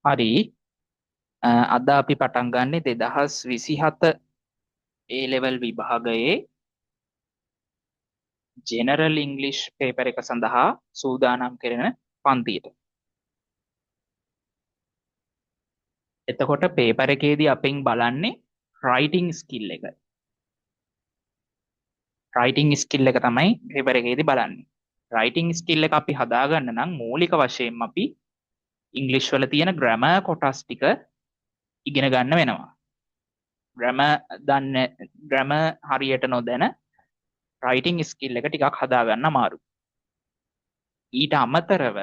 හරි අද අපි පටන් ගන්නේ 2027 A level විභාගයේ ජෙනරල් ඉංග්ලිෂ් පේපර් එක සඳහා සූදානම් කරන පන්තියට. එතකොට පේපර් එකේදී අපෙන් බලන්නේ රයිටිං ස්කිල් එක. රයිටිං ස්කිල් එක තමයි පේපර් එකේදී බලන්නේ. රයිටිං ස්කිල් එක අපි හදාගන්න නම් මූලික වශයෙන්ම අපි ඉංග්ලිෂ් වල තියෙන ග්‍රැමර් කොටස් ටික ඉගෙන ගන්න වෙනවා. ග්‍රැමර් හරියට නොදැන රයිටිං ස්කිල් එක ටිකක් හදාගන්න අමාරුයි. ඊට අමතරව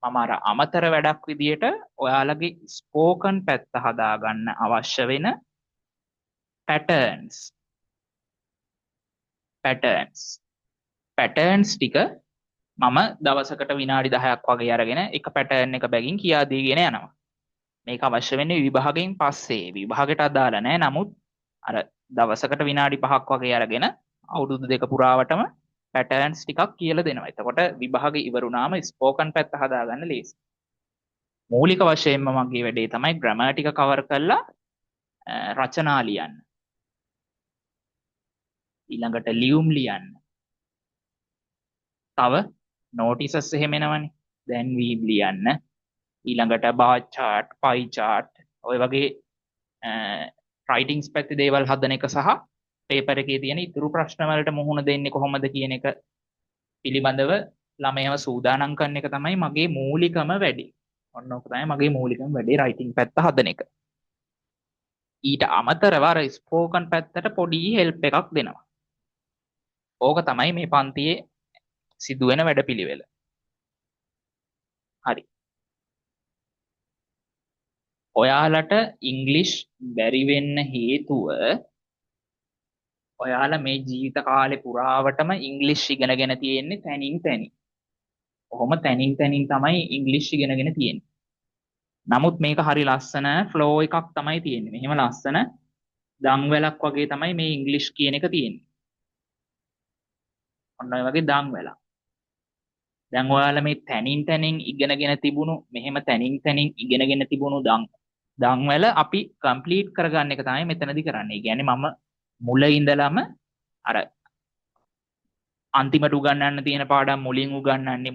මම අර අමතර වැඩක් විදියට ඔයාලගේ ස්පෝකන් පැත්ත හදාගන්න අවශ්‍ය වෙන පැටර්න්ස් ටික මම දවසකට විනාඩි 10ක් වගේ අරගෙන එක පැටර්න් එක බැගින් කියා දීගෙන යනවා. මේක අවශ්‍ය වෙන්නේ විභාගයෙන් පස්සේ. විභාගයට අදාළ නැහැ. නමුත් අර දවසකට විනාඩි 5ක් වගේ අරගෙන අවුරුදු දෙක පුරාවටම පැටර්න්ස් ටිකක් කියලා දෙනවා. එතකොට විභාගෙ ඉවරුනාම ස්පෝකන් පැත්ත හදාගන්න ලේසි. මූලික වශයෙන්ම මගේ වැඩේ තමයි ග්‍රැමර් ටික කවර් කරලා රචනා ලියන්න. ඊළඟට ලියුම් ලියන්න. තව නෝටිසස් එහෙම එනවනේ. දැන්වීම් ලියන්න. ඊළඟට බාර් chart, pie chart ඔය වගේ රයිටින්ග්ස් පැත්තේ දේවල් හදන එක සහ පේපර් එකේ තියෙන ඉතුරු ප්‍රශ්න වලට මුහුණ දෙන්නේ කොහොමද කියන එක පිළිබඳව ළමයව සූදානම් කරන එක තමයි මගේ මූලිකම වැඩේ. ඔන්න ඔක තමයි මගේ මූලිකම වැඩේ රයිටිං පැත්ත හදන එක. ඊට අමතරව අර ස්පෝකන් පැත්තට පොඩි හෙල්ප් එකක් දෙනවා. ඕක තමයි මේ පන්තියේ සිදුවෙන වැඩපිළිවෙල. හරි. ඔයාලට ඉංග්ලිෂ් බැරි වෙන්න හේතුව ඔයාලා මේ ජීවිත කාලේ පුරාවටම ඉංග්ලිෂ් ඉගෙනගෙන තියෙන්නේ තැනින් තැනින්. කොහොම තැනින් තැනින් තමයි ඉංග්ලිෂ් ඉගෙනගෙන තියෙන්නේ. නමුත් මේක හරි ලස්සන ෆ්ලෝ එකක් තමයි තියෙන්නේ. මෙහෙම ලස්සන දම්වැලක් වගේ තමයි මේ ඉංග්ලිෂ් කියන එක තියෙන්නේ. ඔන්න ඔය වගේ දම්වැලක්. දැන් ඔයාලා මේ තැනින් තැනින් ඉගෙනගෙන තිබුණු මෙහෙම තැනින් තැනින් ඉගෙනගෙන තිබුණු දම්වැල අපි කම්ප්ලීට් කරගන්න එක තමයි මෙතනදී කරන්නේ. ඒ කියන්නේ මම මුල ඉඳලම අර අන්තිමට උගන්වන්න තියෙන පාඩම් මුලින් උගන්වන්නේ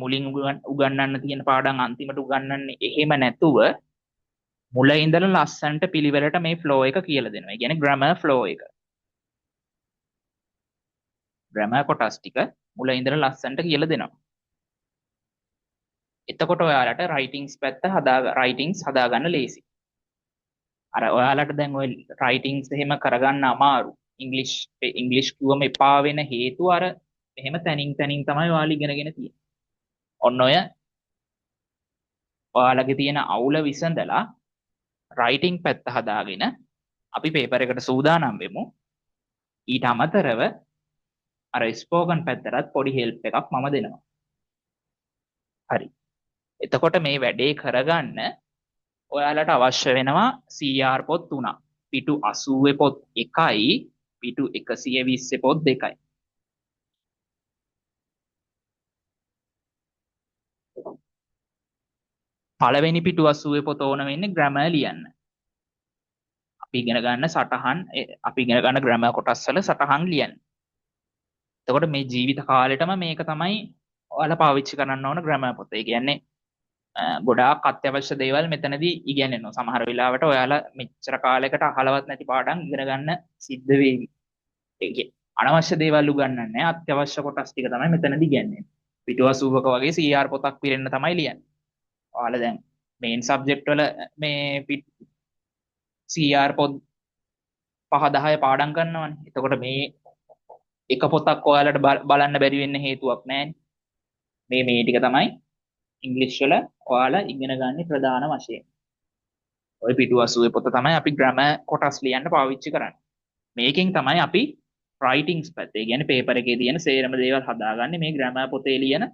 උගන්වන්න තියෙන පාඩම් අන්තිමට උගන්වන්නේ එහෙම නැතුව මුල ඉඳලා ලස්සන්ට පිළිවෙලට මේ ෆ්ලෝ එක කියලා දෙනවා. ඒ කියන්නේ ග්‍රැමර් ෆ්ලෝ එක. ග්‍රැමර් කොටස් ටික මුල ඉඳලා ලස්සන්ට කියලා දෙනවා. එතකොට ඔයාලට රයිටින්ග්ස් හදාගන්න ලේසි. අර ඔයාලට දැන් ඔය රයිටින්ග්ස් එහෙම කරගන්න අමාරු. ඉංග්ලිෂ් කිව්වම එපා වෙන හේතුව අර එහෙම තැනින් තැනින් තමයි ඔයාලා ඉගෙනගෙන තියෙන්නේ. ඔන්න ඔය ඔයාලගේ තියෙන අවුල විසඳලා රයිටිං පැත්ත හදාගෙන අපි පේපර් එකට සූදානම් වෙමු. ඊට අමතරව අර ස්පෝකන් පැත්තටත් පොඩි හෙල්ප් එකක් මම දෙනවා. හරි. එතකොට මේ වැඩේ කරගන්න ඔයාලට අවශ්‍ය වෙනවා CR පොත් 3ක්. පිටු 80 පොත් 1යි, පිටු 120 පොත් 2යි. පළවෙනි පිටු 80 පොත ඕන වෙන්නේ ග්‍රැමර් ලියන්න. අපි ඉගෙන ගන්න ග්‍රැමර් කොටස් වල සටහන් ලියන්න. එතකොට මේ ජීවිත කාලෙටම මේක තමයි ඔයාලා පාවිච්චි කරන්න ඕන ග්‍රැමර් පොත. ඒ කියන්නේ ගොඩාක් අත්‍යවශ්‍ය දේවල් මෙතනදී ඉගෙනෙනවා. සමහර වෙලාවට ඔයාලා මෙච්චර කාලයකට අහලවත් නැති පාඩම් ඉගෙන ගන්න සිද්ධ වෙවි. ඒ අනවශ්‍ය දේවල් උගන්වන්නේ නැහැ. අත්‍යවශ්‍ය කොටස් ටික තමයි මෙතනදී ඉගෙනන්නේ. පිටු 80ක වගේ CR පොතක් පිරෙන්න තමයි ලියන්නේ. ඔයාලා දැන් මේන් සබ්ජෙක්ට් වල මේ CR පොත් 5-10 පාඩම් කරනවානේ. එතකොට මේ එක පොතක් ඔයාලට බලන්න බැරි වෙන්න හේතුවක් නැහැ. මේ ටික තමයි ඉංග්ලිෂ් වල ඔයාලා ඉගෙන ගන්න ප්‍රධාන වශයෙන්. ඔය පිටු 80 පොත තමයි අපි ග්‍රැමර් කොටස් ලියන්න පාවිච්චි කරන්නේ. මේකෙන් තමයි අපි රයිටින්ග්ස් පැත්ත, ඒ කියන්නේ පේපර් එකේ තියෙන සේරම දේවල් හදාගන්නේ මේ ග්‍රැමර් පොතේ ලියන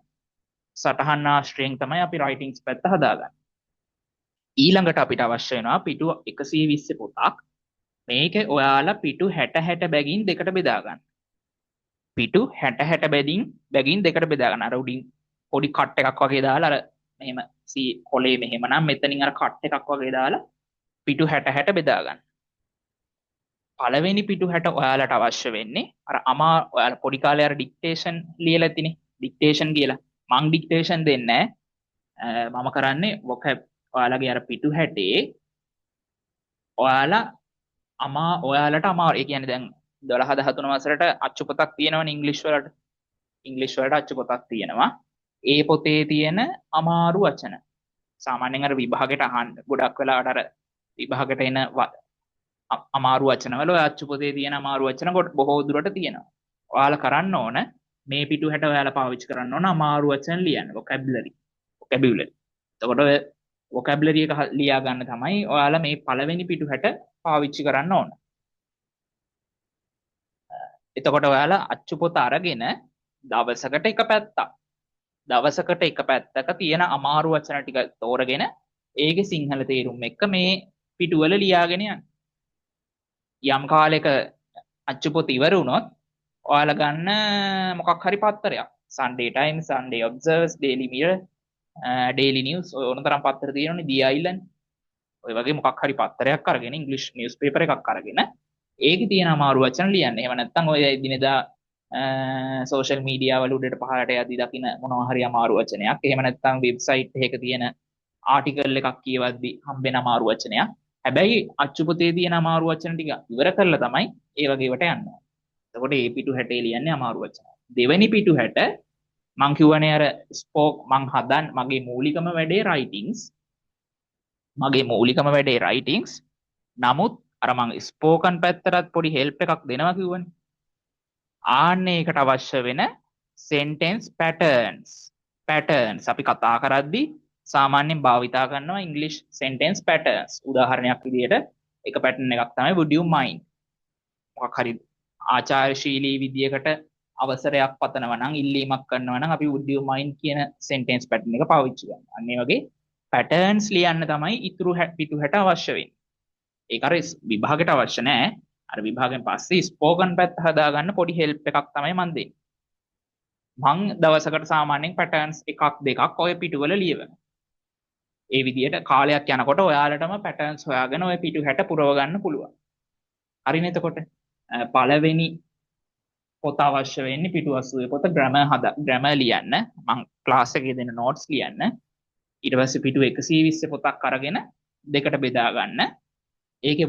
සටහන් ආශ්‍රයෙන් තමයි අපි රයිටින්ග්ස් පැත්ත හදාගන්නේ. ඊළඟට අපිට අවශ්‍ය වෙනවා පිටු 120 පොතක්. මේක ඔයාලා පිටු 60 බැගින් දෙකට බෙදා ගන්න. පිටු 60 බැගින් දෙකට බෙදා ගන්න. අර උඩින් පොඩි කට් එකක් වගේ දාලා අර මෙහෙම කොලේ මෙහෙම නම් මෙතනින් අර කට් එකක් වගේ දාලා පිටු 60 බෙදා ගන්න. පළවෙනි පිටු 60 ඔයාලට අවශ්‍ය වෙන්නේ අර ඔයාලා පොඩි කාලේ අර ඩික්ටේෂන් ලියලා තිනේ ඩික්ටේෂන් කියලා. මං ඩික්ටේෂන් දෙන්නේ මම කරන්නේ vocab ඔයාලගේ අර පිටු 60 ඔයාලට අමාරු. ඒ කියන්නේ දැන් 12 13 වසරට අච්චු පොතක් තියෙනවනේ ඉංග්‍රීසි වලට අච්චු පොතක් තියෙනවා. ඒ පොතේ තියෙන අමාරු වචන සාමාන්‍යයෙන් අර විභාගයට අහන්න ගොඩක් වෙලාවට අර විභාගයට එන අමාරු වචන වල ඔය අච්චු පොතේ තියෙන අමාරු වචන බොහෝ දුරට තියෙනවා. ඔයාලා කරන්න ඕන මේ පිටු 60 ඔයාලා පාවිච්චි කරන්න ඕන අමාරු වචන ලියන්න vocabulary. එතකොට ඔය vocabulary එක ලියා ගන්න තමයි ඔයාලා මේ පළවෙනි පිටු 60 පාවිච්චි කරන්න ඕන. එතකොට ඔයාලා අච්චු පොත අරගෙන දවසකට එක පැත්තක තියෙන අමාරු වචන ටික තෝරගෙන ඒකේ සිංහල තේරුම් එක්ක මේ පිටුවල ලියාගෙන යන්න. යම් කාලයක අච්චු පොත ඉවර වුණොත් ඔයාලා ගන්න මොකක් හරි පත්තරයක් Sunday Times, Sunday Observer, Daily Mirror, Daily News ඔය ඕනතරම් පත්තර තියෙනවනේ The Island ඔය වගේ මොකක් හරි පත්තරයක් අරගෙන ඉංග්‍රීසි නිවුස් පේපර් එකක් අරගෙන ඒකේ තියෙන අමාරු වචන ලියන්න. එහෙම නැත්නම් ඔය දිනදා සෝෂල් මීඩියා වල උඩට පහළට යද්දි දකින්න මොනවා හරි අමාරු වචනයක්. එහෙම නැත්නම් වෙබ්සයිට් එකක තියෙන ආටිකල් එකක් කියවද්දි හම්බෙන අමාරු වචනයක්. හැබැයි අච්චු පොතේ තියෙන අමාරු වචන ටික ඉවර කරලා තමයි ඒ වගේවට යන්නේ. එතකොට මේ පිටු 60 ලියන්නේ අමාරු වචන. දෙවෙනි පිටු 60 මං කියවනේ අර මගේ මූලිකම වැඩේ රයිටින්ග්ස්. නමුත් අර මං ස්පෝකන් පැත්තටත් පොඩි හෙල්ප් එකක් දෙනවා කිව්වනේ. ආන්නේ ඒකට අවශ්‍ය වෙන sentence patterns අපි කතා කරද්දී සාමාන්‍යයෙන් භාවිතා කරනවා English sentence patterns. උදාහරණයක් විදිහට එක pattern එකක් තමයි would you mind. මොකක් හරි ආචාරශීලී විදියකට අවසරයක් පතනවා නම් ඉල්ලීමක් කරනවා නම් අපි would you mind කියන sentence pattern එක පාවිච්චි කරනවා. අන්න ඒ වගේ patterns ලියන්න තමයි ඉතුරු පිටු 60 අවශ්‍ය වෙන්නේ. ඒක අර විභාගයට අවශ්‍ය නැහැ. අර විභාගයෙන් පස්සේ ස්පෝකන් පැත්ත හදාගන්න පොඩි හෙල්ප් එකක් තමයි මම දෙන්නේ. මං දවසකට සාමාන්‍යයෙන් පැටර්න්ස් එකක් දෙකක් ඔය පිටුවල ලියවනවා. ඒ විදිහට කාලයක් යනකොට ඔයාලටම පැටර්න්ස් හොයාගෙන ඔය පිටු 60 පුරව ගන්න පුළුවන්. හරිනේ? එතකොට පළවෙනි පොත අවශ්‍ය වෙන්නේ පිටු 80 පොත ග්‍රැමර් ලියන්න. මං ක්ලාස් එකේ දෙන නෝට්ස් ලියන්න. ඊට පස්සේ පිටු 120 පොතක් අරගෙන දෙකට බෙදා ගන්න. ඒකේ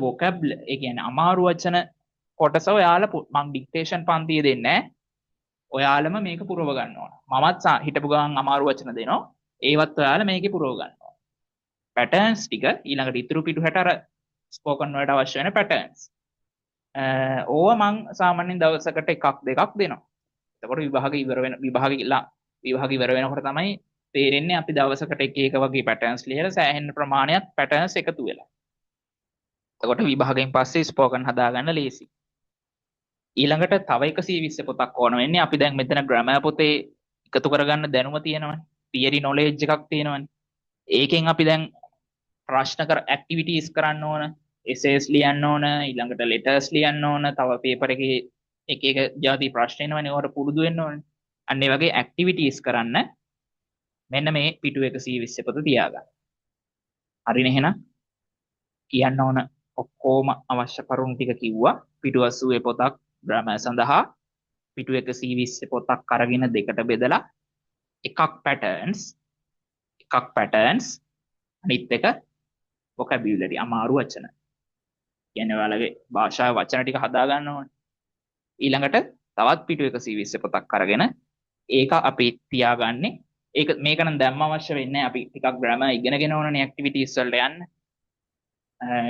ඒ කියන්නේ අමාරු වචන කොටස ඔයාලා මං ඩික්ටේෂන් පන්තිය දෙන්නේ ඔයාලම මේක පුරව ගන්න ඕන. මමත් හිටපු ගමන් අමාරු වචන දෙනවා. ඒවත් ඔයාලා මේකේ පුරව ගන්න ඕන. පැටර්න්ස් ටික ඊළඟට ඉතුරු පිටු 60 අර ස්පෝකන් වලට අවශ්‍ය වෙන පැටර්න්ස්. ඕවා මං සාමාන්‍යයෙන් දවසකට එකක් දෙකක් දෙනවා. එතකොට විභාග ඉවර වෙනකොට තමයි තේරෙන්නේ අපි දවසකට එක වගේ පැටර්න්ස් ලියලා සෑහෙන ප්‍රමාණයක් පැටර්න්ස් එකතු වෙලා. එතකොට විභාගයෙන් පස්සේ ස්පෝකන් හදාගන්න ලේසි. ඊළඟට තව 120 පොතක් ඕන වෙන්නේ. අපි දැන් මෙතන ග්‍රැමර් පොතේ එකතු කරගන්න දැනුම තියෙනවනේ. තියරි නොලෙජ් එකක් තියෙනවනේ. ඒකෙන් අපි දැන් ඇක්ටිවිටීස් කරන්න ඕන, එසේස් ලියන්න ඕන, ඊළඟට ලෙටර්ස් ලියන්න ඕන, තව පේපර් එකේ එක ಜಾති ප්‍රශ්න එනවනේ. ඒවට පුරුදු වෙන්න ඕනේ. අන්න ඒ වගේ ඇක්ටිවිටීස් කරන්න මෙන්න මේ පිටු 120 පොත තියාගන්න. හරිනේ? එහෙනම් කියන්න ඕන ඔක්කොම අවශ්‍ය කරුණු ටික කිව්වා. පිටු 80 පොතක් ග්‍රැමර් සඳහා, පිටු 120 පොතක් අරගෙන දෙකට බෙදලා එකක් පැටර්න්ස් අනිත් එක vocabulary අමාරු වචන. කියන්නේ ඔයාලගේ භාෂාවේ වචන ටික හදා ගන්න ඕනේ. ඊළඟට තවත් පිටු 120 පොතක් අරගෙන ඒක අපි තියාගන්නේ. මේක නම් දැම්ම අවශ්‍ය වෙන්නේ අපි ටිකක් ග්‍රැමර් ඉගෙනගෙන ඕනනේ ඇක්ටිවිටීස් වලට යන්න.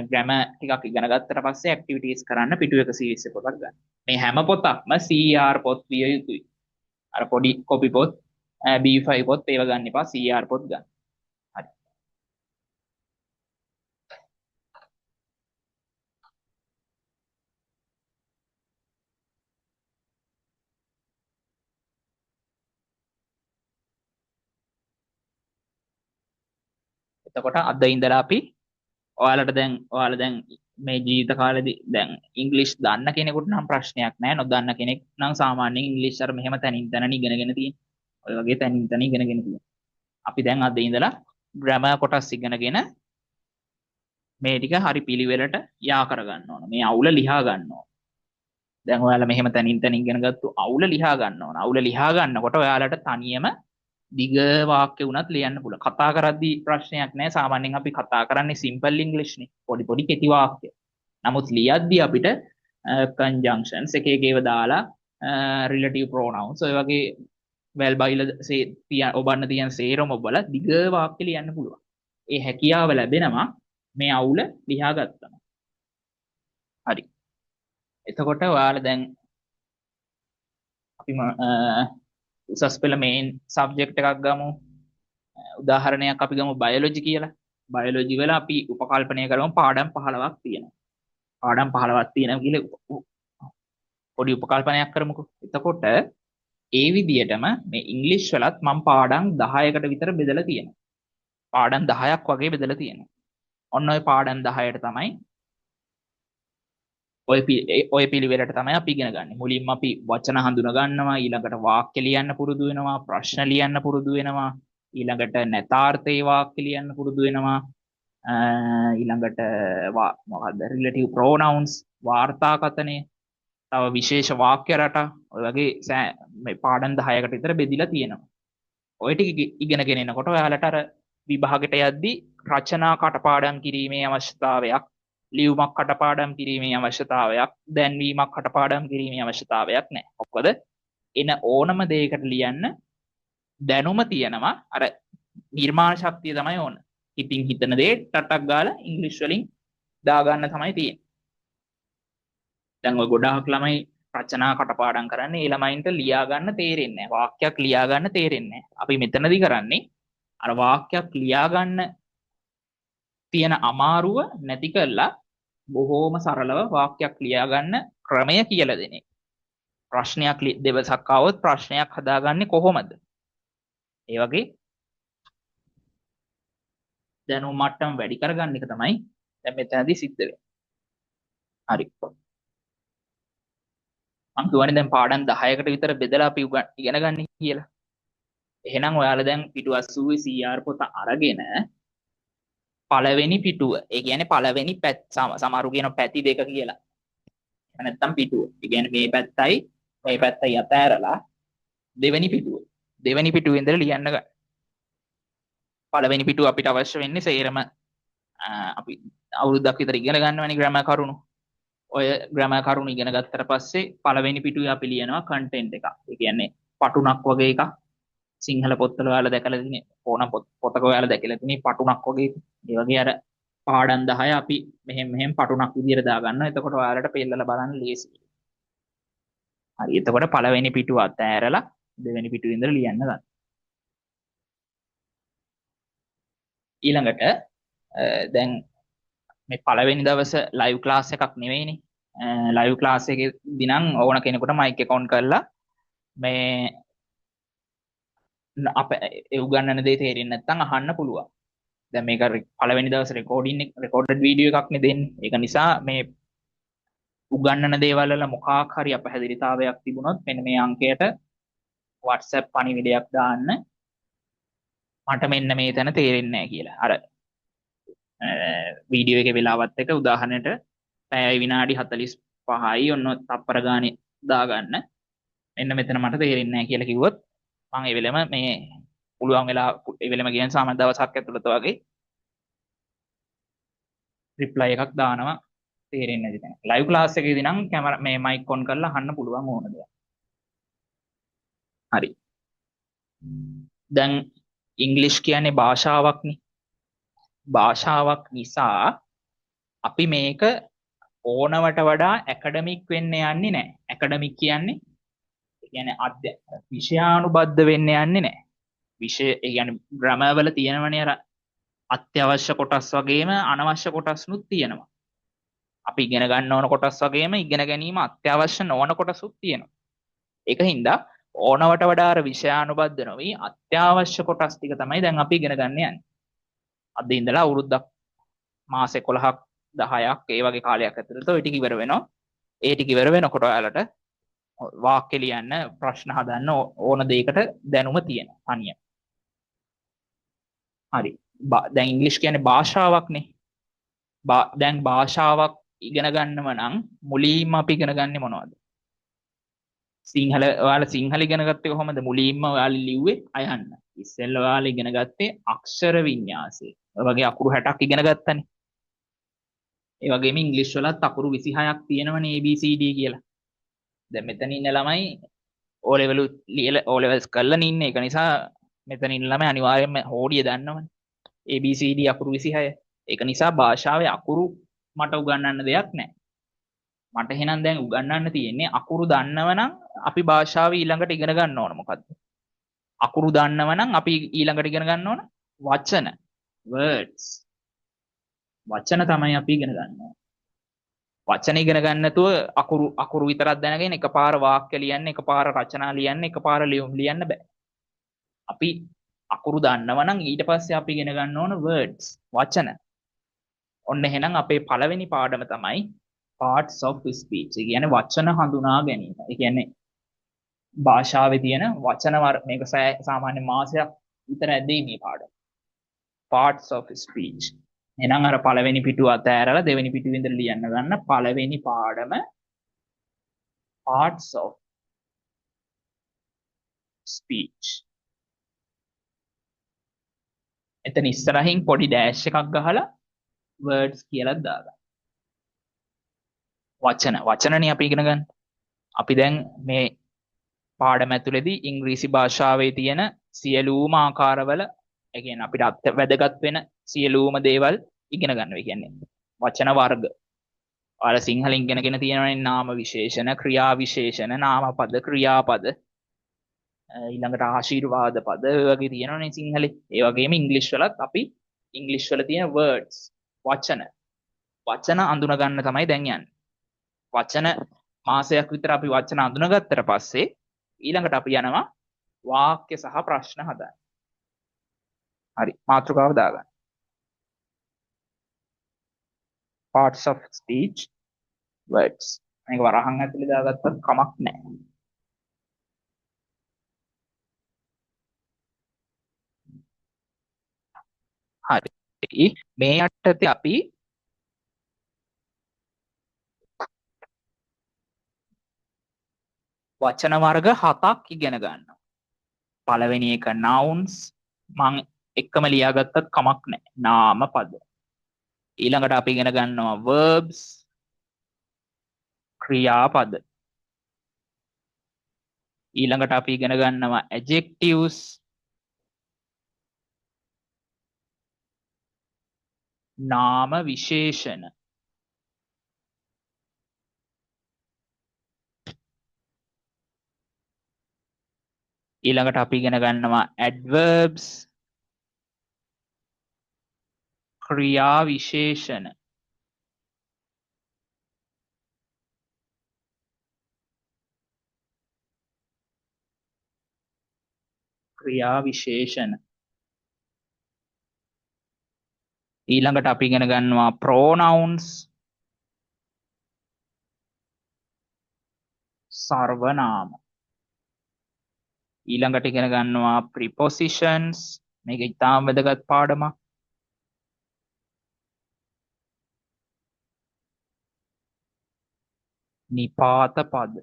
ග්‍රැමර් ටිකක් ඉගෙන ගත්තට පස්සේ ඇක්ටිවිටීස් කරන්න පිටු 120 පොතක් ගන්න. මේ හැම පොතක්ම CR පොත් විය යුතුයි. අර පොඩි කොපි පොත් B5 පොත් ඒව ගන්න එපා. CR පොත් ගන්න. හරි. එතකොට අද ඉඳලා අපි ඔයාලා දැන් මේ ජීවිත කාලෙදී දැන් ඉංග්‍රීසි දන්න කෙනෙකුට නම් ප්‍රශ්නයක් නැහැ. නොදන්න කෙනෙක් නම් සාමාන්‍යයෙන් ඉංග්‍රීසි අර මෙහෙම තනින් තන ඉගෙනගෙන තියෙන. ඔය වගේ තනින් තන ඉගෙනගෙන තියෙන. අපි දැන් අද ඉඳලා ග්‍රැමර් කොටස් ඉගෙනගෙන මේ ටික හරි පිළිවෙලට යා කරගන්න ඕන. මේ අවුල ලියා ගන්න ඕන. දැන් ඔයාලා මෙහෙම තනින් තනින් ඉගෙන ගත්තු අවුල ලියා ගන්න ඕන. අවුල ලියා ගන්නකොට ඔයාලට තනියම දිග වාක්‍ය වුණත් ලියන්න පුළුවන්. කතා කරද්දී ප්‍රශ්නයක් නැහැ. සාමාන්‍යයෙන් අපි කතා කරන්නේ සිම්පල් ඉංග්‍රීසි නේ. පොඩි පොඩි කෙටි වාක්‍ය. නමුත් ලියද්දී අපිට conjunctions එක එක ඒවා දාලා relative pronouns ඔය වගේ වැල් බයිලා ඔබන්න තියෙන සේරම ඔබලා දිග වාක්‍ය ලියන්න පුළුවන්. ඒ හැකියාව ලැබෙනවා මේ අවුල ලියා ගත්තම. හරි. එතකොට ඔයාලා දැන් අපි උසස් පෙළ මේන් සබ්ජෙක්ට් එකක් ගමු. උදාහරණයක් අපි ගමු බයොලොජි කියලා. බයොලොජි වල අපි උපකල්පනය කරමු පාඩම් 15ක් තියෙනවා. පාඩම් 15ක් තියෙනවා කියලා පොඩි උපකල්පනයක් කරමුකෝ. එතකොට ඒ විදිහටම මේ ඉංග්‍රීසි වලත් මම පාඩම් 10කට විතර බෙදලා තියෙනවා. පාඩම් 10ක් වගේ බෙදලා තියෙනවා. ඔන්න ඔය පාඩම් 10ට තමයි ඔය පිළිවෙලට තමයි අපි ඉගෙන ගන්න. මුලින්ම අපි වචන හඳුනා ගන්නවා, ඊළඟට වාක්‍ය ලියන්න පුරුදු වෙනවා, ප්‍රශ්න ලියන්න පුරුදු වෙනවා, ඊළඟට නැතාර්ථේ වාක්‍ය ලියන්න පුරුදු වෙනවා, ඊළඟට මොකද්ද relative pronouns, වාර්තාකථනය, තව විශේෂ වාක්‍ය රටා, ඔය වගේ මේ පාඩම් 10කට විතර බෙදිලා තියෙනවා. ඔය ටික ඉගෙනගෙන එනකොට ඔයාලට අර විභාගයට යද්දී රචනා කටපාඩම් කිරීමේ අවශ්‍යතාවයක්, ලියුමක් කටපාඩම් කිරීමේ අවශ්‍යතාවයක්, දැන්වීමක් කටපාඩම් කිරීමේ අවශ්‍යතාවයක් නැහැ. මොකද එන ඕනම දෙයකට ලියන්න දැනුම තියෙනවා. අර නිර්මාණ ශක්තිය තමයි ඕන. හිතින් හිතන දේ ටටක් ගාලා ඉංග්‍රීසි වලින් දාගන්න තමයි තියෙන්නේ. දැන් ඔය ගොඩාක් ළමයි රචනා කටපාඩම් කරන්නේ ඒ ළමයින්ට ලියා ගන්න තේරෙන්නේ නැහැ. වාක්‍යයක් ලියා ගන්න තේරෙන්නේ නැහැ. අපි මෙතනදී කරන්නේ අර වාක්‍යයක් ලියා ගන්න තියෙන අමාරුව නැති කරලා බොහෝම සරලව වාක්‍යයක් ලියා ගන්න ක්‍රමය කියලා දෙන එක. ප්‍රශ්නයක් දෙවසක් ආවොත් ප්‍රශ්නයක් හදාගන්නේ කොහොමද? ඒ වගේ දැනුම මට්ටම වැඩි කරගන්න එක තමයි දැන් මෙතනදී සිද්ධ වෙන්නේ. හරි. මම කියන්නේ දැන් පාඩම් 10කට විතර බෙදලා අපි ඉගෙන ගන්න කියලා. එහෙනම් ඔයාලා දැන් පිටු 80 CR පොත අරගෙන පළවෙනි පිටුව, ඒ කියන්නේ පළවෙනි සමහරු කියන පැති දෙක කියලා. නැත්තම් පිටුව. ඒ කියන්නේ මේ පැත්තයි අතෑරලා දෙවෙනි පිටුවේ ඉඳලා ලියන්න ගන්න. පළවෙනි පිටුව අපිට අවශ්‍ය වෙන්නේ සේරම අපි අවුරුද්දක් විතර ඉගෙන ගන්නවනේ ග්‍රැමර් කරුණු. ඔය ග්‍රැමර් කරුණු ඉගෙන ගත්තට පස්සේ පළවෙනි පිටුවේ අපි ලියනවා කන්ටෙන්ට් එකක්. ඒ කියන්නේ පටුණක් වගේ එකක්. සිංහල පොත්වල ඔයාලා දැකලා තියෙන ඕන පොතක ඔයාලා දැකලා තියෙන පටුණක් වගේ. ඒ වගේ අර පාඩම් 10 අපි මෙහෙම පටුණක් විදියට දාගන්නවා. එතකොට ඔයාලට පෙන්නලා බලන්න ලේසියි. හරි. එතකොට පළවෙනි පිටුව අතෑරලා දෙවෙනි පිටුවේ ඉඳලා ලියන්න ගන්න. ඊළඟට දැන් මේ පළවෙනි දවස ලයිව් ක්ලාස් එකක් නෙවෙයිනේ. ලයිව් ක්ලාස් එකේදී නම් ඕන කෙනෙකුට මයික් එක ඔන් කරලා මේ අප උගන්නන දේ තේරෙන්නේ නැත්නම් අහන්න පුළුවන්. දැන් මේක පළවෙනි දවස් රෙකෝඩඩ් වීඩියෝ එකක් නේ දෙන්නේ. ඒක නිසා මේ උගන්නන දේවල් වල මොකක් හරි අපහැදිලිතාවයක් තිබුණොත් මෙන්න මේ අංකයට WhatsApp පණිවිඩයක් දාන්න. මට මෙන්න මේ තැන තේරෙන්නේ නැහැ කියලා. අර වීඩියෝ එකේ වෙලාවත් එක උදාහරණයට පැය විනාඩි 45යි ඔන්න තප්පර ගානේ දාගන්න. මෙන්න මෙතන මට තේරෙන්නේ නැහැ කියලා කිව්වොත් මම ඒ වෙලෙම මේ පුළුවන් වෙලා ඒ වෙලෙම කියන සාමාන්‍ය දවසක් ඇතුළත වගේ රිප්ලයි එකක් දානවා තේරෙන්නේ නැති තැන. ලයිව් ක්ලාස් එකේදී නම් කැමරා මේ මයික් ඔන් කරලා අහන්න පුළුවන් ඕන දෙයක්. හරි. දැන් ඉංග්‍රීසි කියන්නේ භාෂාවක්නේ. භාෂාවක් නිසා අපි මේක ඕනවට වඩා ඇකඩමික් වෙන්න යන්නේ නැහැ. ඇකඩමික් කියන්නේ විෂයානුබද්ධ වෙන්න යන්නේ නැහැ. විෂය ඒ කියන්නේ ග්‍රැමර් වල තියෙනවනේ අර අත්‍යවශ්‍ය කොටස් වගේම අනවශ්‍ය කොටස්නුත් තියෙනවා. අපි ඉගෙන ගන්න ඕන කොටස් වගේම ඉගෙන ගැනීම අත්‍යවශ්‍ය නොවන කොටසුත් තියෙනවා. ඒක හින්දා ඕනවට වඩා අර විෂයානුබද්ධ නොවි අත්‍යවශ්‍ය කොටස් ටික තමයි දැන් අපි ඉගෙන ගන්න යන්නේ. අද ඉඳලා අවුරුද්දක් මාස 11ක් 10ක් ඒ වගේ කාලයක් ඇතුළත ඔය ටික ඉවර වෙනවා. ඒ ටික ඉවර වෙනකොට ඔයාලට වාක්‍ය ලියන්න ප්‍රශ්න හදන්න ඕන දෙයකට දැනුම තියෙනවා තනියම. හරි. දැන් ඉංග්‍රීසි කියන්නේ භාෂාවක්නේ. දැන් භාෂාවක් ඉගෙන ගන්නව නම් මුලින්ම අපි ඉගෙන ගන්නේ මොනවද? සිංහල. ඔයාලා සිංහල ඉගෙන ගත්තේ කොහොමද? මුලින්ම ඔයාලා ලිව්වේ අයන්න. ඉස්සෙල්ලා ඔයාලා ඉගෙන ගත්තේ අක්ෂර වින්‍යාසය. ඔය වගේ අකුරු 60ක් ඉගෙන ගත්තනේ. ඒ වගේම ඉංග්‍රීසි වලත් අකුරු 26ක් තියෙනවනේ ABCD කියලා. දැන් මෙතන ඉන්න ළමයි O level ලියලා O levels කරලා ඉන්නේ. ඒක නිසා මෙතන ඉන්න ළමයි අනිවාර්යයෙන්ම හෝඩිය දන්නවනේ. ABCD අකුරු 26. ඒක නිසා භාෂාවේ අකුරු මට උගන්වන්න දෙයක් නැහැ. මට එහෙනම් දැන් උගන්වන්න තියෙන්නේ අකුරු දන්නවනම් අපි භාෂාව ඊළඟට ඉගෙන ගන්න ඕන මොකද්ද? අකුරු දන්නවනම් අපි ඊළඟට ඉගෙන ගන්න ඕන වචන, words. වචන තමයි අපි ඉගෙන ගන්න ඕන. වචන ඉගෙන ගන්න නැතුව අකුරු විතරක් දැනගෙන එකපාර වාක්‍ය ලියන්න, එකපාර රචනා ලියන්න, එකපාර ලියුම් ලියන්න බෑ. අපි අකුරු දන්නවනම් ඊට පස්සේ අපි ඉගෙන ගන්න ඕන words, වචන. ඔන්න එහෙනම් අපේ පළවෙනි පාඩම තමයි parts of speech. ඒ කියන්නේ වචන හඳුනා ගැනීම. ඒ කියන්නේ භාෂාවේ තියෙන වචන මේක සාමාන්‍ය මාසයක් විතර ඇද්දී මේ පාඩම. parts of speech. එහෙනම් අර පළවෙනි පිටුව අතෑරලා දෙවෙනි පිටුවේ ඉඳලා ලියන්න ගන්න පළවෙනි පාඩම parts of speech. එතන ඉස්සරහින් පොඩි ඩෑෂ් එකක් ගහලා words කියලා දාගන්න. වචනනේ අපි ඉගෙන ගන්න. අපි දැන් මේ පාඩම ඇතුළේදී ඉංග්‍රීසි භාෂාවේ තියෙන සියලුම ආකාරවල ඒ කියන්නේ අපිට වැදගත් වෙන සියලුම දේවල් ඉගෙන ගන්නවා. ඒ කියන්නේ වචන වර්ග. ඔයාලා සිංහලෙන් ඉගෙනගෙන තියෙනවනේ නාම විශේෂණ, ක්‍රියා විශේෂණ, නාමපද, ක්‍රියාපද, ඊළඟට ආශිර්වාද පද වගේ තියෙනවනේ සිංහලේ. ඒ වගේම ඉංග්‍රීසි වලත් අපි ඉංග්‍රීසි වල තියෙන words, වචන අඳුන ගන්න තමයි දැන් යන්නේ. වචන මාසයක් විතර අපි වචන අඳුනගත්තට පස්සේ ඊළඟට අපි යනවා වාක්‍ය සහ ප්‍රශ්න හදන්න. හරි, මාතෘකාව දාගන්න. parts of speech, words. මේක වරහන් ඇතුලේ දාගත්තත් කමක් නැහැ. හරි. මේ යටතේ අපි වචන වර්ග 7ක් ඉගෙන ගන්නවා. පළවෙනි එක nouns. මම එකම ලියාගත්තත් කමක් නැහැ. නාම පද. ඊළඟට අපි ඉගෙන ගන්නවා verbs, ක්‍රියාපද. ඊළඟට අපි ඉගෙන ගන්නවා adjectives, නාම විශේෂණ. ඊළඟට අපි ඉගෙන ගන්නවා adverbs, ක්‍රියා විශේෂණ. ක්‍රියා විශේෂණ. ඊළඟට අපි ඉගෙන ගන්නවා pronouns, සර්වනාම. ඊළඟට ඉගෙන ගන්නවා prepositions. මේක ඉතාම වැදගත් පාඩමක්. නිපාත පද.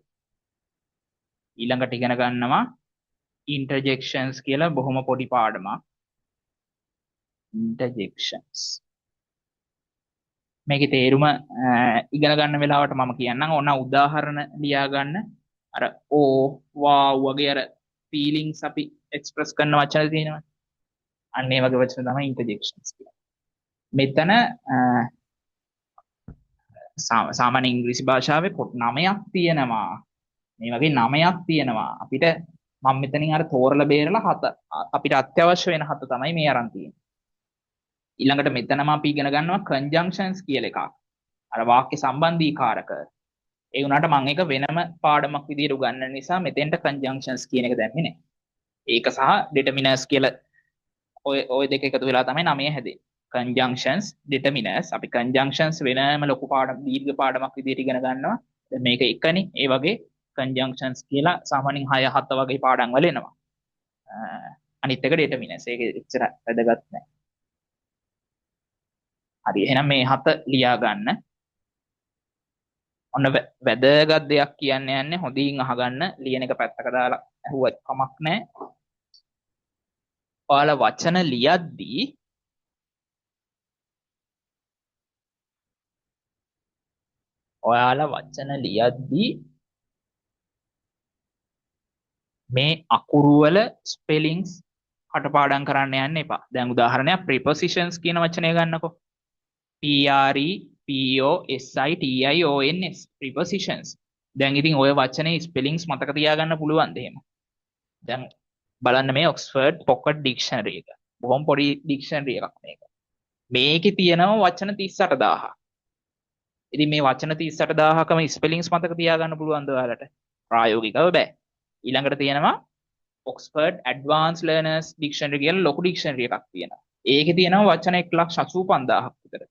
ඊළඟට ඉගෙන ගන්නවා interjections කියලා බොහොම පොඩි පාඩමක්. interjections. මේකේ තේරුම ඉගෙන ගන්න වෙලාවට මම කියන්නම්. ඕන උදාහරණ ලියා ගන්න. අර ඕ වාව් වගේ අර feelings අපි express කරන වචන තියෙනවා. අන්න ඒ වගේ වචන තමයි interjections කියන්නේ. මෙතන සාමාන්‍ය ඉංග්‍රීසි භාෂාවේ 9ක් තියෙනවා. මේ වගේ 9ක් තියෙනවා. අපිට මම මෙතනින් අර තෝරලා බේරලා 7 අපිට අත්‍යවශ්‍ය වෙන 7 තමයි මේ අරන් තියෙන්නේ. ඊළඟට මෙතනම අපි ඉගෙන ගන්නවා conjunctions කියලා එකක්. අර වාක්‍ය සම්බන්ධීකාරක. ඒ වුණාට මම ඒක වෙනම පාඩමක් විදිහට උගන්වන නිසා මෙතෙන්ට conjunctions කියන එක දැම්මේ නැහැ. ඒක සහ determiners කියලා ඔය දෙක එකතු වෙලා තමයි 9 හැදෙන්නේ. conjunctions, determiners. අපි conjunctions වෙනම ලොකු පාඩම් දීර්ඝ පාඩමක් විදිහට ඉගෙන ගන්නවා. දැන් මේක එකනේ. ඒ වගේ conjunctions කියලා සාමාන්‍යයෙන් 6 7 වගේ පාඩම් වල එනවා. අනිත් එක determiners. ඒක එච්චර වැදගත් නැහැ. හරි එහෙනම් මේ 7 ලියා ගන්න. ඔන්න වැදගත් දෙයක් කියන්න යන්නේ හොඳින් අහගන්න. ලියන එක පැත්තක දාලා අහුවත් කමක් නැහැ. ඔයාලා වචන ලියද්දී මේ අකුරු වල ස්පෙලිංස් කටපාඩම් කරන්න යන්න එපා. දැන් උදාහරණයක් prepositions කියන වචනය ගන්නකො. prepositions prepositions. දැන් ඉතින් ඔය වචනේ ස්පෙලිංස් මතක තියාගන්න පුළුවන්ද එහෙම? දැන් බලන්න මේ ඔක්ස්ෆර්ඩ් පොකට් ඩික්ෂනරි එක. බොහොම පොඩි ඩික්ෂනරි එකක් මේක. මේකේ තියෙනවා වචන 38000ක්. ඉතින් මේ වචන 38000කම ස්පෙලිංස් මතක තියාගන්න පුළුවන්ද ඔයාලට? ප්‍රායෝගිකව බෑ. ඊළඟට තියෙනවා ඔක්ස්ෆර්ඩ් ඇඩ්වාන්ස් ලර්නර්ස් ඩික්ෂනරි කියලා ලොකු ඩික්ෂනරි එකක් තියෙනවා. ඒකේ තියෙනවා වචන 185000ක් විතර.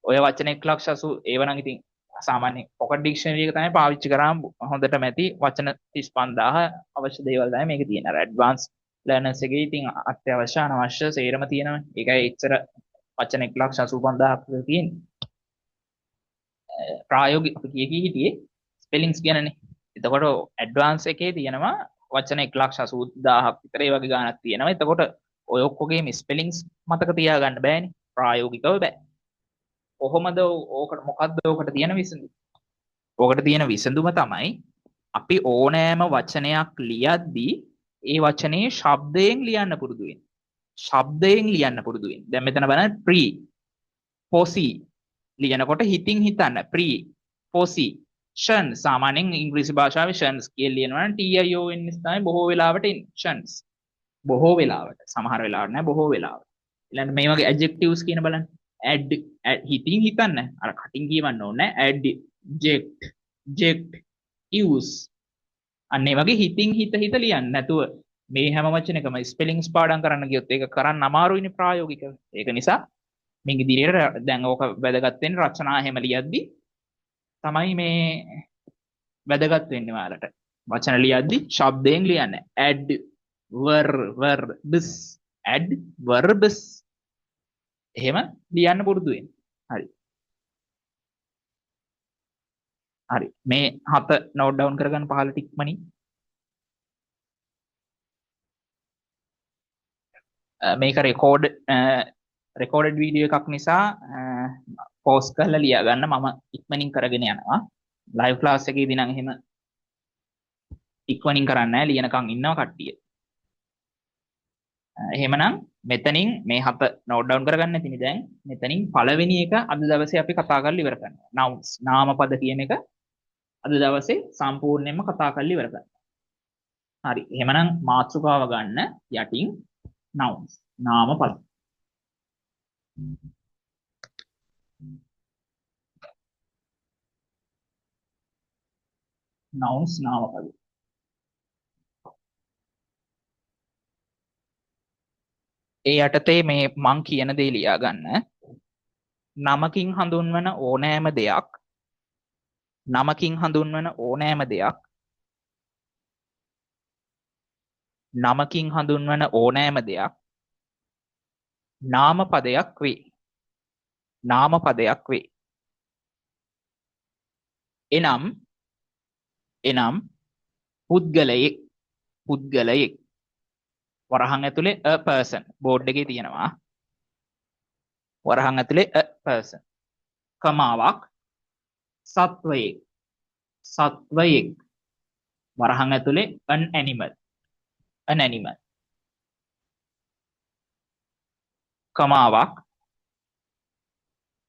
ඔය වචන 180 ඒව නම් ඉතින් සාමාන්‍ය පොකට් ඩික්ෂනරි එක තමයි පාවිච්චි කරාම හොඳටම ඇති. වචන 35000 අවශ්‍ය දේවල් තමයි මේකේ තියෙන. අර ඇඩ්වාන්ස් ලර්නර්ස් එකේ ඉතින් අත්‍යවශ්‍ය අනවශ්‍ය සේරම තියෙනවා. ඒකයි එච්චර වචන 185000ක් විතර තියෙන්නේ. ප්‍රායෝගික අපි හිටියේ ස්පෙලිංස් ගැනනේ. එතකොට ඇඩ්වාන්ස් එකේ තියෙනවා වචන 180000ක් විතර ඒ වගේ ගාණක් තියෙනවා. එතකොට ඔය ඔක්කොගේම ස්පෙලිංස් මතක තියාගන්න බෑනේ. ප්‍රායෝගිකව බෑ. කොහොමද ඕකට මොකද්ද ඕකට තියෙන විසඳුම? ඕකට තියෙන විසඳුම තමයි අපි ඕනෑම වචනයක් ලියද්දී ඒ වචනේ ශබ්දයෙන් ලියන්න පුරුදු වෙන්න. ශබ්දයෙන් ලියන්න පුරුදු වෙන්න. දැන් මෙතන බලන්න pre posi ලියනකොට හිතින් හිතන්න pre posi ෂන් සාමාන්‍යයෙන් ඉංග්‍රීසි භාෂාවේ ෂන්ස් කියලා ලියනවා නම් TIONs තමයි බොහෝ වෙලාවට එන්නේ ෂන්ස්. බොහෝ වෙලාවට සමහර වෙලාවට නෑ බොහෝ වෙලාවට. ඊළඟට මේ වගේ adjectives කියන බලන්න. add හිතින් හිතන්න අර කටින් කියවන්න ඕනේ add ject use අන්න ඒ වගේ හිතින් හිත ලියන්න නැතුව මේ හැම වචනයකම ස්පෙලිංස් පාඩම් කරන්න ගියොත් ඒක කරන්න අමාරුයිනේ ප්‍රායෝගිකව. ඒක නිසා මේ ඉදිරියට දැන් ඕක වැදගත් වෙන්නේ රචනා හැම ලියද්දි තමයි මේ වැදගත් වෙන්නේ ඔයාලට. වචන ලියද්දි ශබ්දයෙන් ලියන්න. add verbs add verbs එහෙම ලියන්න පුරුදු වෙන්න. හරි. හරි. මේ 7 නෝට් ඩවුන් කරගන්න පහළට ඉක්මනින්. මේක රෙකෝඩඩ් වීඩියෝ එකක් නිසා පෝස්ට් කරලා ලියා ගන්න මම ඉක්මනින් කරගෙන යනවා. ලයිව් ක්ලාස් එකේදී නම් එහෙම ඉක්මනින් කරන්නේ නැහැ ලියනකම් ඉන්නවා කට්ටිය. එහෙමනම් මෙතනින් මේ 7 නෝට් ඩවුන් කරගන්න ඉතින් දැන් මෙතනින් පළවෙනි එක අද දවසේ අපි කතා කරලා ඉවර කරනවා. nouns නාමපද කියන එක අද දවසේ සම්පූර්ණයෙන්ම කතා කරලා ඉවර කරනවා. හරි. එහෙමනම් මාතෘකාව ගන්න යටින් nouns නාමපද. nouns නාමපද. ඒ යටතේ මේ මං කියන දේ ලියා ගන්න. නමකින් හඳුන්වන ඕනෑම දෙයක් නමකින් හඳුන්වන ඕනෑම දෙයක් නමකින් හඳුන්වන ඕනෑම දෙයක් නාමපදයක් වේ. නාමපදයක් වේ. එනම් පුද්ගලයෙක් වරහන් ඇතුලේ a person බෝඩ් එකේ තියෙනවා. වරහන් ඇතුලේ a person කමාවක් සත්වයෙක් වරහන් ඇතුලේ an animal කමාවක්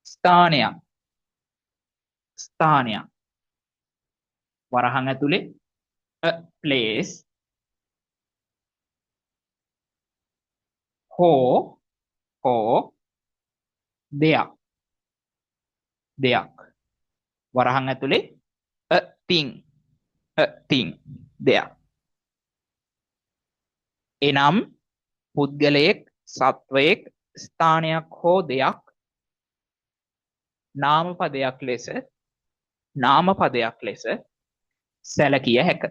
ස්ථානයක් වරහන් ඇතුලේ a place හෝ දෙයක් වරහන් ඇතුලේ a thing දෙයක්. එනම් පුද්ගලයෙක් සත්වයෙක් ස්ථානයක් හෝ දෙයක් නාමපදයක් ලෙස සැලකිය හැක.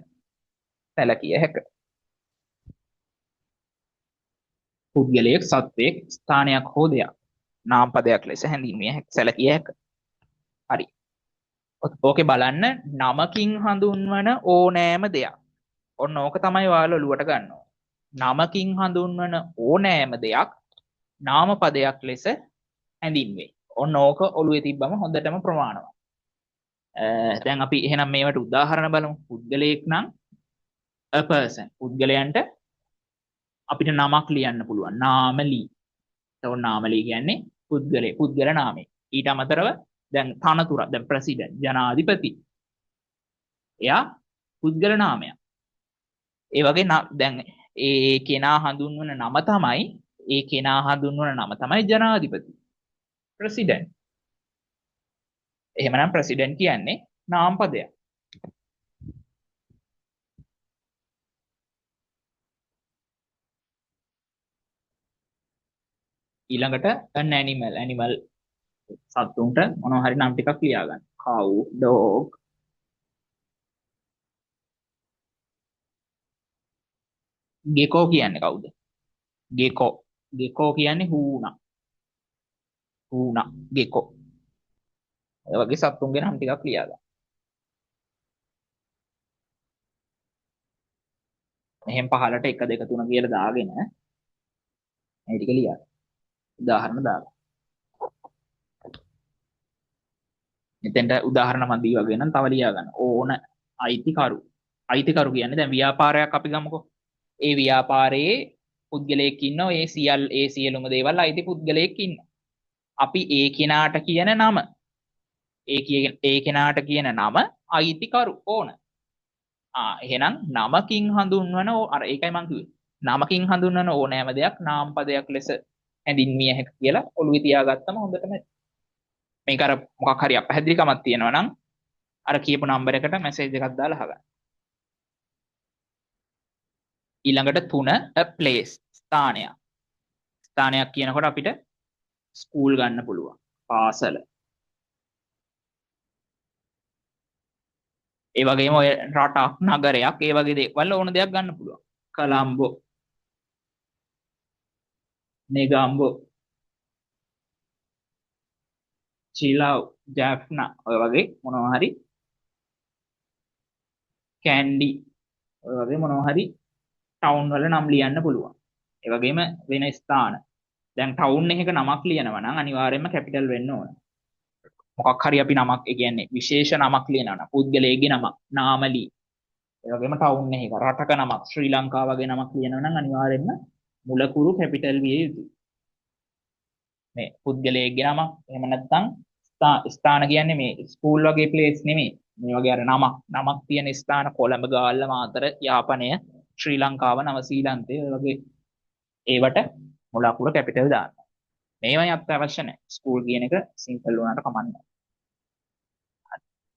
පුද්ගලයෙක් සත්වයෙක් ස්ථානයක් හෝ දෙයක් නාම පදයක් ලෙස හැඳින්විය හැකි සැලකිය හැක. හරි. ඕකේ බලන්න නමකින් හඳුන්වන ඕනෑම දෙයක්. ඔන්න ඕක තමයි ඔයාලා ඔලුවට ගන්න ඕන. නමකින් හඳුන්වන ඕනෑම දෙයක් නාම පදයක් ලෙස හැඳින්වේ. ඔන්න ඕක ඔළුවේ තිබ්බම හොඳටම ප්‍රමාණවත්. දැන් අපි එහෙනම් මේවට උදාහරණ බලමු. පුද්ගලයෙක් නම් a person. පුද්ගලයන්ට අපිට නමක් ලියන්න පුළුවන්. නාමලී. එතකොට නාමලී කියන්නේ පුද්ගල නාමය. ඊට අමතරව දැන් තනතුරක් දැන් ප්‍රෙසිඩන්ට් ජනාධිපති. එයා පුද්ගල නාමයක්. ඒ වගේ දැන් ඒ කෙනා හඳුන්වන නම තමයි ජනාධිපති. ප්‍රෙසිඩන්ට්. එහෙමනම් ප්‍රෙසිඩන්ට් කියන්නේ නාම පදයක්. ඊළඟට an animal සත්තුන්ට මොනවා හරි නම් ටිකක් ලියා ගන්න. cow, dog, gecko කියන්නේ කවුද? gecko කියන්නේ හූනා gecko. ඒ වගේ සත්තුන්ගේ නම් ටිකක් ලියා ගන්න. මෙහෙන් පහලට 1 2 3 කියලා දාගෙන මේ ටික ලියා. උදාහරණ දාගන්න. මෙතෙන්ට උදාහරණ මන්දී වගේ නම් තව ලියා ගන්න. ඕන අයිතිකරු කියන්නේ දැන් ව්‍යාපාරයක් අපි ගමුකෝ. ඒ ව්‍යාපාරයේ පුද්ගලයෙක් ඉන්නවා. ඒ සියලුම දේවල් අයිති පුද්ගලයෙක් ඉන්නවා. අපි ඒ කෙනාට කියන නම අයිතිකරු ඕන. එහෙනම් නමකින් හඳුන්වන ඒකයි මං කිව්වේ. නමකින් හඳුන්වන ඕනෑම දෙයක් නාම පදයක් ලෙස හැඳින්විය හැකියි කියලා ඔළුවේ තියාගත්තම හොඳටම මේක අර මොකක් හරි අපහැදිලිකමක් තියෙනවා නම් අර කියපු නම්බර් එකට මැසේජ් එකක් දාලා අහගන්න. ඊළඟට 3 a place ස්ථානයක් කියනකොට අපිට ස්කූල් ගන්න පුළුවන්. පාසල. ඒ වගේම ඔය රටක් නගරයක් ඒ වගේ දේවල් ඕන දෙයක් ගන්න පුළුවන්. කොලම්බෝ, නෙගම්බෝ, චිලව්, ජැෆ්නා ඔය වගේ මොනවා හරි කැන්ඩි ඔය වගේ මොනවා හරි ටවුන් වල නම් ලියන්න පුළුවන්. ඒ වගේම වෙන ස්ථාන. දැන් ටවුන් එකක නමක් ලියනවා නම් අනිවාර්යයෙන්ම කැපිටල් වෙන්න ඕන. මොකක් හරි අපි නමක් ඒ කියන්නේ විශේෂ නමක් ලියනවා නම් පුද්ගලයෙක්ගේ නමක් නාමලී. ඒ වගේම ටවුන් එකක රටක නමක් ශ්‍රී ලංකාව වගේ නමක් ලියනවා නම් අනිවාර්යයෙන්ම මුලකුරු කැපිටල් විය යුතුයි. මේ පුද්ගලයෙක්ගේ නමක් එහෙම නැත්නම් ස්ථාන කියන්නේ මේ ස්කූල් වගේ ප්ලේස් නෙමෙයි. මේ වගේ අර නමක් තියෙන ස්ථාන කොළඹ, ගාල්ල, මාතර, යාපනය, ශ්‍රී ලංකාව, නවසීලන්තය වගේ ඒවට මුලකුරු කැපිටල් දාන්න. මේවයි අත්‍යවශ්‍ය නැහැ. ස්කූල් කියන එක සිම්පල් වුණාට කමක් නැහැ.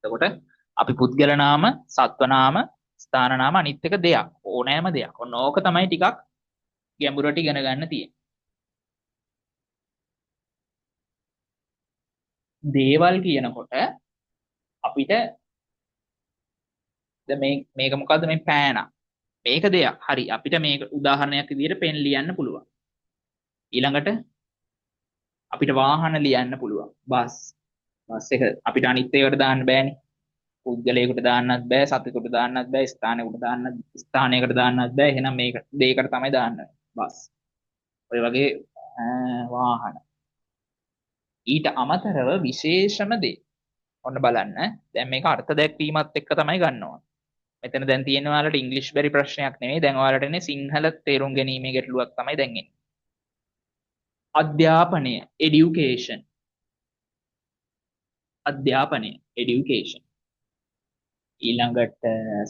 එතකොට අපි පුද්ගල නාම, සත්ව නාම, ස්ථාන නාම අනිත් එක දෙයක්. ඕනෑම දෙයක්. ඔන්න ඕක තමයි ටිකක් ගැඹුරට ඉගෙන ගන්න තියෙන්නේ. දේවල් කියනකොට අපිට මේක මොකද්ද මේ පෑනක්. මේක දෙයක්. හරි. අපිට මේක උදාහරණයක් විදිහට පෙන් ලියන්න පුළුවන්. ඊළඟට අපිට වාහන ලියන්න පුළුවන්. බස් එක අපිට අනිත් ඒවාට දාන්න බෑනේ. පුද්ගලයෙකුට දාන්නත් බෑ, සතෙකුට දාන්නත් බෑ, ස්ථානයකට දාන්නත් බෑ. එහෙනම් මේක දෙයකට තමයි දාන්න බස්. ඔය වගේ වාහන. ඊට අමතරව විශේෂම දේ. ඔන්න බලන්න. දැන් මේක අර්ථ දැක්වීමත් එක්ක තමයි ගන්න ඕන. මෙතන දැන් තියෙන ඔයාලට ඉංග්‍රීසි බැරි ප්‍රශ්නයක් නෙවෙයි. දැන් ඔයාලට එන්නේ සිංහල තේරුම් ගැනීමේ ගැටලුවක් තමයි දැන් එන්නේ. අධ්‍යාපනය education. ඊළඟට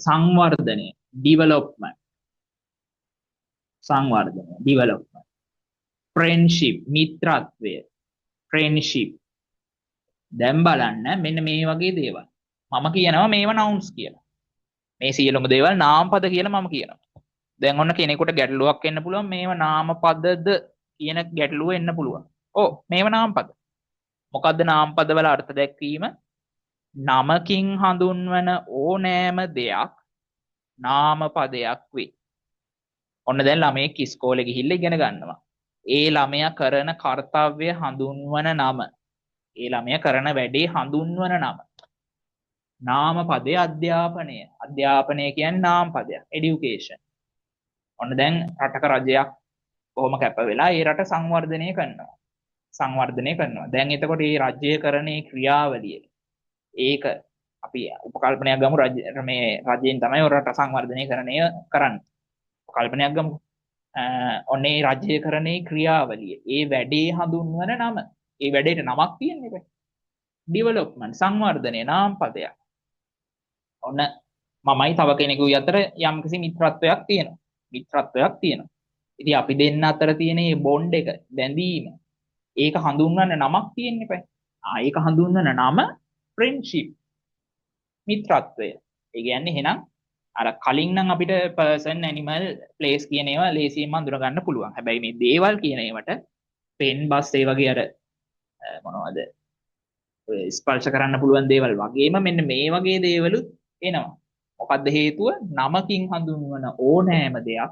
සංවර්ධනය development. friendship මිත්‍රත්වය friendship. දැන් බලන්න මෙන්න මේ වගේ දේවල් මම කියනවා මේවා nouns කියලා. මේ සියලුම දේවල් නාම පද කියලා මම කියනවා. දැන් ඔන්න කෙනෙකුට ගැටලුවක් එන්න පුළුවන් මේවා නාම පදද කියන ගැටලුව එන්න පුළුවන්. මේවා නාම පද. මොකද්ද නාම පද වල අර්ථ දැක්වීම? නමකින් හඳුන්වන ඕනෑම දෙයක් නාම පදයක් වේ. ඔන්න දැන් ළමයෙක් ඉස්කෝලේ ගිහිල්ලා ඉගෙන ගන්නවා. ඒ ළමයා කරන කාර්යය හඳුන්වන නම. ඒ ළමයා කරන වැඩේ හඳුන්වන නම. නාම පදේ අධ්‍යාපනය. අධ්‍යාපනය කියන්නේ නාම පදයක්. education. ඔන්න දැන් රටක රජයක් කොහොම කැප වෙලා ඒ රට සංවර්ධනය කරනවා. සංවර්ධනය කරනවා. දැන් එතකොට මේ රජය කරන මේ ක්‍රියාවලිය ඒක අපි උපකල්පනයක් ගමු මේ රජයෙන් තමයි රට සංවර්ධනය කරන්නේ. උපකල්පනයක් ගමු. ඔන්නේ රජය කරන ක්‍රියාවලිය. ඒ වැඩේ හඳුන්වන නම. ඒ වැඩේට නමක් තියෙන්නේ බෑ. ඩෙවලොප්මන්ට් සංවර්ධනය නාම පදයක්. ඔන්න මමයි තව කෙනෙකුයි අතර යම්කිසි මිත්‍රත්වයක් තියෙනවා. මිත්‍රත්වයක් තියෙනවා. ඉතින් අපි දෙන්න අතර තියෙන මේ බොන්ඩ් එක බැඳීම ඒක හඳුන්වන්න නමක් තියෙන්න බෑ. ඒක හඳුන්වන නම ෆ්‍රෙන්ඩ්ෂිප් මිත්‍රත්වය. ඒ කියන්නේ එහෙනම් අර කලින් නම් අපිට පර්සන් ඇනිමල් ප්ලේස් කියන ඒවා ලේසියෙන්ම අඳුර ගන්න පුළුවන්. හැබැයි මේ දේවල් කියන ඒවට පෙන් බස් ඒ වගේ අර මොනවද ස්පර්ශ කරන්න පුළුවන් දේවල් වගේම මෙන්න මේ වගේ දේවලුත් එනවා. මොකද්ද හේතුව? නමකින් හඳුන්වන ඕනෑම දෙයක්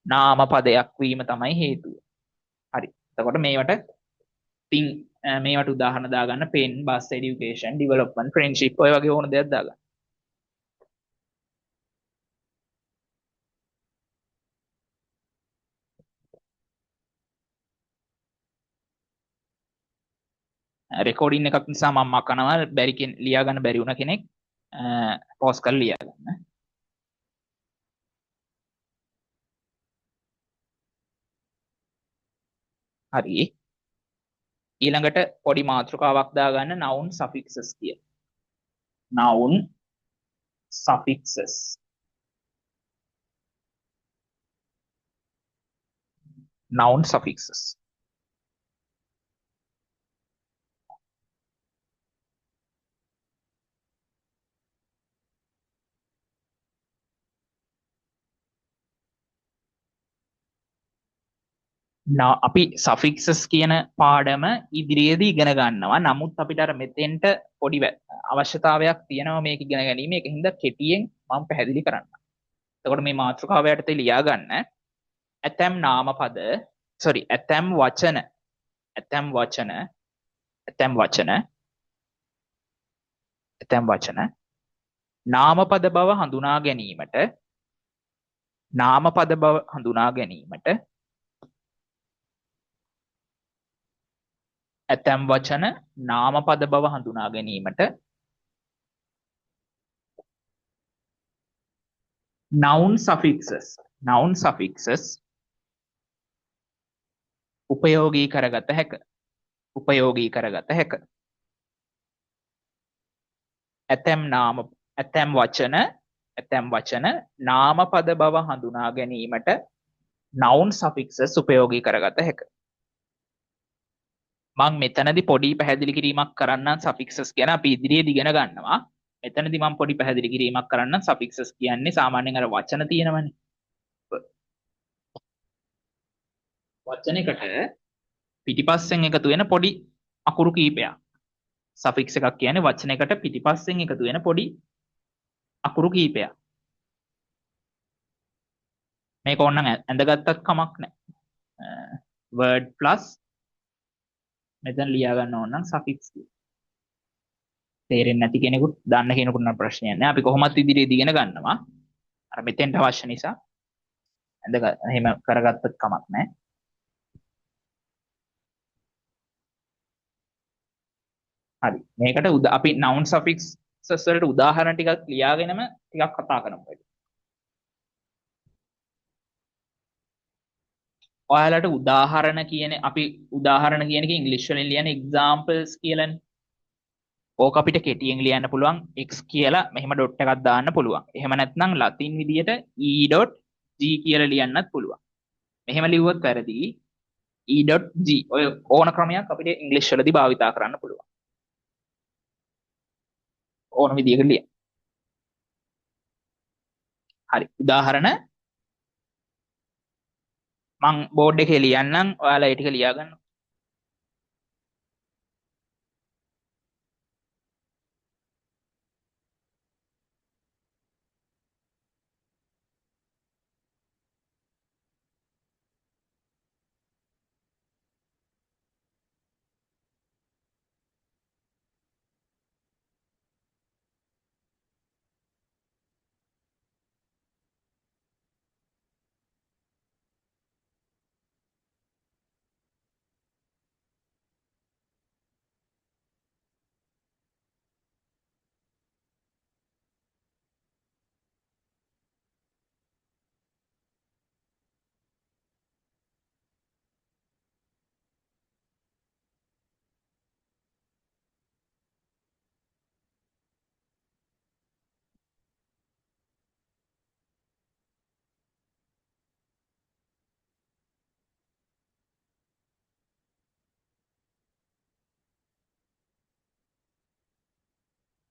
නාම පදයක් වීම තමයි හේතුව. හරි. එතකොට මේවට උදාහරණ දාගන්න පෙන් බස් এডুকেෂන් ඩෙවලොප්මන්ට් ෆ්‍රෙන්ඩ්ෂිප් ඔය වගේ ඕන දෙයක් දාගන්න. රෙකෝඩින් එකක් නිසා මම මකනවා ලියා ගන්න බැරි වුණ කෙනෙක් පෝස් කරලා ලියා ගන්න. හරි. ඊළඟට පොඩි මාතෘකාවක් දාගන්න noun suffixes කිය. noun suffixes. noun suffixes. අපි suffixes කියන පාඩම ඉදිරියේදී ඉගෙන ගන්නවා. නමුත් අපිට අර මෙතෙන්ට පොඩි අවශ්‍යතාවයක් තියෙනවා මේක ඉගෙන ගැනීම. ඒකින්ද කෙටියෙන් මම පැහැදිලි කරන්නම්. එතකොට මේ මාතෘකාව යටතේ ලියා ගන්න ඇතැම් නාමපද ඇතැම් වචන ඇතැම් වචන ඇතැම් වචන ඇතැම් වචන නාමපද බව හඳුනා ගැනීමට නාමපද බව හඳුනා ගැනීමට ඇතැම් වචන නාමපද බව හඳුනා ගැනීමට noun suffixes උපයෝගී කරගත හැක. උපයෝගී කරගත හැක. ඇතැම් වචන නාමපද බව හඳුනා ගැනීමට noun suffixes උපයෝගී කරගත හැක. මම මෙතනදී පොඩි පැහැදිලි කිරීමක් කරන්නම් suffixes ගැන අපි ඉදිරියේදී ඉගෙන ගන්නවා. මෙතනදී මම පොඩි පැහැදිලි කිරීමක් කරන්නම් suffixes කියන්නේ සාමාන්‍යයෙන් අර වචන තියෙනවනේ. වචනයකට පිටිපස්සෙන් එකතු වෙන පොඩි අකුරු කීපයක්. suffix එකක් කියන්නේ වචනයකට පිටිපස්සෙන් එකතු වෙන පොඩි අකුරු කීපයක්. මේක ඕනනම් ඇඳගත්තත් කමක් නැහැ. word plus මෙතන ලියා ගන්න ඕන නම් suffix තේරෙන්නේ නැති කෙනෙකුට දන්න කෙනෙකුට නම් ප්‍රශ්නයක් නැහැ. අපි කොහොමත් ඉදිරියේදී ඉගෙන ගන්නවා. අර මෙතෙන්ට අවශ්‍ය නිසා එහෙම කරගත්තත් කමක් නැහැ. හරි. මේකට අපි noun suffixes වලට උදාහරණ ටිකක් ලියාගෙනම ටිකක් කතා කරමු. ඔයාලට අපි උදාහරණ කියන එක ඉංග්‍රීසි වලින් ලියන examples කියලානේ. ඕක අපිට කෙටියෙන් ලියන්න පුළුවන් x කියලා මෙහෙම ඩොට් එකක් දාන්න පුළුවන්. එහෙම නැත්නම් ලතින් විදියට e.g කියලා ලියන්නත් පුළුවන්. මෙහෙම ලිව්වොත් වැරදි. e.g ඔය ඕන ක්‍රමයක් අපිට ඉංග්‍රීසි වලදී භාවිතා කරන්න පුළුවන්. ඕන විදියකට ලියන්න. හරි. උදාහරණ මං බෝඩ් එකේ ලියන්නම් ඔයාලා ඒ ටික ලියා ගන්න.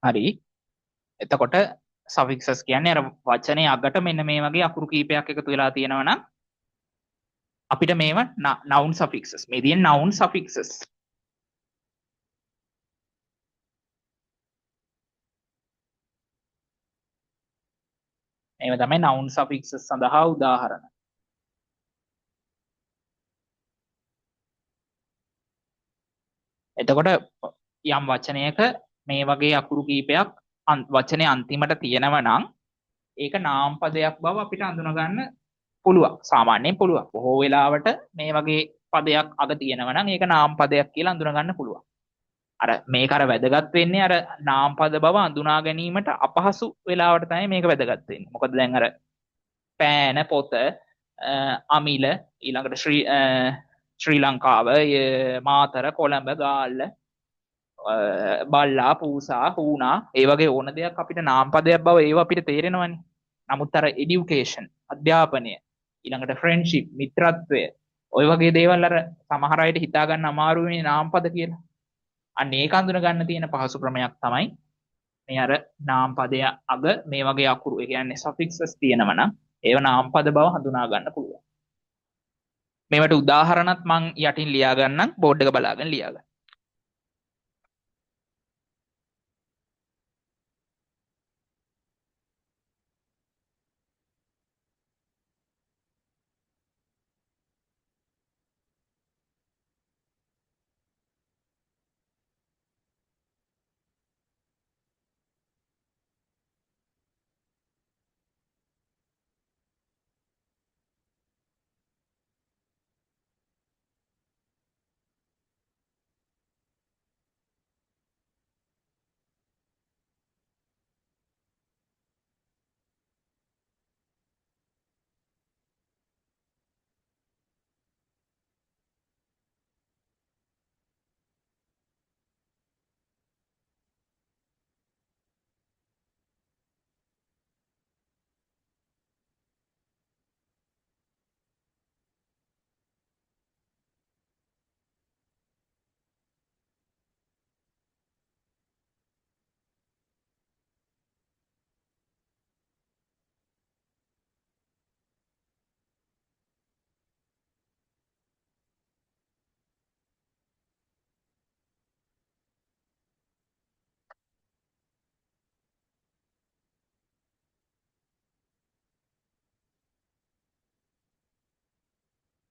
හරි. එතකොට සෆික්සස් කියන්නේ අර වචනේ අගට මෙන්න මේ වගේ අකුරු කීපයක් එකතු වෙලා තියෙනවා නම් අපිට මේවා noun suffixes. මේ තියෙන noun suffixes. මේවා තමයි noun suffixes සඳහා උදාහරණ. එතකොට යම් වචනයක මේ වගේ අකුරු කීපයක් වචනේ අන්තිමට තියෙනවා නම් ඒක නාමපදයක් බව අපිට අඳුන ගන්න පුළුවන්. සාමාන්‍යයෙන් පුළුවන්. බොහෝ වෙලාවට මේ වගේ පදයක් අග තියෙනවා නම් ඒක නාමපදයක් කියලා අඳුන ගන්න පුළුවන්. අර මේක අර වැදගත් වෙන්නේ අර නාමපද බව අඳුනා ගැනීමට අපහසු වෙලාවට තමයි මේක වැදගත් වෙන්නේ. මොකද දැන් අර පෑන පොත අමිල ඊළඟට ශ්‍රී ලංකාව මාතර කොළඹ ගාල්ල බල්ලා පූසා හූනා ඒ වගේ ඕන දෙයක් අපිට නාමපදයක් බව ඒව අපිට තේරෙනවනේ. නමුත් අර এডুকেෂන් අධ්‍යාපනය ඊළඟට ෆ්‍රෙන්ඩ්ෂිප් මිත්‍රත්වය ওই වගේ දේවල් අර සමහර අයට හිතා ගන්න අමාරු වෙන්නේ නාමපද කියලා. අන්න ඒක අඳුන ගන්න තියෙන පහසු ක්‍රමයක් තමයි මේ අර නාමපදය අග මේ වගේ අකුරු ඒ කියන්නේ සෆික්සස් තියෙනවා නම් ඒව නාමපද බව හඳුනා ගන්න පුළුවන්. මේවට උදාහරණත් මං යටින් ලියා ගන්නම් බෝඩ් එක බලාගෙන ලියා ගන්න.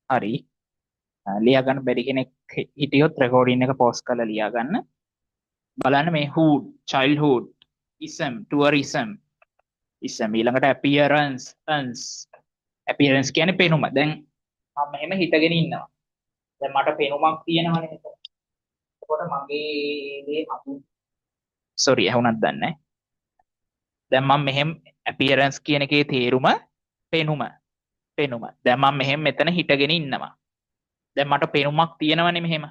හරි. ලියා ගන්න බැරි කෙනෙක් හිටියොත් රෙකෝඩින් එක පෝස් කරලා ලියා ගන්න. බලන්න මේ hood childhood ism tourism ism ඊළඟට appearance ans appearance කියන්නේ පෙනුම. දැන් මම මෙහෙම හිටගෙන ඉන්නවා. දැන් මට පෙනුමක් තියෙනවනේ මෙතන. එතකොට මගේ දේ අතු sorry ඇහුණත් දන්නේ නැහැ. දැන් මම මෙහෙම appearance කියන එකේ තේරුම පෙනුම. දැන් මම මෙහෙම මෙතන හිටගෙන ඉන්නවා. දැන් මට පෙනුමක් තියෙනවනේ මෙහෙම.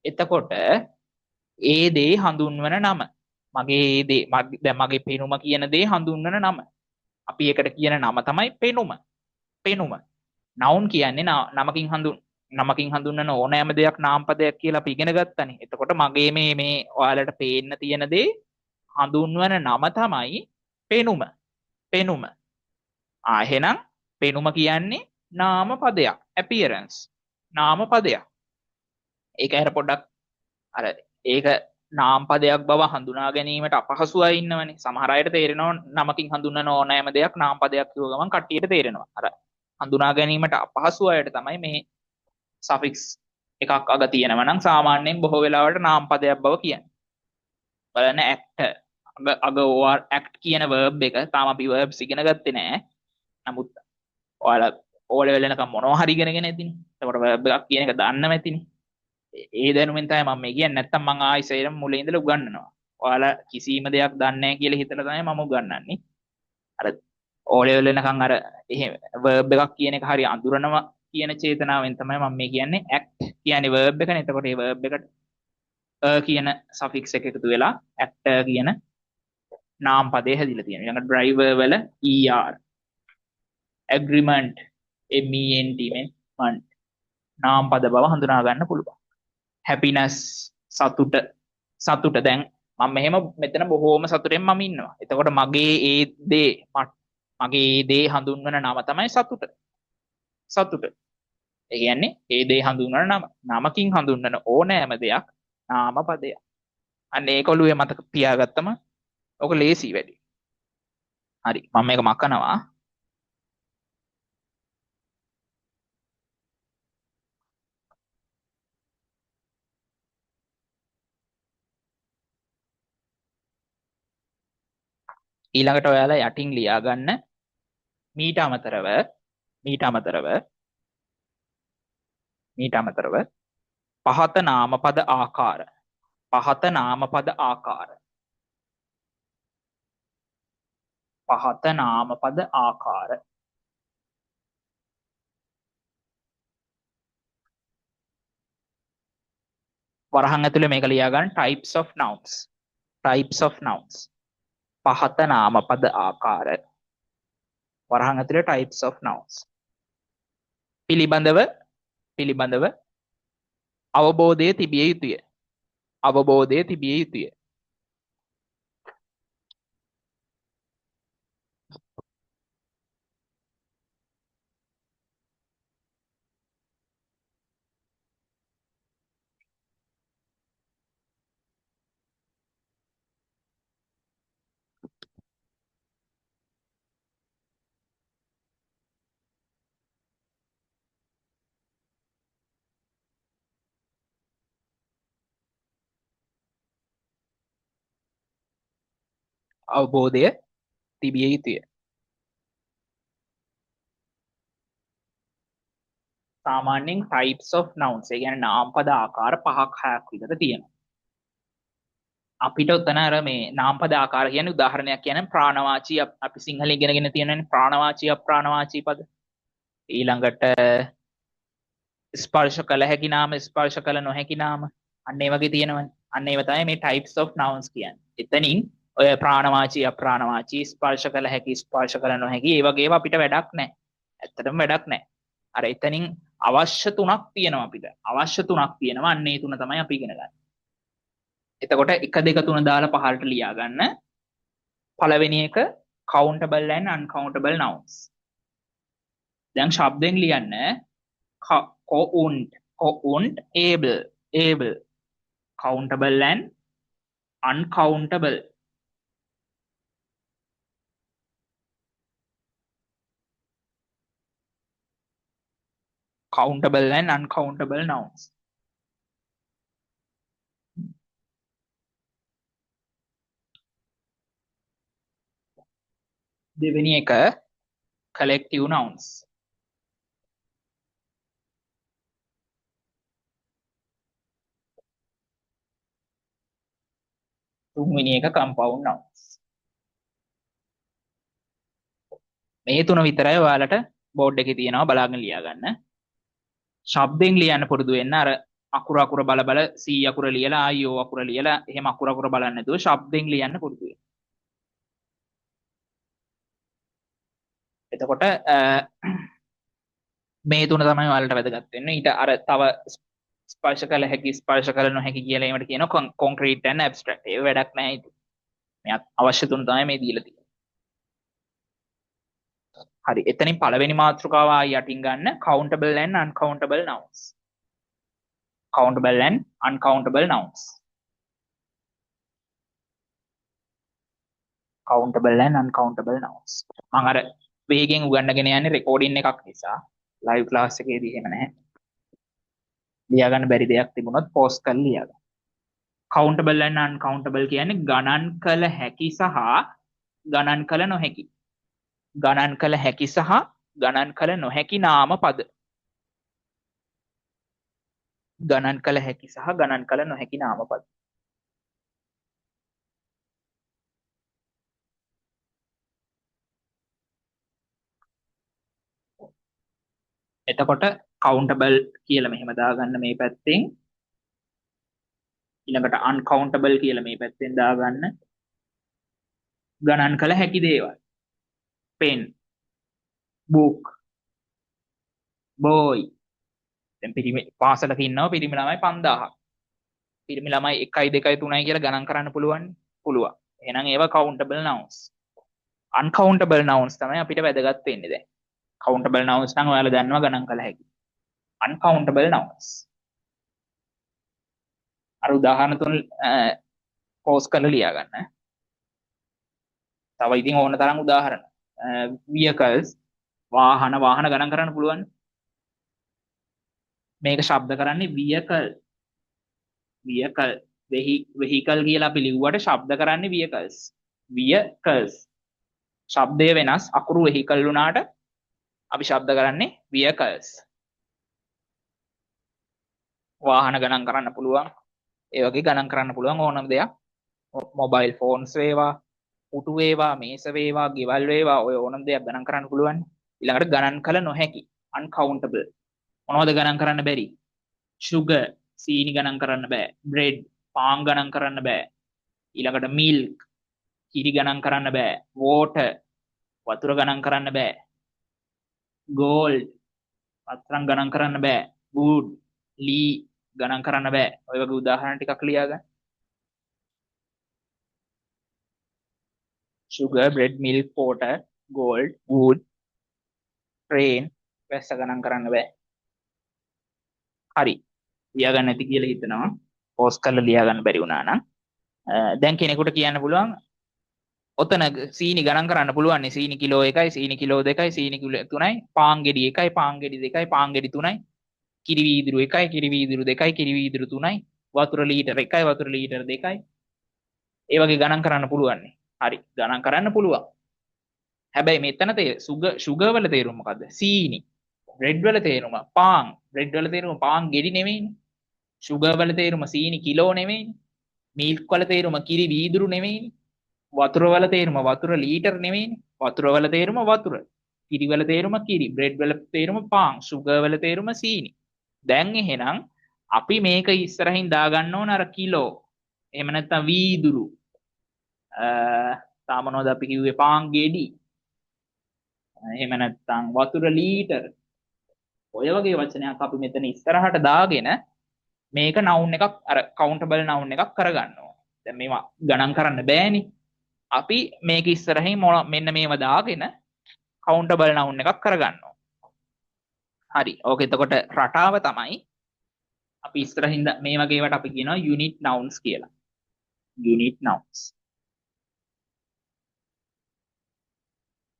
එතකොට ඒ දේ හඳුන්වන නම. මගේ දේ දැන් මගේ පෙනුම කියන දේ හඳුන්වන නම. අපි ඒකට කියන නම තමයි පෙනුම. noun කියන්නේ නමකින් හඳුන්වන ඕනෑම දෙයක් නාමපදයක් කියලා අපි ඉගෙන ගත්තනේ. එතකොට මගේ මේ ඔයාලට පේන්න තියෙන දේ හඳුන්වන නම තමයි පෙනුම. එහෙනම් පෙනුම කියන්නේ නාම පදයක් appearance නාම පදයක්. ඒක හැර පොඩ්ඩක් අර ඒක නාම පදයක් බව හඳුනා ගැනීමට අපහසු අය ඉන්නවනේ. සමහර අයට තේරෙනවා නමකින් හඳුන්වන ඕනෑම දෙයක් නාම පදයක් කියව ගමන් කට්ටියට තේරෙනවා. අර හඳුනා ගැනීමට අපහසු අයට තමයි මේ suffix එකක් අග තියෙනවා නම් සාමාන්‍යයෙන් බොහෝ වෙලාවට නාම පදයක් බව කියන්නේ. බලන්න act අග or act කියන verb එක තාම අපි verbs ඉගෙන ගත්තේ නැහැ. නමුත් ඔයාලා ඕ ලෙවල් එකක මොනවා හරි ඉගෙනගෙන ඇතිනේ. එතකොට verb එකක් කියන එක දන්නම ඇතිනේ. ඒ දැනුමින් තමයි මම මේ කියන්නේ. නැත්තම් මම ආයෙසෙරම මුලින් ඉඳලා උගන්වනවා. ඔයාලා කිසිම දෙයක් දන්නේ නැහැ කියලා හිතලා තමයි මම උගන්වන්නේ. අර ඕ ලෙවල් වෙනකන් අර එහෙම verb එකක් කියන එක හරි අඳුරනවා කියන චේතනාවෙන් තමයි මම මේ කියන්නේ. act කියන්නේ verb එකනේ. එතකොට මේ verb එකට කියන suffix එක එකතු වෙලා actor කියන නාම පදේ හැදිලා තියෙනවා. ඊළඟ driver වල er agreement ment නාම පද බව හඳුනා ගන්න පුළුවන්. happiness සතුට දැන් මම මෙහෙම මෙතන බොහෝම සතුටෙන් මම ඉන්නවා. එතකොට මගේ ඒ දේ මගේ ඒ දේ හඳුන්වන නම තමයි සතුට. සතුට. ඒ කියන්නේ ඒ දේ හඳුන්වන නම. නමකින් හඳුන්වන ඕනෑම දෙයක් නාම පදයක්. අන්න ඒක ඔළුවේ මතක තියාගත්තම ඔක ලේසි වැඩි. හරි. මම මේක මකනවා. ඊළඟට ඔයාලා යටින් ලියා ගන්න මීට අමතරව මීට අමතරව මීට අමතරව පහත නාමපද ආකාර පහත නාමපද ආකාර පහත නාමපද ආකාර වරහන් ඇතුලේ මේක ලියා ගන්න types of nouns types of nouns පහත නාමපද ආකාර වරහන් ඇතුලේ types of nouns පිළිබඳව අවබෝධය තිබිය යුතුය අවබෝධය තිබිය යුතුය අවබෝධය තිබිය යුතුය සාමාන්‍යයෙන් types of nouns ඒ කියන්නේ නාමපද ආකාර 5ක් 6ක් විතර තියෙනවා අපිට උතන අර මේ නාමපද ආකාර කියන්නේ උදාහරණයක් කියන්නේ ප්‍රාණවාචී අපි සිංහලෙන් ඉගෙනගෙන තියෙනනේ ප්‍රාණවාචී අප්‍රාණවාචී පද ඊළඟට ස්පර්ශ කළ හැකි නාම ස්පර්ශ කළ නොහැකි නාම අන්න ඒ වගේ තියෙනවනේ අන්න ඒව තමයි මේ types of nouns කියන්නේ එතනින් ඔය ප්‍රාණවාචී අප්‍රාණවාචී ස්පර්ශ කළ හැකි ස්පර්ශ කළ නොහැකි ඒ වගේ ඒවා අපිට වැඩක් නැහැ ඇත්තටම වැඩක් නැහැ අර එතනින් අවශ්‍ය තුනක් තියෙනවා අපිට අවශ්‍ය තුනක් තියෙනවා අන්න ඒ තුන තමයි අපි ඉගෙන ගන්න එතකොට 1 2 3 දාලා පහළට ලියා ගන්න පළවෙනි එක countable and uncountable nouns දැන් ශබ්දෙන් ලියන්න count able countable and uncountable countable and uncountable nouns දෙවෙනි එක collective nouns තුන්වෙනි එක compound nouns මේ තුන විතරයි ඔයාලට බෝඩ් එකේ තියෙනවා බලාගෙන ලියා ගන්න ශබ්දෙන් ලියන්න පුරුදු වෙන්න අර අකුර බල C අකුර ලියලා I O අකුර ලියලා එහෙම අකුර බලන්නේ නැතුව ශබ්දෙන් ලියන්න පුරුදු වෙන්න එතකොට මේ තුන තමයි ඔයාලට වැදගත් වෙන්නේ ඊට අර තව ස්පර්ශ කළ හැකි ස්පර්ශ කළ නොහැකි කියලා ඒවට කියනවා concrete and abstract ඒක වැඩක් නැහැ ඉතින් මේ අවශ්‍ය තුන තමයි මේ දීලා තියෙන්නේ හරි එතනින් පළවෙනි මාතෘකාව යටින් ගන්න countable and uncountable nouns countable and uncountable nouns countable and uncountable nouns මම අර වේගෙන් උගන්නගෙන යන්නේ රෙකෝඩින් එකක් නිසා ලයිව් ක්ලාස් එකේදී එහෙම නැහැ ලියා ගන්න බැරි දෙයක් තිබුණොත් පෝස්ට් කරලා ලියා ගන්න countable and uncountable කියන්නේ ගණන් කළ හැකි සහ ගණන් කළ නොහැකි ගණන් කළ හැකි සහ ගණන් කළ නොහැකි නාම පද ගණන් කළ හැකි සහ ගණන් කළ නොහැකි නාම පද එතකොට countable කියලා මෙහෙම දාගන්න මේ පැත්තෙන් ඊළඟට uncountable කියලා මේ පැත්තෙන් දාගන්න ගණන් කළ හැකි දේවල් pen book boy දැන් පිරිමි පාසලක ඉන්නවා පිරිමි ළමයි 5000ක් පිරිමි ළමයි 1යි 2යි 3යි කියලා ගණන් කරන්න පුළුවන්. එහෙනම් ඒවා countable nouns. uncountable nouns තමයි අපිට වැදගත් වෙන්නේ දැන්. countable nouns නම් ඔයාලා දන්නවා ගණන් කළ හැකි. uncountable nouns. අර උදාහරණ තුන පෝස් කරලා ලියා ගන්න. තව ඉතින් ඕන තරම් උදාහරණ. vehicles වාහන ගණන් කරන්න පුළුවන්. මේක ශබ්ද කරන්නේ vehicle vehicle කියලා අපි ලිව්වට ශබ්ද කරන්නේ vehicles ශබ්දය වෙනස් අකුරු vehicle වුණාට අපි ශබ්ද කරන්නේ vehicles. වාහන ගණන් කරන්න පුළුවන්. ඒ වගේ ගණන් කරන්න පුළුවන් ඕනම දෙයක්. මොබයිල් ෆෝන්ස් වේවා, පුටු වේවා, මේස වේවා, ගෙවල් වේවා, ඔය ඕනම දෙයක් ගණන් කරන්න පුළුවන්. ඊළඟට ගණන් කළ නොහැකි uncountable. මොනවද ගණන් කරන්න බැරි? sugar සීනි ගණන් කරන්න බෑ. bread පාන් ගණන් කරන්න බෑ. ඊළඟට milk කිරි ගණන් කරන්න බෑ. water වතුර ගණන් කරන්න බෑ. gold පත්‍රම් ගණන් කරන්න බෑ. wood ලී ගණන් කරන්න බෑ. ඔය වගේ උදාහරණ ටිකක් ලියා ගන්න. sugar, bread, milk, water, gold, wood, rain වැස්ස ගණන් කරන්න බෑ. හරි. ලියා ගන්න ඇති කියලා හිතනවා. පෝස් කරලා ලියා ගන්න බැරි වුණා නම් දැන් කෙනෙකුට කියන්න පුළුවන් ඔතන සීනි ගණන් කරන්න පුළුවන්. සීනි කිලෝ 1යි, සීනි කිලෝ 2යි, සීනි කිලෝ 3යි, පාන් ගෙඩි 1යි, පාන් ගෙඩි 2යි, පාන් ගෙඩි 3යි, කිරි වීදුරු 1යි, කිරි වීදුරු 2යි, කිරි වීදුරු 3යි, වතුර ලීටර 1යි, වතුර ලීටර 2යි. ඒ වගේ ගණන් කරන්න පුළුවන්. හරි. ගණන් කරන්න පුළුවන්. හැබැයි මෙතන sugar වල තේරුම මොකද්ද? සීනි. bread වල තේරුම පාන්. bread වල තේරුම පාන් ගෙඩි නෙමෙයිනේ. sugar වල තේරුම සීනි කිලෝ නෙමෙයිනේ. milk වල තේරුම කිරි වීදුරු නෙමෙයිනේ. වතුර වල තේරුම වතුර ලීටර නෙමෙයිනේ. වතුර වල තේරුම වතුර. කිරි වල තේරුම කිරි. bread වල තේරුම පාන්. sugar වල තේරුම සීනි. දැන් එහෙනම් අපි මේක ඉස්සරහින් දාගන්න ඕන අර කිලෝ. එහෙම නැත්නම් වීදුරු. තා මොනවද අපි කිව්වේ පාන් ගෙඩි. එහෙම නැත්නම් වතුර ලීටර. ඔය වගේ වචනයක් අපි මෙතන ඉස්සරහට දාගෙන මේක noun එකක් අර countable noun එකක් කරගන්න ඕන. දැන් මේවා ගණන් කරන්න බෑනේ. අපි මේක ඉස්සරහින් මෙන්න මේව දාගෙන countable noun එකක් කරගන්න ඕන. හරි. ඕක එතකොට රටාව තමයි අපි ඉස්සරහින් මේ වගේ ඒවාට අපි කියනවා unit nouns කියලා. unit nouns.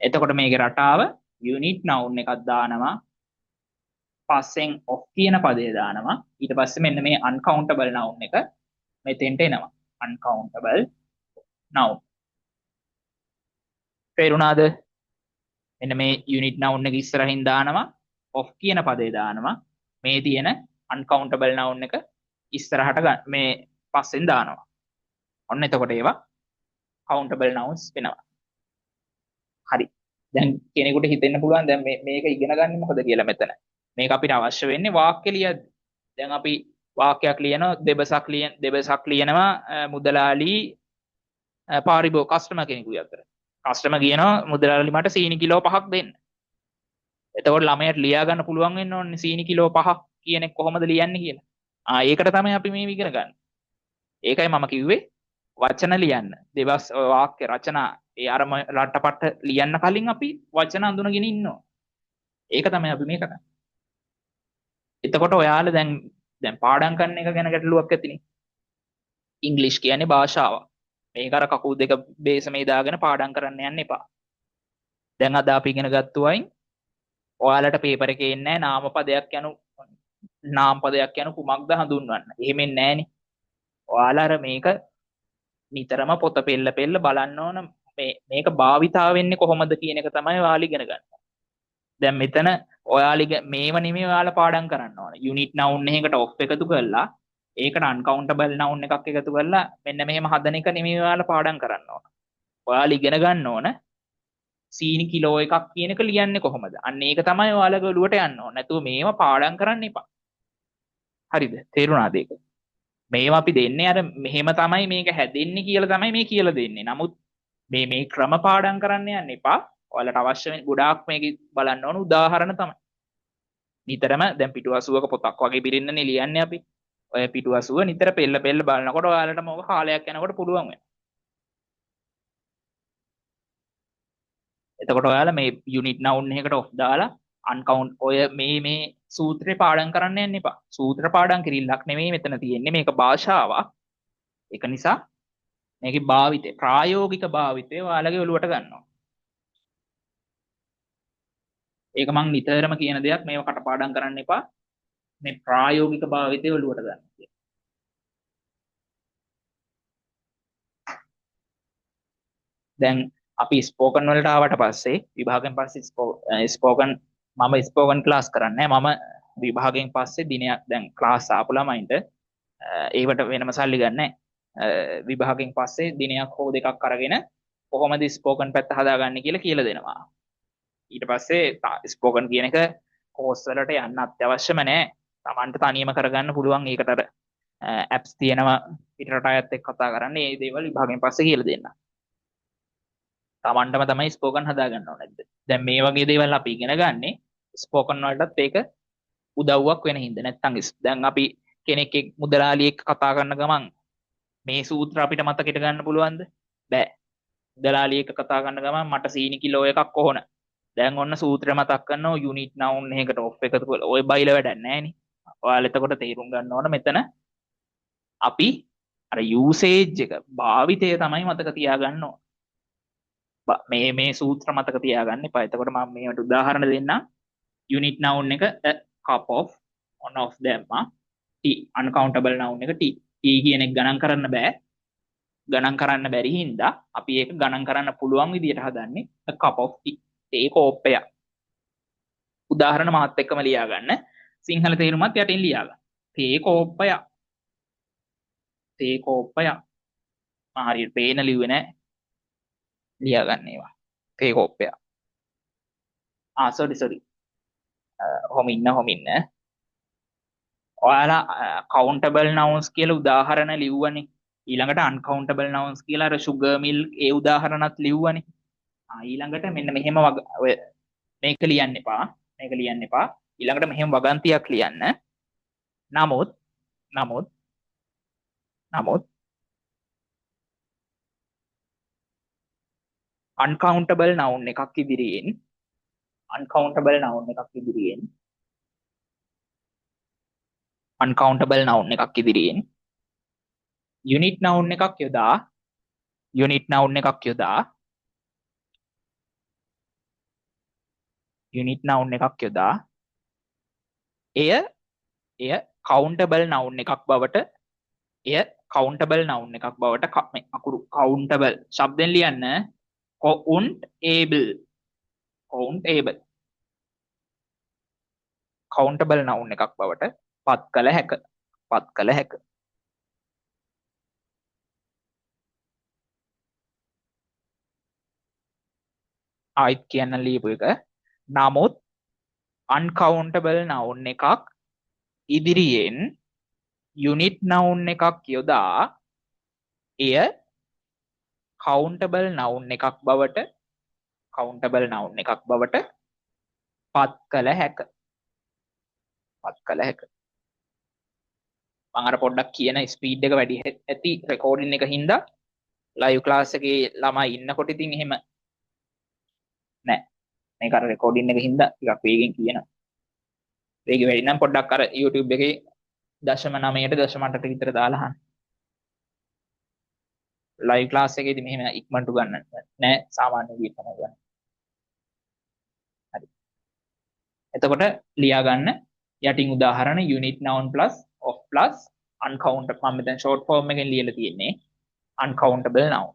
එතකොට මේකේ රටාව unit noun එකක් දානවා. පස්සෙන් of කියන පදේ දානවා. ඊට පස්සේ මෙන්න මේ uncountable noun එක මෙතෙන්ට එනවා. uncountable noun. තේරුණාද? මෙන්න මේ unit noun එක ඉස්සරහින් දානවා. of කියන පදේ දානවා. මේ තියෙන uncountable noun එක ඉස්සරහට මේ පස්සෙන් දානවා. ඔන්න එතකොට ඒවා countable nouns වෙනවා. හරි. දැන් කෙනෙකුට හිතෙන්න පුළුවන් දැන් මේක ඉගෙන ගන්න මොකද කියලා මෙතන. මේක අපිට අවශ්‍ය වෙන්නේ වාක්‍ය ලියද්දි. දැන් අපි වාක්‍යයක් ලියනවා දෙබසක් ලියනවා මුදලාලි පාරිභෝගික කස්ටමර් කෙනෙකුයි අතර. කස්ටමර් කියනවා මුදලාලි මට සීනි කිලෝ 5ක් දෙන්න. එතකොට ළමයට ලියා ගන්න පුළුවන් වෙන්න ඕනේ සීනි කිලෝ 5ක් කියන එක කොහොමද ලියන්නේ කියලා. ඒකට තමයි අපි මේ ඉගෙන ගන්න. ඒකයි මම කිව්වේ වචන ලියන්න. දෙබස් වාක්‍ය රචනා ඒ අර රටපට ලියන්න කලින් අපි වචන අඳුනගෙන ඉන්නවා. ඒක තමයි අපි මේ කරන්නේ. එතකොට ඔයාලා දැන් පාඩම් කරන එක ගැන ගැටලුවක් ඇතිනේ. ඉංග්‍රීසි කියන්නේ භාෂාව. මේක අර කකුල් දෙක බේසමේ දාගෙන පාඩම් කරන්න යන්න එපා. දැන් අද අපි ඉගෙන ගත්තුවයින් ඔයාලට පේපර් එකේ ඉන්නේ නාම පදයක් යනු කුමක්ද හඳුන්වන්න. එහෙම නැහැනේ. ඔයාලා අර මේක නිතරම පොත පෙළ බලන්න ඕන මේක භාවිතා වෙන්නේ කොහොමද කියන එක තමයි ඔයාලා ඉගෙන ගන්න. දැන් මෙතන ඔයාලා මේව නෙමෙයි ඔයාලා පාඩම් කරන්න ඕන. යුනිට් නවුන් එකකට ඔෆ් එකතු කරලා ඒකට අන්කවුන්ටබල් නවුන් එකක් එකතු කරලා මෙන්න මෙහෙම හදන එක නෙමෙයි ඔයාලා පාඩම් කරන්න ඕන. ඔයාලා ඉගෙන ගන්න ඕන සීනි කිලෝ එකක් කියන එක ලියන්නේ කොහොමද? අන්න ඒක තමයි ඔයාලගේ ඔළුවට යන්න ඕන. නැතුව මේව පාඩම් කරන්න එපා. හරිද? තේරුණාද ඒක? මේව අපි දෙන්නේ අර මෙහෙම තමයි මේක හැදෙන්නේ කියලා තමයි මේ කියලා දෙන්නේ. නමුත් මේ ක්‍රම පාඩම් කරන්න යන්න එපා. ඔයාලට අවශ්‍ය වෙන ගොඩාක් මේක බලන්න ඕන උදාහරණ තමයි. නිතරම දැන් පිටු 80ක පොතක් වගේ බිරින්නනේ ලියන්නේ අපි. ඔය පිටුවසුව නිතර පෙළ බලනකොට ඔයාලට මොක කාලයක් යනකොට පුළුවන් වෙනවා. එතකොට ඔයාලා මේ යුනිට් නවුන් එකකට ඔෆ් දාලා අන්කවුන්ට් ඔය මේ සූත්‍රේ පාඩම් කරන්න යන්න එපා. සූත්‍ර පාඩම් කිරිල්ලක් නෙමෙයි මෙතන තියෙන්නේ. මේක භාෂාවක්. ඒක නිසා මේකේ භාවිතය ප්‍රායෝගික භාවිතය ඔයාලගේ ඔළුවට ගන්නවා. ඒක මං නිතරම කියන දෙයක්. මේව කටපාඩම් කරන්න එපා. මේ ප්‍රායෝගික භාවිතය ඔළුවට ගන්න. දැන් අපි ස්පෝකන් වලට ආවට පස්සේ විභාගයෙන් පස්සේ ස්පෝකන් මම ස්පෝකන් ක්ලාස් කරන්නේ මම විභාගයෙන් පස්සේ දිනයක් දැන් ක්ලාස් ආපු ළමයින්ට ඒවට වෙනම සල්ලි ගන්නෑ. විභාගයෙන් පස්සේ දිනයක් හෝ දෙකක් අරගෙන කොහොමද ස්පෝකන් පැත්ත හදාගන්නේ කියලා දෙනවා. ඊට පස්සේ ස්පෝකන් කියන එක කෝස් වලට යන්න අත්‍යවශ්‍යම නෑ. Tamanට තනියම කරගන්න පුළුවන්. ඒකට අර ඇප්ස් තියෙනවා පිටරට අයත් එක්ක කතා කරන්න. මේ දේවල් විභාගයෙන් පස්සේ කියලා දෙන්න. Tamanටම තමයි ස්පෝකන් හදාගන්න ඕනේ. දැන් මේ වගේ දේවල් අපි ඉගෙන ගන්නේ ස්පෝකන් වලටත් ඒක උදව්වක් වෙන හින්දා. නැත්තම් දැන් අපි කෙනෙක් එක්ක මුදලාලියෙක් කතා කරන ගමන් මේ සූත්‍ර අපිට මතකෙට ගන්න පුළුවන්ද? බෑ. මුදලාලියෙක් කතා කරන ගමන් මට සීනි කිලෝ එකක් කොහොන. දැන් ඔන්න සූත්‍රය මතක් කරනවා යුනිට් නවුන් එකකට ඔෆ් එකතු කරලා. ඔය බයිල වැඩක් නැහැනේ. ඔයාලා එතකොට තේරුම් ගන්න ඕන මෙතන අපි අර යූසේජ් එක භාවිතය තමයි මතක තියාගන්න ඕන. මේ සූත්‍ර මතක තියාගන්න එපා. එතකොට මම මේකට උදාහරණ දෙන්නම්. යුනිට් නවුන් එක a cup of one of them t uncountable noun එක t කියන එක ගණන් කරන්න බෑ. ගණන් කරන්න බැරි හින්දා අපි ඒක ගණන් කරන්න පුළුවන් විදියට හදන්නේ a cup of tea. තේ කෝප්පය. උදාහරණ මාත් එක්කම ලියා ගන්න. සිංහල තේරුමත් යටින් ලියා ගන්න. තේ කෝප්පය. තේ කෝප්පය. මම හරියට පේන ලිව්වේ නෑ. ලියා ගන්න ඒවා. තේ කෝප්පය. sorry. හොම ඉන්න. ඔයාලා countable nouns කියලා උදාහරණ ලිව්වනේ. ඊළඟට uncountable nouns කියලා අර sugar milk ඒ උදාහරණත් ලිව්වනේ. ඊළඟට මෙන්න මෙහෙම මේක ලියන්න එපා. ඊළඟට මෙහෙම වගන්තියක් ලියන්න. නමුත් uncountable noun එකක් ඉදිරියෙන් uncountable noun එකක් ඉදිරියෙන් unit noun එකක් යොදා එය countable noun එකක් බවට අකුරු countable ශබ්දෙන් ලියන්න countable noun එකක් බවට පත් කළ හැක. ආයිත් කියන්න ලියපු එක. නමුත් uncountable noun එකක් ඉදිරියෙන් unit noun එකක් යොදා එය countable noun එකක් බවට පත් කළ හැක. මම අර පොඩ්ඩක් කියන ස්පීඩ් එක වැඩි ඇති රෙකෝඩින් එක හින්දා ලයිව් ක්ලාස් එකේ ළමයි ඉන්නකොට ඉතින් එහෙම නෑ. මේක අර රෙකෝඩින් එක හින්දා ටිකක් වේගෙන් කියනවා. වේගෙ වැඩි නම් පොඩ්ඩක් අර YouTube එකේ 0.9ට 0.8ට විතර දාලා අහන්න. ලයිව් ක්ලාස් එකේදී මෙහෙම ඉක්මනට ගන්න නෑ. සාමාන්‍ය විදිහට තමයි ගන්න. හරි. එතකොට ලියා ගන්න යටින් උදාහරණ unit noun plus of plus uncountable. මම මෙතන short form එකෙන් ලියලා තියෙන්නේ uncountable noun.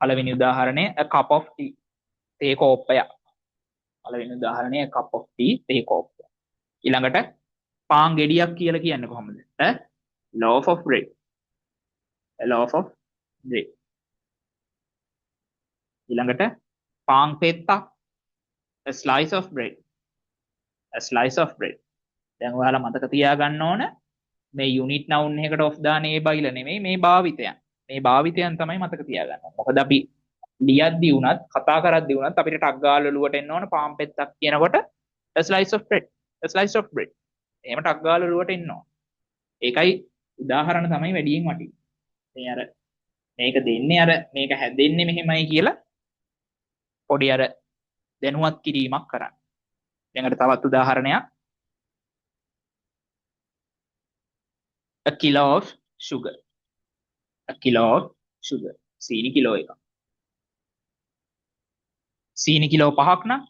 පළවෙනි උදාහරණය a cup of tea. තේ කෝප්පය. පළවෙනි උදාහරණය a cup of tea. තේ කෝප්පය. ඊළඟට පාන් ගෙඩියක් කියලා කියන්නේ කොහොමද? a loaf of bread. ඊළඟට පාන් පෙත්තක් a slice of bread. දැන් ඔයාලා මතක තියාගන්න ඕන මේ unit noun එකකට of දාන ඒ බයිල නෙමෙයි මේ භාවිතයන්. මේ භාවිතයන් තමයි මතක තියාගන්න. මොකද අපි ලියද්දී වුණත් කතා කරද්දී වුණත් අපිට ටක් ගාලා ඔලුවට එන්න ඕන පාන් පෙත්තක් කියනකොට a slice of bread, a slice of bread. එහෙම ටක් ගාලා ඔළුවට එනවා. ඒකයි උදාහරණ තමයි වැඩියෙන් වටින්නේ. මේ අර මේක දෙන්නේ අර මේක හැදෙන්නේ මෙහෙමයි කියලා පොඩි අර දැනුවත් කිරීමක් කරන්න. දැන් අර තවත් උදාහරණයක්. a kilo of sugar. a kilo of sugar. සීනි කිලෝ එකක්. සීනි කිලෝ 5ක් නම්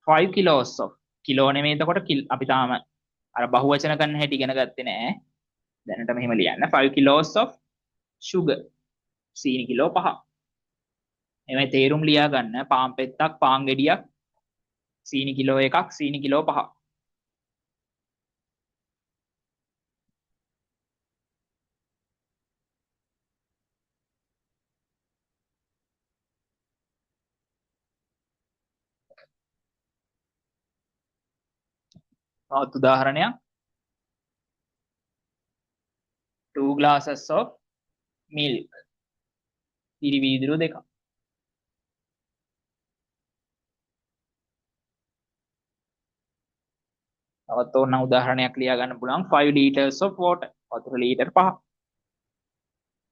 5 kilos of කිලෝ නෙමෙයි එතකොට අපි තාම අර බහුවචන කරන හැටි ඉගෙන ගත්තේ නෑ. දැනට මෙහෙම ලියන්න 5 kilos of sugar. සීනි කිලෝ 5ක්. එමේ තේරුම් ලියා ගන්න පාන් පෙත්තක් පාන් ගෙඩියක් සීනි කිලෝ එකක් සීනි කිලෝ 5ක්. තවත් උදාහරණයක් 2 glasses of milk. ඉරි වීදුරු දෙකක්. තවත් ඕන උදාහරණයක් ලියා ගන්න පුළුවන් 5 liters of water. වතුර ලීටර් 5ක්.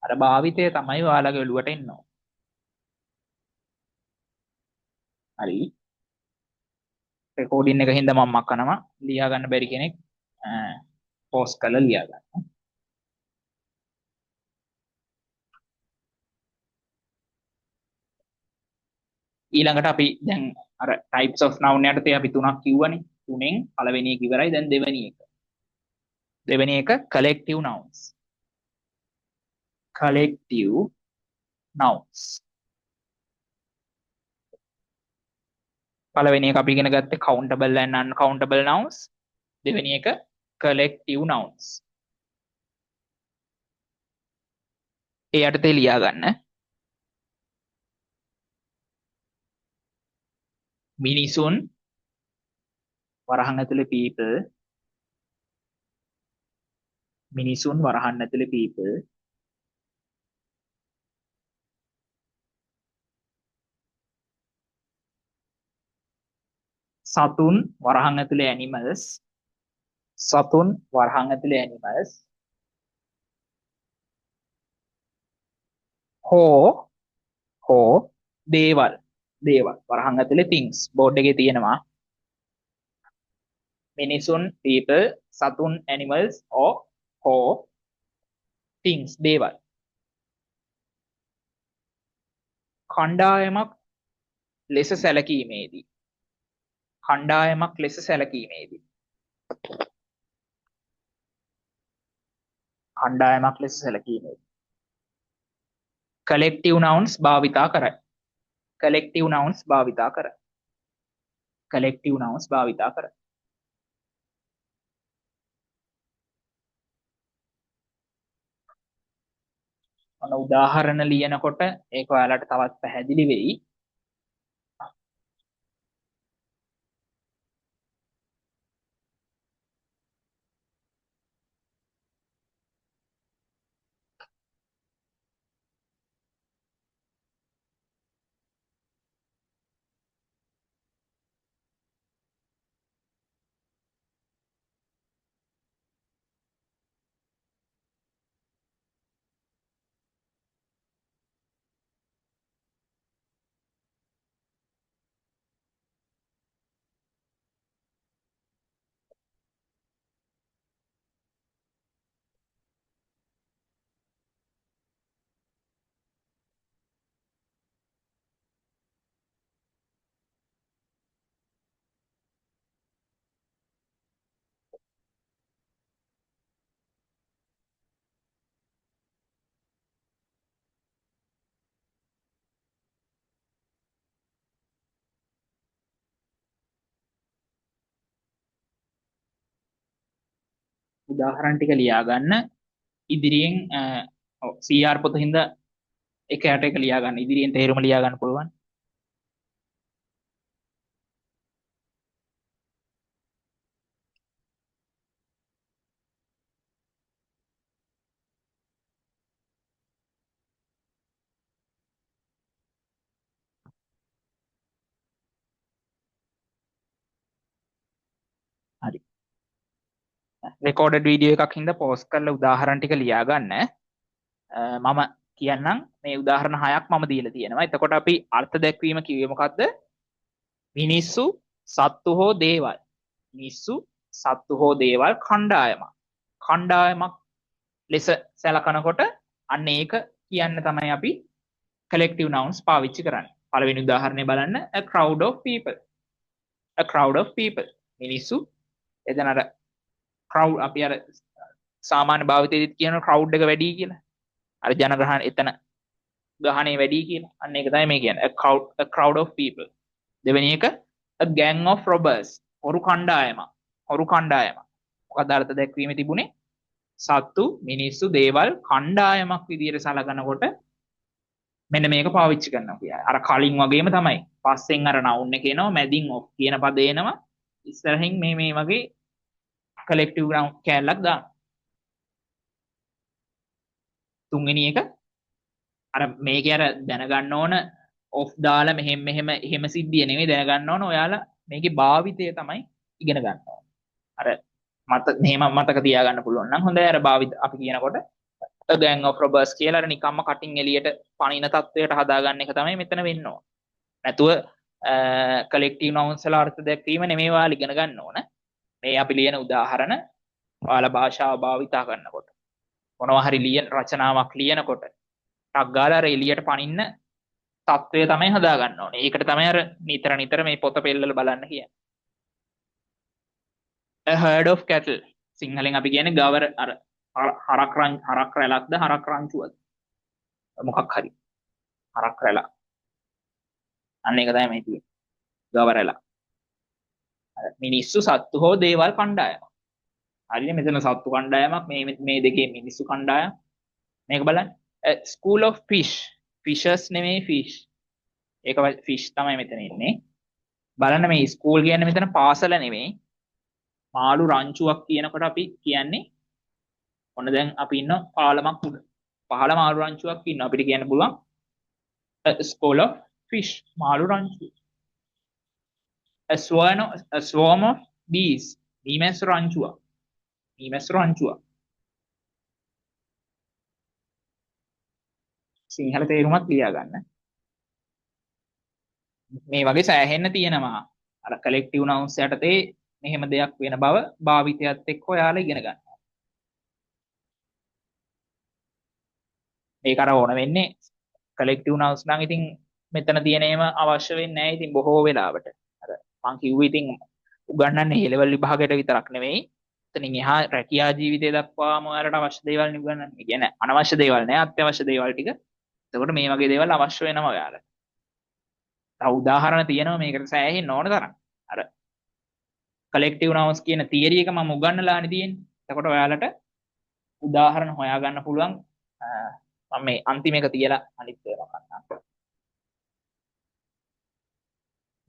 අර භාවිතය තමයි ඔයාලගේ ඔළුවට එන්නේ. හරි. රෙකෝඩින් එක හින්දා මම මක්කනවා ලියා ගන්න බැරි කෙනෙක් පෝස්ට් කරලා ලියා ගන්න. ඊළඟට අපි දැන් අර types of noun යටතේ අපි තුනක් කිව්වනේ. තුනෙන් පළවෙනි එක ඉවරයි. දැන් දෙවෙනි එක. දෙවෙනි එක collective nouns. collective nouns. පළවෙනි එක අපි ඉගෙන ගත්තේ countable and uncountable nouns. දෙවෙනි එක collective nouns. ඒ යටතේ ලියා ගන්න. මිනිසුන් වරහන් ඇතුලේ people. මිනිසුන් වරහන් ඇතුලේ people. සතුන් වරහන් ඇතුලේ animals. සතුන් වරහන් ඇතුලේ animals. හෝ දේවල් වරහන් ඇතුලේ things බෝඩ් එකේ තියෙනවා මිනිසුන් people සතුන් animals හෝ things දේවල් කණ්ඩායමක් ලෙස සැලකීමේදී collective nouns භාවිතා කරයි. අන උදාහරණ ලියනකොට ඒක ඔයාලට තවත් පැහැදිලි වෙයි. උදාහරණ ටික ලියා ගන්න ඉදිරියෙන් CR පොත හින්දා එක යට එක ලියා ගන්න ඉදිරියෙන් තේරුම ලියා ගන්න පුළුවන්. රෙකෝඩඩ් වීඩියෝ එකක් හින්දා පෝස්ට් කරලා උදාහරණ ටික ලියා ගන්න. මම කියන්නම් මේ උදාහරණ 6ක් මම දීලා තියෙනවා. එතකොට අපි අර්ථ දැක්වීම කිව්වේ මොකද්ද? මිනිස්සු, සත්තු හෝ දේවල්. මිනිස්සු, සත්තු හෝ දේවල් කණ්ඩායමක්. කණ්ඩායමක් ලෙස සැලකනකොට අන්න ඒක කියන්න තමයි අපි collective nouns පාවිච්චි කරන්නේ. පළවෙනි උදාහරණය බලන්න a crowd of people. a crowd of people. මිනිස්සු එතන අර crowd අපි අර සාමාන්‍ය භාවිතයේදීත් කියන crowd එක වැඩි කියලා. අර ජනගහන එතන ගහණේ වැඩි කියලා. අන්න ඒක තමයි මේ කියන්නේ a crowd of people. දෙවෙනි එක a gang of robbers. හොරු කණ්ඩායමක්. හොරු කණ්ඩායමක්. මොකද අර්ථ දැක්වීමේ තිබුණේ සත්තු, මිනිස්සු, දේවල් කණ්ඩායමක් විදියට සලකනකොට මෙන්න මේක පාවිච්චි කරනවා කියලා. අර කලින් වගේම තමයි. පස්සෙන් අර noun එක එනවා, මැදින් of කියන පද එනවා. ඉස්සරහින් මේ වගේ collective noun කැලලක් දාන්න. තුන්වෙනි එක අර මේකේ අර දැනගන්න ඕන of දාලා මෙහෙම සිද්ධිය නෙමෙයි දැනගන්න ඕන. ඔයාලා මේකේ භාවිතය තමයි ඉගෙන ගන්න ඕන. අර මෙහෙම මතක තියාගන්න පුළුවන් නම් හොඳයි. අර භාවිත අපි කියනකොට a gang of robbers කියලා අර නිකම්ම කටින් එළියට පනින තත්වයට හදාගන්න එක තමයි මෙතන වෙන්න ඕන. නැතුව collective nouns වල අර්ථ දැක්වීම නෙමෙයි ඔයාලා ඉගෙන ගන්න ඕන. මේ අපි ලියන උදාහරණ ඔයාලා භාෂාව භාවිතා කරනකොට මොනවා හරි රචනාවක් ලියනකොට ටක් ගාලා අර එළියට පනින්න තත්වය තමයි හදාගන්න ඕනේ. ඒකට තමයි අර නිතර මේ පොත පෙන්නලා බලන්න කියන්නේ. a herd of cattle. සිංහලෙන් අපි කියන්නේ ගවර අර හරක් රැලක්ද හරක් රංචුවද මොකක් හරි හරක් රැලක්. අන්න ඒක තමයි මේ තියෙන්නේ. ගව රැලක්. මිනිස්සු, සත්තු හෝ දේවල් කණ්ඩායමක්. හරිනේ. මෙතන සත්තු කණ්ඩායමක්, මේ දෙකේ මිනිස්සු කණ්ඩායම. මේක බලන්න. school of fish. fishes නෙමෙයි fish. ඒක fish තමයි මෙතන ඉන්නේ. බලන්න මේ school කියන්නේ මෙතන පාසල නෙමෙයි. මාළු රංචුවක් කියනකොට අපි කියන්නේ ඔන්න දැන් අපි ඉන්න පාලමක් උඩ. පහළ මාළු රංචුවක් ඉන්න අපිට කියන්න පුළුවන් school of fish. මාළු රංචුව. a swarm of bees. මීමැස්ස රංචුවක්. මීමැස්ස රංචුවක්. Sinhala තේරුමක් ලියා ගන්න. මේ වගේ සෑහෙන්න තියෙනවා. අර collective nouns යටතේ මෙහෙම දෙයක් වෙන බව භාවිතයත් එක්ක ඔයාලා ඉගෙන ගන්න. ඒක අර ඕන වෙන්නේ collective nouns නම් ඉතින් මෙතන තියෙනේම අවශ්‍ය වෙන්නේ නැහැ ඉතින් බොහෝ වෙලාවට. අර මං කිව්වේ ඉතින් උගන්වන්නේ A level විභාගයට විතරක් නෙමෙයි. එතනින් එහා රැකියා ජීවිතය දක්වාම ඔයාලට අවශ්‍ය දේවල් නිගන්නන්න. ඒ කියන්නේ අනවශ්‍ය දේවල් නෑ, අත්‍යවශ්‍ය දේවල් ටික. එතකොට මේ වගේ දේවල් අවශ්‍ය වෙනවා ඔයාලට. තව උදාහරණ තියෙනවා මේකට සෑහෙන්න ඕන තරම්. අර collective nouns කියන තියරි එක මම උගන්වලානේ තියෙන්නේ. එතකොට ඔයාලට උදාහරණ හොයාගන්න පුළුවන්. මම මේ අන්තිම එක තියලා අනිත් ඒවා ගන්නම්.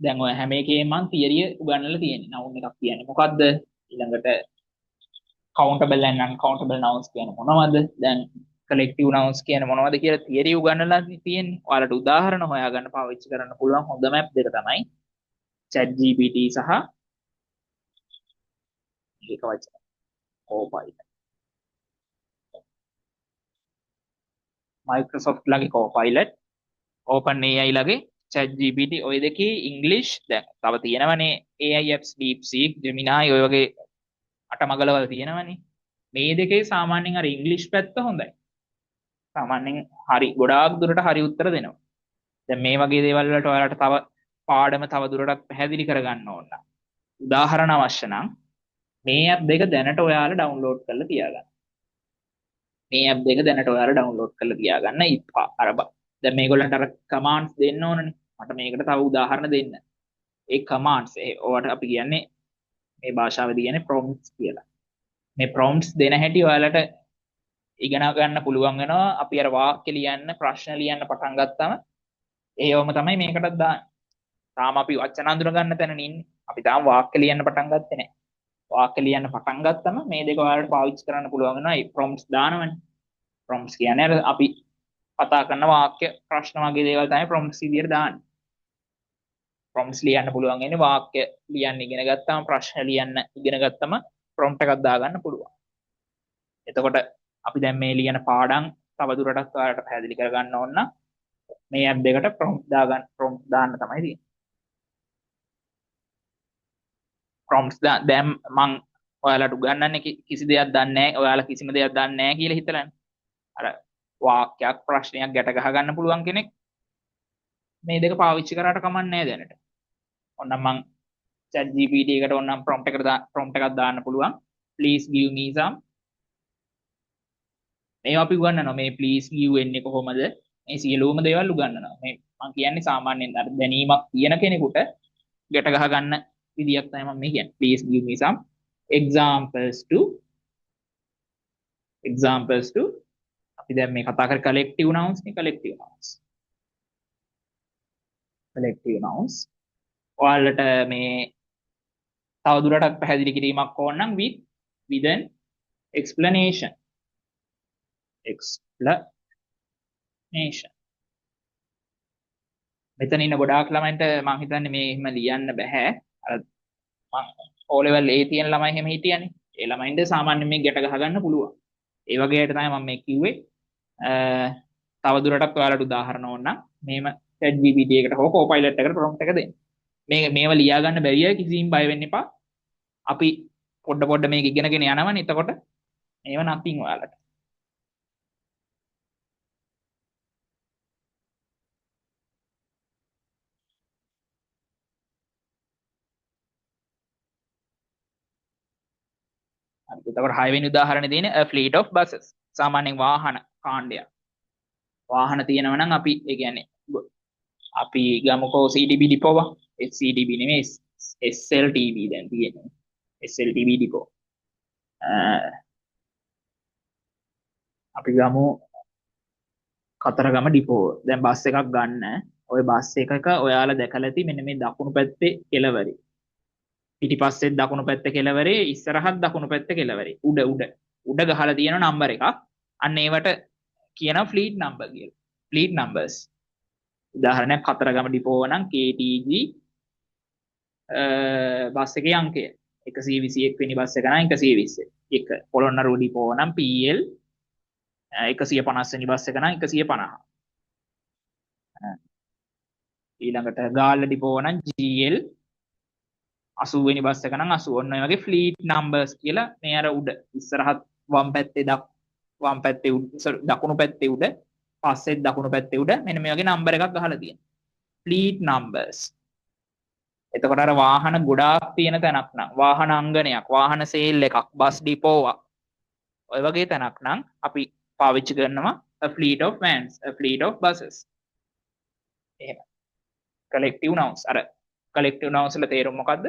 දැන් ඔය හැම එකේම මම තියරිය උගන්වලා තියෙන්නේ. noun එකක් කියන්නේ මොකද්ද? ඊළඟට countable and uncountable nouns කියන්නේ මොනවද? දැන් collective nouns කියන්නේ මොනවද කියලා තියරි උගන්වලා තියෙන්නේ. ඔයාලට උදාහරණ හොයාගන්න පාවිච්චි කරන්න පුළුවන් හොඳම ඇප් දෙක තමයි ChatGPT සහ ඒක වචන Copilot. Microsoft ලගේ Copilot, OpenAI ලගේ ChatGPT ඔය දෙකේ English දැන් තව තියෙනවනේ AI apps DeepSeek, Gemini ඔය වගේ අටමගලවල තියෙනවනේ. මේ දෙකේ සාමාන්‍යයෙන් අර English පැත්ත හොඳයි. සාමාන්‍යයෙන් හරි ගොඩාක් දුරට හරි උත්තර දෙනවා. දැන් මේ වගේ දේවල් වලට ඔයාලට තව පාඩම තව දුරටත් පැහැදිලි කරගන්න ඕන. උදාහරණ අවශ්‍ය නම් මේ app දෙක දැනට ඔයාලා download කරලා තියාගන්න. මේ app දෙක දැනට ඔයාලා download කරලා තියාගන්න. දැන් මේගොල්ලන්ට අර commands දෙන්න ඕනනේ. මට මේකට තව උදාහරණ දෙන්න. ඒ commands ඒවට අපි කියන්නේ මේ භාෂාවේදී කියන්නේ prompts කියලා. මේ prompts දෙන හැටි ඔයාලට ඉගෙන ගන්න පුළුවන් වෙනවා. අපි අර වාක්‍ය ලියන්න, ප්‍රශ්න ලියන්න පටන් ගත්තාම ඒවම තමයි මේකටත් දාන්නේ. තාම අපි වචන අඳුර ගන්න තැනනේ ඉන්නේ. අපි තාම වාක්‍ය ලියන්න පටන් ගත්තේ නැහැ. වාක්‍ය ලියන්න පටන් ගත්තම මේ දෙක ඔයාලට පාවිච්චි කරන්න පුළුවන් වෙනවා. ඒ prompts දානවනේ. prompts කියන්නේ අර අපි කතා කරන වාක්‍ය ප්‍රශ්න වගේ දේවල් තමයි prompts විදියට දාන්නේ. prompts ලියන්න පුළුවන් වෙන්නේ වාක්‍ය ලියන්න ඉගෙන ගත්තාම, ප්‍රශ්න ලියන්න ඉගෙන ගත්තම prompt එකක් දාගන්න පුළුවන්. එතකොට අපි දැන් මේ ලියන පාඩම් තව දුරටත් ඔයාලට පැහැදිලි කරගන්න ඕන නම් මේ ඇප් දෙකට prompt දාන්න තමයි තියෙන්නේ. prompts දැන් මං ඔයාලට උගන්වන්නේ කිසි දෙයක් දන්නේ නැහැ. ඔයාලා කිසිම දෙයක් දන්නේ නැහැ කියලා හිතලානේ. අර වාක්‍යයක් ප්‍රශ්නයක් ගැට ගහ ගන්න පුළුවන් කෙනෙක් මේ දෙක පාවිච්චි කරාට කමක් නැහැ දැනට. ඔන්නම් මං chat GPT එකට ඕනම් prompt එකක් දාන්න පුළුවන්. please give me some. මේ අපි උගන්වනවා මේ please give වෙන්නේ කොහොමද? මේ සියලුම දේවල් උගන්වනවා. මේ මං කියන්නේ සාමාන්‍යයෙන් අර දැනීමක් තියෙන කෙනෙකුට ගැට ගහ ගන්න විදියක් තමයි මම මේ කියන්නේ. please give me some examples to අපි දැන් මේ කතා කර collective nouns නේ collective nouns ඔයාලට මේ තවදුරටත් පැහැදිලි කිරීමක් ඕන නම් with an explanation මෙතන ඉන්න ගොඩාක් ළමයින්ට මම හිතන්නේ මේ එහෙම ලියන්න බෑ අර මම O level A තියෙන ළමයි එහෙම හිටියනේ ඒ ළමයින්ට සාමාන්‍යයෙන් මේ ගැට ගහ ගන්න පුළුවන් ඒ වගේට තමයි මම මේ කිව්වේ තවදුරටත් ඔයාලට උදාහරණ ඕන නම් මේම ChatGPT එකට හෝ Copilot එකට prompt එක දෙන්න මේව ලියා ගන්න බැරි අය කිසිම බය වෙන්න එපා අපි පොඩ මේක ඉගෙනගෙන යනවනේ එතකොට මේව nothing ඔයාලට එතකොට 6 වෙනි උදාහරණේ තියෙන a fleet of buses සාමාන්‍යයෙන් වාහන කාණ්ඩයක් වාහන තියෙනවා නම් අපි ඒ කියන්නේ අපි ගමුකෝ CTB ඩිපෝව CTB නෙමෙයි SLTB දැන් තියෙන්නේ SLTB ඩිපෝ අපි ගමු කතරගම ඩිපෝ දැන් බස් එකක් ගන්න ওই බස් එකක ඔයාලා දැකලා ඇති මෙන්න මේ දකුණු පැත්තේ කෙළවරේ පිටිපස්සේ දකුණු පැත්තේ කෙළවරේ ඉස්සරහත් දකුණු පැත්තේ කෙළවරේ උඩ ගහලා තියෙන නම්බර එකක් අන්න ඒවට කියන ෆ්ලීට් නම්බර් කියලා ෆ්ලීට් නම්බර්ස් උදාහරණයක් කතරගම ඩිපෝ නම් KTG බස් එකේ අංකය 121 වෙනි බස් එක නම් 120 එක පොළොන්නරුව ඩිපෝ නම් PL 150 වෙනි බස් එක නම් 150 ඊළඟට ගාල්ල ඩිපෝ නම් GL 80 වෙනි බස් එක නම් 80 ඔන්න ඔය වගේ ෆ්ලීට් නම්බර්ස් කියලා මේ අර උඩ ඉස්සරහත් වම් පැත්තේ දකුණු පැත්තේ උඩ පස්සෙත් දකුණු පැත්තේ උඩ මෙන්න මේ වගේ නම්බර එකක් ගහලා තියෙනවා ෆ්ලීට් නම්බර්ස් එතකොට අර වාහන ගොඩාක් තියෙන තැනක් නම් වාහන අංගනයක් වාහන සේල් එකක් බස් ඩිපෝවක් ඔය වගේ තැනක් නම් අපි පාවිච්චි කරනවා a fleet of vans a fleet of buses එහෙම collective nouns අර collective nouns වල තේරුම මොකද්ද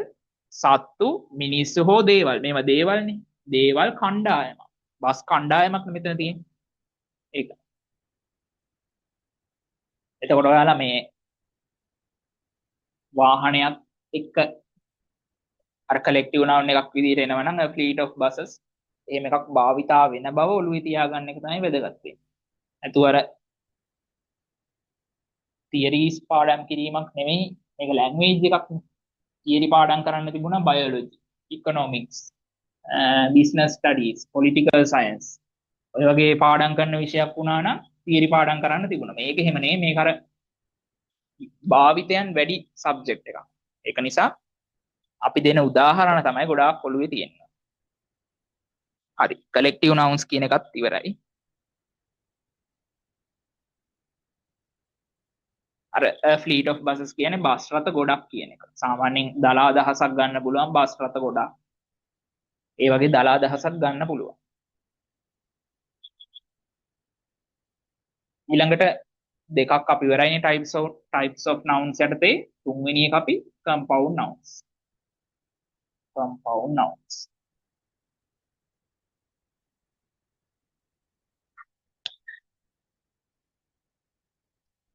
සත්තු මිනිස්සු හෝ දේවල් මේවා දේවල්නේ දේවල් කණ්ඩායමක් බස් කණ්ඩායමක් මෙතන තියෙන්නේ ඒක එතකොට ඔයාලා මේ වාහනයක් එක්ක අර collective noun එකක් විදිහට එනවා නම් a fleet of buses එහෙම එකක් භාවිතා වෙන බව ඔළුවේ තියාගන්න එක තමයි වැදගත් වෙන්නේ. නැතු අර theories පාඩම් කිරීමක් නෙමෙයි මේක language එකක් නේ. theory පාඩම් කරන්න තිබුණා biology, economics, business studies, political science. ඔය වගේ පාඩම් කරන විෂයක් වුණා නම් theory පාඩම් කරන්න තිබුණා. මේක එහෙම නෙමෙයි මේක අර භාවිතයන් වැඩි subject එකක්. ඒක නිසා අපි දෙන උදාහරණ තමයි ගොඩාක් ඔළුවේ තියෙන්නේ. හරි collective nouns කියන එකත් ඉවරයි. අර fleet of buses කියන්නේ බස් රථ ගොඩක් කියන එක. සාමාන්‍යයෙන් දලා අදහසක් ගන්න පුළුවන් බස් රථ ගොඩක්. ඒ වගේ දලා අදහසක් ගන්න පුළුවන්. ඊළඟට දෙකක් අපි ඉවරයිනේ types of nouns යටතේ තුන්වෙනි එක අපි compound nouns.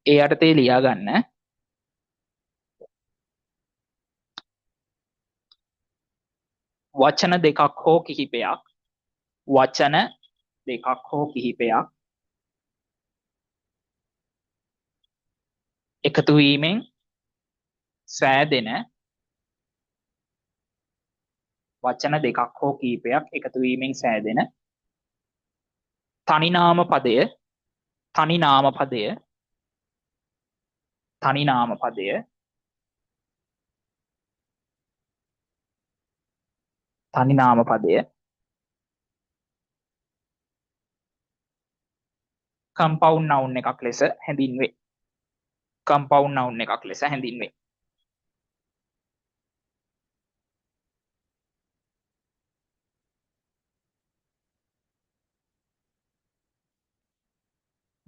ඒ යටතේ ලියා ගන්න වචන දෙකක් හෝ කිහිපයක් එකතු වීමෙන් සෑදෙන වචන දෙකක් හෝ කීපයක් එකතු වීමෙන් සෑදෙන තනි නාම පදය තනි නාම පදය තනි නාම පදය තනි නාම පදය කම්පවුන්ඩ් නවුන් එකක් ලෙස හැඳින්වේ. කම්පවුන්ඩ් නවුන් එකක් ලෙස හැඳින්වේ.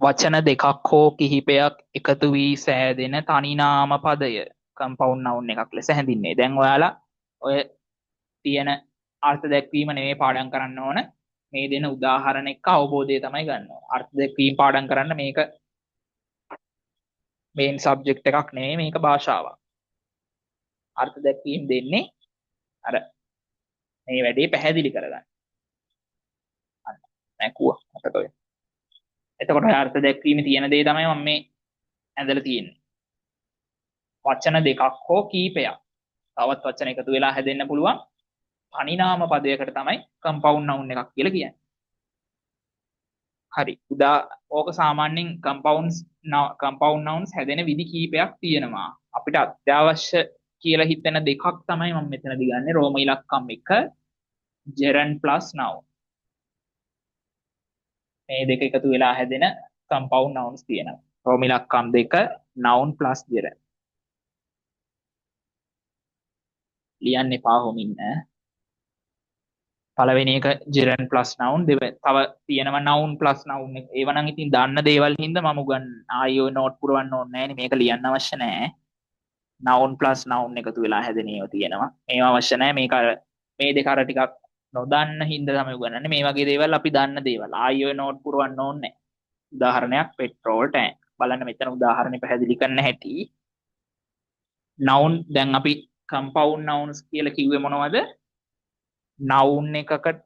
වචන දෙකක් හෝ කිහිපයක් එකතු වී සෑදෙන තනි නාම පදය කම්පවුන්ඩ් නවුන් එකක් ලෙස හැඳින්වේ. දැන් ඔයාලා ඔය තියෙන අර්ථ දැක්වීම නෙමෙයි පාඩම් කරන්න ඕන. මේ දෙන උදාහරණ එක්ක අවබෝධය තමයි ගන්න ඕන. අර්ථ දැක්වීම පාඩම් කරන්න මේක මේන් සබ්ජෙක්ට් එකක් නෙමෙයි, මේක භාෂාවක්. අර්ථ දැක්වීම දෙන්නේ අර මේ වැඩේ පැහැදිලි කරගන්න. නැකුවා මතක වෙයි. එතකොට අර්ථ දැක්වීම තියෙන දේ තමයි මම මේ ඇඳලා තියෙන්නේ. වචන දෙකක් හෝ කීපයක් තවත් වචන එකතු වෙලා හැදෙන්න පුළුවන් තනි නාම පදයකට තමයි කම්පවුන්ඩ් නවුන් එකක් කියලා කියන්නේ. හරි. ඕක සාමාන්‍යයෙන් කම්පවුන්ඩ් නවුන්ස් හැදෙන විදි කීපයක් තියෙනවා. අපිට අත්‍යවශ්‍ය කියලා හිතෙන දෙකක් තමයි මම මෙතනදී ගන්නෙ. රෝම ඉලක්කම් 1 gerund plus noun. මේ දෙක එකතු වෙලා හැදෙන කම්පවුන්ඩ් නවුන්ස් තියෙනවා. රෝම ඉලක්කම් 2 noun plus gerund. ලියන්න එපා හොමින් ඈ. පළවෙනි එක gerund plus noun, තව තියෙනවා noun plus noun එක. ඒව නම් ඉතින් දන්න දේවල් හින්දා මම උගන් ආයෙ ඔය නෝට් පුරවන්න ඕනේ නැහැ නේ. මේක ලියන්න අවශ්‍ය නැහැ. noun plus noun එකතු වෙලා හැදෙන ඒවා තියෙනවා. මේවා අවශ්‍ය නැහැ. මේ දෙක අර ටිකක් නොදන්න හින්දා තමයි උගන්වන්නේ. මේ වගේ දේවල් අපි දන්න දේවල්. ආයෙ ඔය නෝට් පුරවන්න ඕනේ නැහැ. උදාහරණයක් petrol tank. බලන්න මෙතන උදාහරණේ පැහැදිලි කරන්න හැටි. noun දැන් අපි compound nouns කියලා කිව්වේ මොනවද? noun එකකට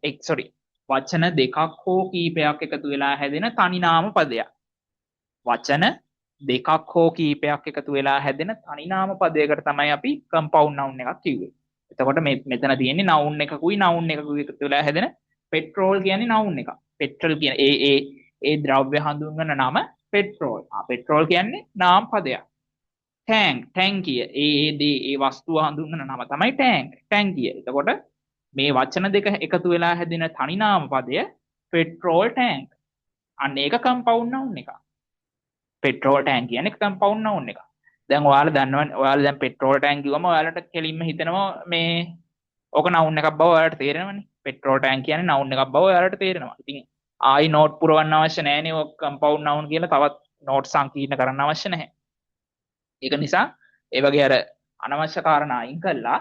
වචන දෙකක් හෝ කීපයක් එකතු වෙලා හැදෙන තනි නාම පදයක්. වචන දෙකක් හෝ කීපයක් එකතු වෙලා හැදෙන තනි නාම පදයකට තමයි අපි compound noun එකක් කිව්වේ. එතකොට මෙතන තියෙන්නේ noun එකකුයි එකතු වෙලා හැදෙන petrol කියන්නේ noun එකක්. petrol කියන ඒ ද්‍රව්‍ය හඳුන්වන නම petrol. petrol කියන්නේ නාම පදයක්. tankiය ඒ වස්තුව හඳුන්වන නම තමයි tankiය. එතකොට මේ වචන දෙක එකතු වෙලා හැදෙන තනි නාම පදය petrol tank. අන්න ඒක compound noun එකක්. petrol tank කියන්නේ compound noun එකක්. දැන් ඔයාලා දන්නවනේ, ඔයාලා දැන් petrol tank කිව්වම ඔයාලට කෙලින්ම හිතෙනවා මේ ඕක noun එකක් බව ඔයාලට තේරෙනවනේ. petrol tank කියන්නේ noun එකක් බව ඔයාලට තේරෙනවා. ඉතින් ආයි නෝට් පුරවන්න අවශ්‍ය නැහැ නේ. ඔය compound noun කියලා තවත් නෝට් සංකීර්ණ කරන්න අවශ්‍ය නැහැ. ඒක නිසා ඒ වගේ අර අනවශ්‍ය කාරණා අයින් කළා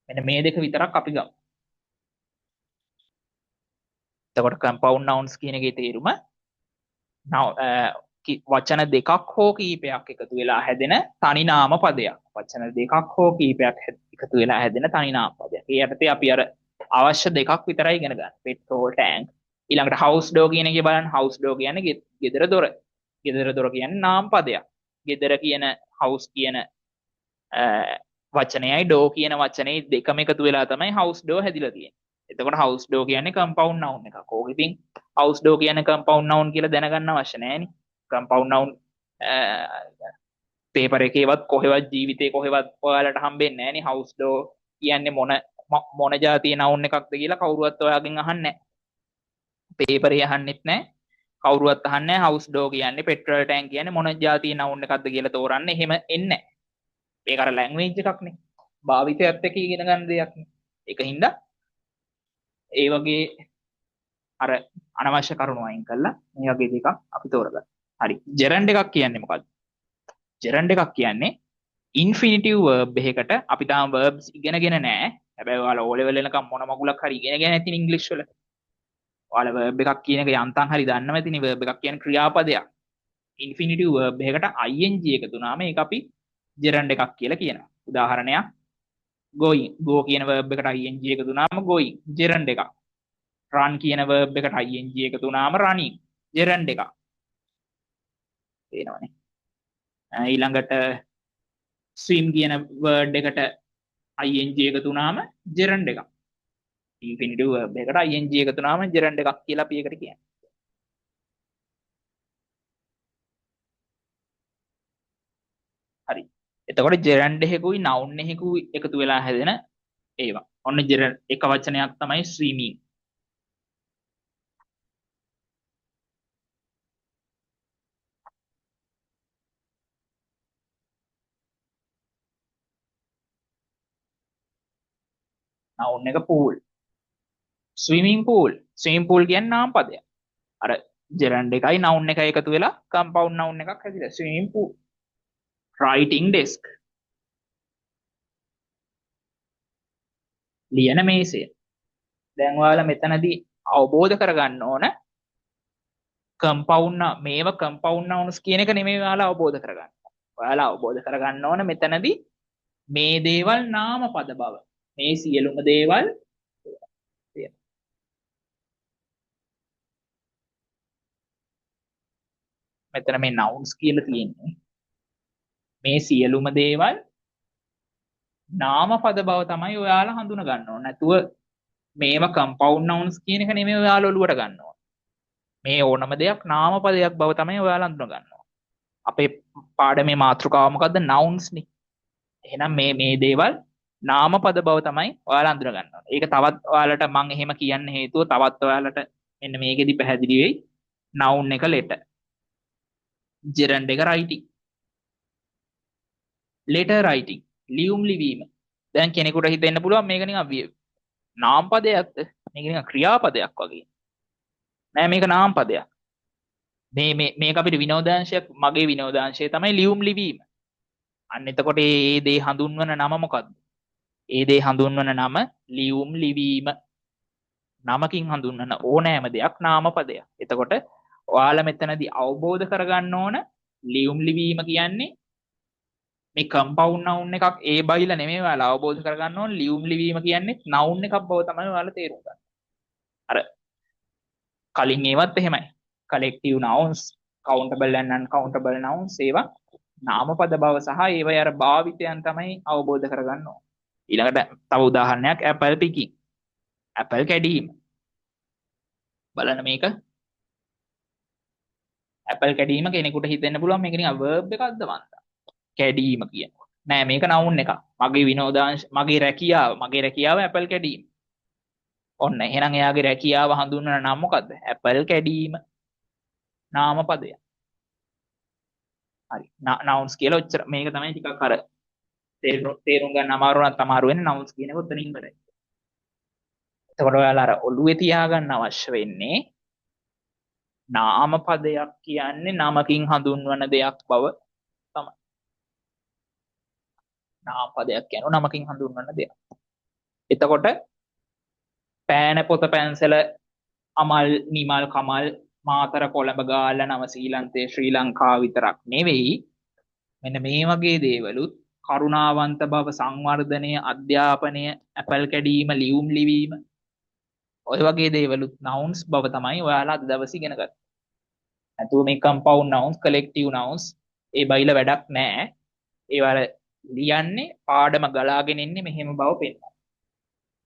මෙන්න මේ දෙක විතරක් අපි ගමු. එතකොට compound nouns කියන එකේ තේරුම වචන දෙකක් හෝ කීපයක් එකතු වෙලා හැදෙන තනි නාම පදයක්. වචන දෙකක් හෝ කීපයක් එකතු වෙලා හැදෙන තනි නාම පදයක්. ඒ යටතේ අපි අර අවශ්‍ය දෙකක් විතරයි ඉගෙන ගන්න. petrol tank. ඊළඟට house door කියන එකේ බලන්න. house door කියන්නේ ගෙදර දොර. ගෙදර දොර කියන්නේ නාම පදයක්. ගෙදර කියන house කියන වචනයයි door කියන වචනේ දෙකම එකතු වෙලා තමයි house door හැදිලා තියෙන්නේ. එතකොට house door කියන්නේ compound noun එකක්. ඕක ඉතින් house door කියන්නේ compound noun කියලා දැනගන්න අවශ්‍ය නැහැ නේ. compound noun පේපර් එකේවත් කොහෙවත් ජීවිතේ කොහෙවත් ඔයාලට හම්බෙන්නේ නැහැ නේ. house door කියන්නේ මොන જાතිය noun එකක්ද කියලා කවුරුවත් ඔයාගෙන් අහන්නේ නැහැ. පේපරේ අහන්නෙත් නැහැ. කවුරුවත් අහන්නේ නැහැ house door කියන්නේ petrol tank කියන්නේ මොන જાතිය noun එකක්ද කියලා තෝරන්න. එහෙම එන්නේ නැහැ. ඒක අර ලැන්ග්වේජ් එකක් නේ. භාවිතයත් එක්ක ඉගෙන ගන්න දෙයක් නේ. ඒකින්ද ඒ වගේ අර අනවශ්‍ය කරුණු අයින් කළා මේ වගේ දෙකක් අපි තෝරගන්න. හරි. gerund එකක් කියන්නේ මොකද්ද? gerund එකක් කියන්නේ infinitive verb එකකට අපි තාම verbs ඉගෙනගෙන නැහැ. හැබැයි ඔයාලා O level එනකම් මොන මගුලක් හරි ඉගෙනගෙන නැතින ඉංග්‍රීසි වල. ඔයාලා verb එකක් කියන එක යන්තම් හරි දන්නව ඇතිනේ. verb එකක් කියන්නේ ක්‍රියාපදයක්. infinitive verb එකකට ing එකතු වුනාම ඒක අපි gerund එකක් කියලා කියනවා. උදාහරණයක් going. go කියන verb එකට ing එකතු වුනාම going gerund එකක්. run කියන verb එකට ing එකතු වුනාම running gerund එකක්. තේනවනේ. ඊළඟට swim කියන word එකට ing එකතු වුණාම gerund එකක්. infinitive verb එකට ing එකතු වුණාම gerund එකක් කියලා අපි ඒකට කියන්නේ. හරි. එතකොට gerund එකකුයි noun එකකුයි එකතු වෙලා හැදෙන ඒවා. ඔන්න gerund එක වචනයක් තමයි swimming. noun එක pool. swimming pool. swimming pool කියන්නේ නාම පදයක්. අර gerund එකයි noun එකයි එකතු වෙලා compound noun එකක් හැදිලා swimming pool. writing desk. ලියන මේසය. දැන් ඔයාලා මෙතනදී අවබෝධ කරගන්න ඕන compound මේව compound nouns කියන එක නෙමෙයි ඔයාලා අවබෝධ කරගන්න. ඔයාලා අවබෝධ කරගන්න ඕන මෙතනදී මේ දේවල් නාම පද බව. මේ සියලුම දේවල් මෙතන මේ nouns කියලා තියෙන්නේ. මේ සියලුම දේවල් නාම පද බව තමයි ඔයාලා හඳුන ගන්න ඕන. නැතුව මේවා compound nouns කියන එක නෙමෙයි ඔයාලා ඔලුවට ගන්න ඕන. මේ ඕනම දෙයක් නාම පදයක් බව තමයි ඔයාලා හඳුන ගන්න ඕන. අපේ පාඩමේ මාතෘකාව මොකද්ද? nouns නේ. එහෙනම් මේ දේවල් නාම පද බව තමයි ඔයාලා හඳුන ගන්න ඕන. ඒක තවත් ඔයාලට මම එහෙම කියන්න හේතුව තවත් ඔයාලට මෙන්න මේකෙදි පැහැදිලි වෙයි. noun එක letter. gerund එක writing. letter writing. ලියුම් ලිවීම. දැන් කෙනෙකුට හිතෙන්න පුළුවන් මේක නිකන් නාම පදයක්ද? මේක නිකන් ක්‍රියාපදයක් වගේ. නෑ මේක නාම පදයක්. මේක අපිට විනෝදාංශයක් මගේ විනෝදාංශය තමයි ලියුම් ලිවීම. අන්න එතකොට ඒ දේ හඳුන්වන නම මොකද්ද? ඒ දේ හඳුන්වන නම ලියුම් ලිවීම. නමකින් හඳුන්වන ඕනෑම දෙයක් නාම පදයක්. එතකොට ඔයාලා මෙතනදී අවබෝධ කරගන්න ඕන ලියුම් ලිවීම කියන්නේ මේ compound noun එකක් ඒ බයිලා නෙමෙයි ඔයාලා අවබෝධ කරගන්න ඕන ලියුම් ලිවීම කියන්නේ noun එකක් බව තමයි ඔයාලා තේරුම් ගන්න. අර කලින් ඒවත් එහෙමයි. collective nouns, countable and uncountable nouns ඒවා නාමපද බව සහ ඒවයි අර භාවිතයන් තමයි අවබෝධ කරගන්න ඕන. ඊළඟට තව උදාහරණයක් apple picking. apple කැඩීම. බලන්න මේක. apple කැඩීම කෙනෙකුට හිතෙන්න පුළුවන් මේක නිකන් verb එකක්ද මන්ද? කැඩීම කියනවා. නෑ මේක noun එකක්. මගේ විනෝදාංශ මගේ රැකියාව apple කැඩීම. ඔන්න එහෙනම් එයාගේ රැකියාව හඳුන්වන නම මොකද්ද? apple කැඩීම. නාම පදය. හරි. nouns කියලා ඔච්චර මේක තමයි ටිකක් අර තේරුම් ගන්න අමාරු නම් අමාරු වෙන්නේ nouns කියන එක උතනින් ඉවරයි. එතකොට ඔයාලා අර ඔළුවේ තියාගන්න අවශ්‍ය වෙන්නේ නාම පදයක් කියන්නේ නමකින් හඳුන්වන දෙයක් බව තමයි. නාම පදයක් කියනවා නමකින් හඳුන්වන දෙයක්. එතකොට පෑන පොත පැන්සල අමල් නිමල් කමල් මාතර කොළඹ ගාල්ල නවසීලන්තේ ශ්‍රී ලංකාව විතරක් නෙවෙයි මෙන්න මේ වගේ දේවලුත් කරුණාවන්ත බව සංවර්ධනය අධ්‍යාපනය ඇපල් කැඩීම ලියුම් ලිවීම ඔය වගේ දේවලුත් nouns බව තමයි ඔයාලා අද දවසේ ඉගෙන ගත්තේ. නැතුව මේ compound nouns collective nouns ඒ බයිලා වැඩක් නැහැ. ඒවල ලියන්නේ පාඩම ගලාගෙන ඉන්නේ මෙහෙම බව පෙන්නනවා.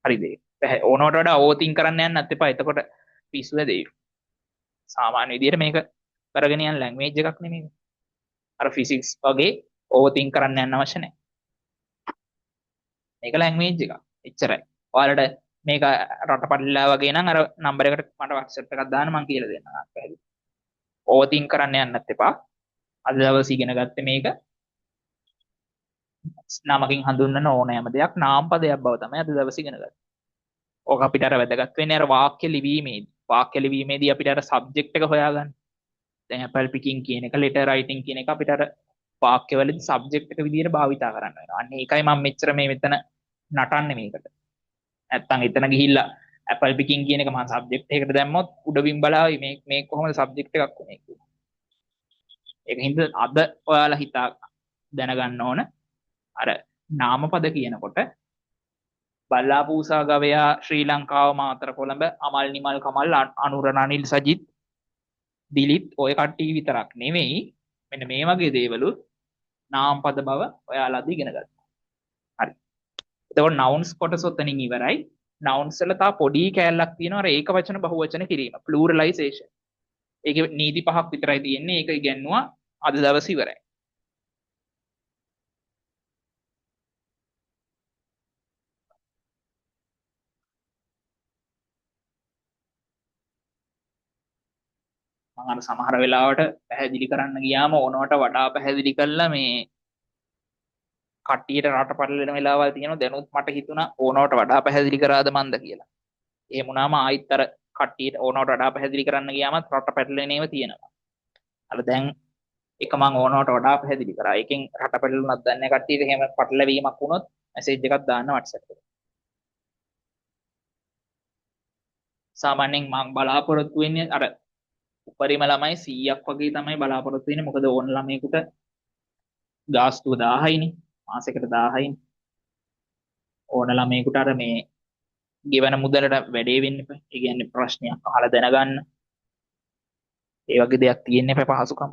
හරිද? ඕනවට වඩා ඕතින් කරන්න යන්නත් එපා. එතකොට පිස්සු වැදෙයි. සාමාන්‍ය විදිහට මේක කරගෙන යන ලැන්ග්වේජ් එකක් නෙමෙයි. අර ෆිසික්ස් වගේ ඕවර්තින් කරන්න යන්න අවශ්‍ය නැහැ. මේක ලැන්ග්වේජ් එකක්. එච්චරයි. ඔයාලට මේක රටපල්ලා වගේ නම් අර නම්බර් එකට මට WhatsApp එකක් දාන්න මම කියලා දෙන්නම්. පැහැදිලි. ඕවර්තින් කරන්න යන්නත් එපා. අද දවසේ ඉගෙන ගත්තේ මේක නමකින් හඳුන්වන ඕනෑම දෙයක් නාම පදයක් බව තමයි අද දවසේ ඉගෙන ගත්තේ. ඕක අපිට අර වැදගත් වෙන්නේ අර වාක්‍ය ලිවීමේදී. වාක්‍ය ලිවීමේදී අපිට අර සබ්ජෙක්ට් එක හොයාගන්න. දැන් apple picking කියන එක letter writing කියන එක අපිට අර වාක්‍යවලදී සබ්ජෙක්ට් එක විදිහට භාවිතා කරන්න වෙනවා. අන්න ඒකයි මම මෙච්චර මේ මෙතන නටන්නේ මේකට. නැත්තම් එතන ගිහිල්ලා apple picking කියන එක මම සබ්ජෙක්ට් එකකට දැම්මොත් උඩවින් බලාවි මේ කොහොමද සබ්ජෙක්ට් එකක් වුනේ කියලා. ඒකින්ද අද ඔයාලා හිතා දැනගන්න ඕන අර නාමපද කියනකොට බල්ලා පූසා ගවයා ශ්‍රී ලංකාව මාතර කොළඹ අමල් නිමල් කමල් අනුර රනිල් සජිත් දිලිත් ඔය කට්ටිය විතරක් නෙමෙයි මෙන්න මේ වගේ දේවලුත් නාමපද බව ඔයාලා අද ඉගෙන ගත්තා. හරි. එතකොට nouns කොටස ඔතනින් ඉවරයි. nouns වල තා පොඩි කෑල්ලක් තියෙනවා අර ඒක වචන බහුවචන කිරීම pluralization. ඒකේ නීති පහක් විතරයි තියෙන්නේ. ඒක ඉගෙනුවා අද දවසේ ඉවරයි. මම අර සමහර වෙලාවට පැහැදිලි කරන්න ගියාම ඕනවට වඩා පැහැදිලි කළා මේ කට්ටියට රටපටල වෙන වෙලාවල් තියෙනවා. දැනුත් මට හිතුණා ඕනවට වඩා පැහැදිලි කරාද මන්ද කියලා. එහෙම වුණාම ආයිත් අර කට්ටියට ඕනවට වඩා පැහැදිලි කරන්න ගියාම රට පැටලෙන ඒවා තියෙනවා. අර දැන් එක මම ඕනවට වඩා පැහැදිලි කරා. ඒකෙන් රට පැටලුණත් දන්නේ නැහැ කට්ටියට. එහෙම පටලැවීමක් වුණොත් මැසේජ් එකක් දාන්න WhatsApp එකට. සාමාන්‍යයෙන් මම බලාපොරොත්තු වෙන්නේ අර උපරිම ළමයි 100ක් වගේ තමයි බලාපොරොත්තු වෙන්නේ. මොකද ඕන ළමයෙකුට ගාස්තුව 1000යිනේ. මාසෙකට 1000යිනේ. ඕන ළමයෙකුට අර මේ ගෙවන මුදලට වැඩේ වෙන්න එපා. ඒ කියන්නේ ප්‍රශ්නයක් අහලා දැනගන්න. ඒ වගේ දෙයක් තියෙන්න එපා පහසුකම.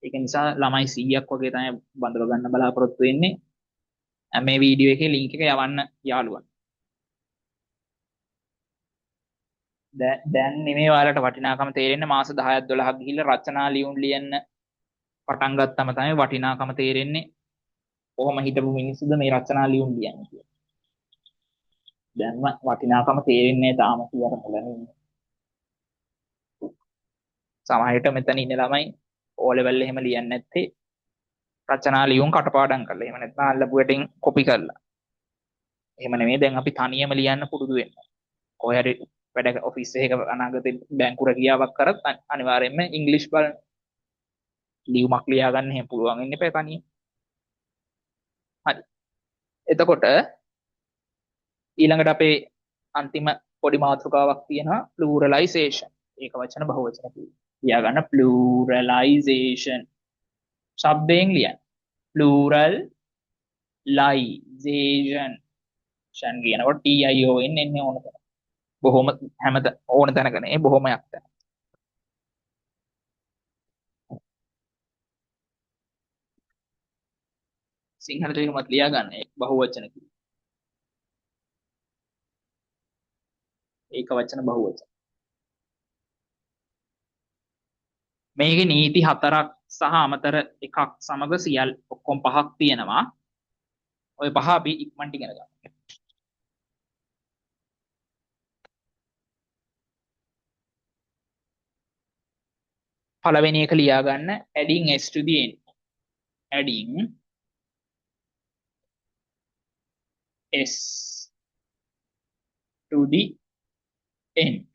ඒක නිසා ළමයි 100ක් වගේ තමයි බඳව ගන්න බලාපොරොත්තු වෙන්නේ. මේ වීඩියෝ එකේ link එක යවන්න යාළුවා. දැන් නෙමෙයි ඔයාලට වටිනාකම තේරෙන්නේ මාස 10ක් 12ක් ගිහිල්ලා රචනා ලියන්න පටන් ගත්තම තමයි වටිනාකම තේරෙන්නේ. කොහොම හිටපු මිනිස්සුද මේ රචනා ලියන්නේ කියලා. දැන් වටිනාකම තේරෙන්නේ තාම කියලා බලන්නේ. සමහරවිට මෙතන ඉන්න ළමයි O level එහෙම ලියන්නේ නැත්තේ රචනා ලියුම් කටපාඩම් කරලා. එහෙම නැත්නම් අල්ලපු වටින් කොපි කරලා. එහෙම නෙමෙයි දැන් අපි තනියම ලියන්න පුරුදු වෙන්න. කොහේ හරි වැඩ ඔෆිස් එකක අනාගතේ බැංකු රැකියාවක් කරත් අනිවාර්යයෙන්ම ඉංග්‍රීසි බලන්න. ලියුමක් ලියා ගන්න එහෙම පුළුවන් වෙන්න එපා තනියම. හරි. එතකොට ඊළඟට අපේ අන්තිම පොඩි මාතෘකාවක් තියෙනවා pluralization. ඒක වචන බහුවචන ලියා ගන්න pluralization. શબ્දයෙන් ලියන්න. pluralization. ෂන් කියනකොට TION එන්නේ ඕන තැන. බොහොම හැමත ඕන තැනක නේ බොහොමයක් තැන. සිංහල ලියුමත් ලියා ගන්න ඒක බහුවචන කිව්වා. ඒක වචන බහුවචන. මේකේ නීති 4ක් සහ අමතර එකක් සමග සියල් ඔක්කොම 5ක් තියෙනවා. ওই 5 අපි ඉක්මනට ඉගෙන ගමු. පළවෙනි එක ලියා ගන්න adding s to the end. adding s to the end.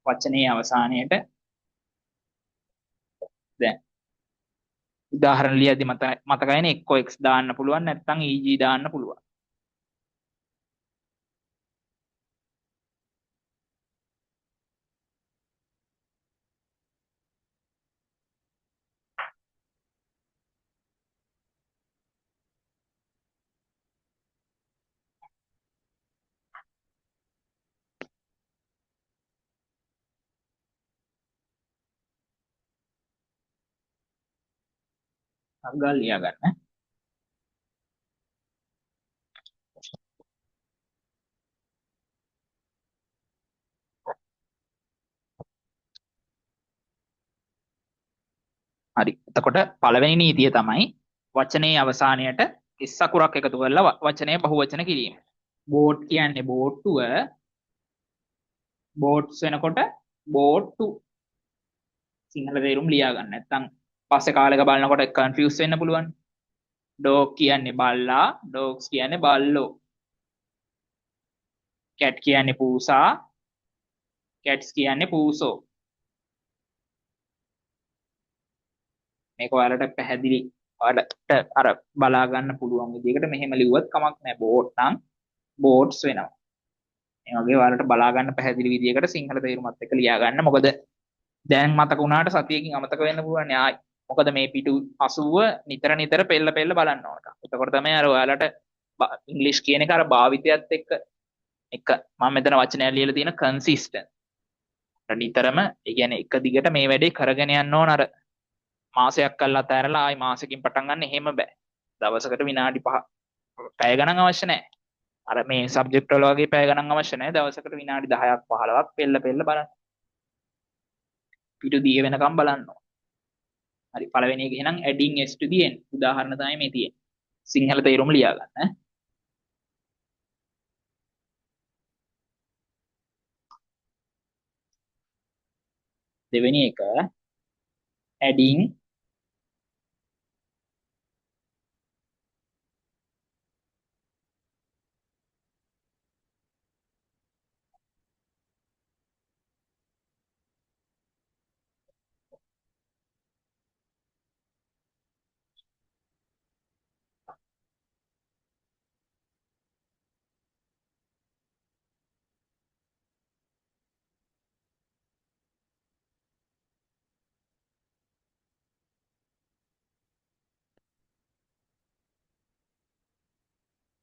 වචනේ අවසානයේට දැන් උදාහරණ ලියද්දි මතකයිනේ එක්ක x දාන්න පුළුවන් නැත්නම් eg දාන්න පුළුවන්. අග්ගල් ලියා ගන්න. හරි. එතකොට පළවෙනි නීතිය තමයි වචනේ අවසානයට s අකුරක් එකතු කරලා වචනය බහුවචන කිරීම. බෝට් කියන්නේ බෝට්ටුව. බෝට්ස් වෙනකොට බෝට්ටු. සිංහල තේරුම් ලියා ගන්න. නැත්නම් පස්සේ කාලෙක බලනකොට කන්ෆියුස් වෙන්න පුළුවන්. ඩොග් කියන්නේ බල්ලා, ඩොග්ස් කියන්නේ බල්ලෝ. කැට් කියන්නේ පූසා, කැට්ස් කියන්නේ පූසෝ. මේක ඔයාලට පැහැදිලි ඔයාලට අර බලා ගන්න පුළුවන් විදිහකට මෙහෙම ලිව්වත් කමක් නැහැ. බෝට් නම් බෝට්ස් වෙනවා. මේ වගේ ඔයාලට බලා ගන්න පැහැදිලි විදිහකට සිංහල තේරුමත් එක්ක ලියා ගන්න. මොකද දැන් මතක වුණාට සතියකින් අමතක වෙන්න පුළුවන් නේ. මොකද මේ පිටු 80 නිතර නිතර පෙළ බලන්න ඕනක. එතකොට තමයි අර ඔයාලට ඉංග්‍රීසි කියන එක අර භාවිතයත් එක්ක එක මම මෙතන වචනයක් ලියලා තියෙන කන්සිස්ටන්ට්. නිතරම ඒ කියන්නේ එක දිගට මේ වැඩේ කරගෙන යන්න ඕන. අර මාසයක් කළා අතහැරලා ආයි මාසෙකින් පටන් ගන්න එහෙම බෑ. දවසකට විනාඩි 5 පැය ගණන් අවශ්‍ය නැහැ. අර මේ සබ්ජෙක්ට් වල වගේ පැය ගණන් අවශ්‍ය නැහැ. දවසකට විනාඩි 10ක් 15ක් පෙළ බලන්න. පිටු දිය වෙනකම් බලන්න. හරි පළවෙනි එක එහෙනම් adding s to the n උදාහරණ තමයි මේ තියෙන්නේ. සිංහල තේරුම ලියා ගන්න. දෙවෙනි එක adding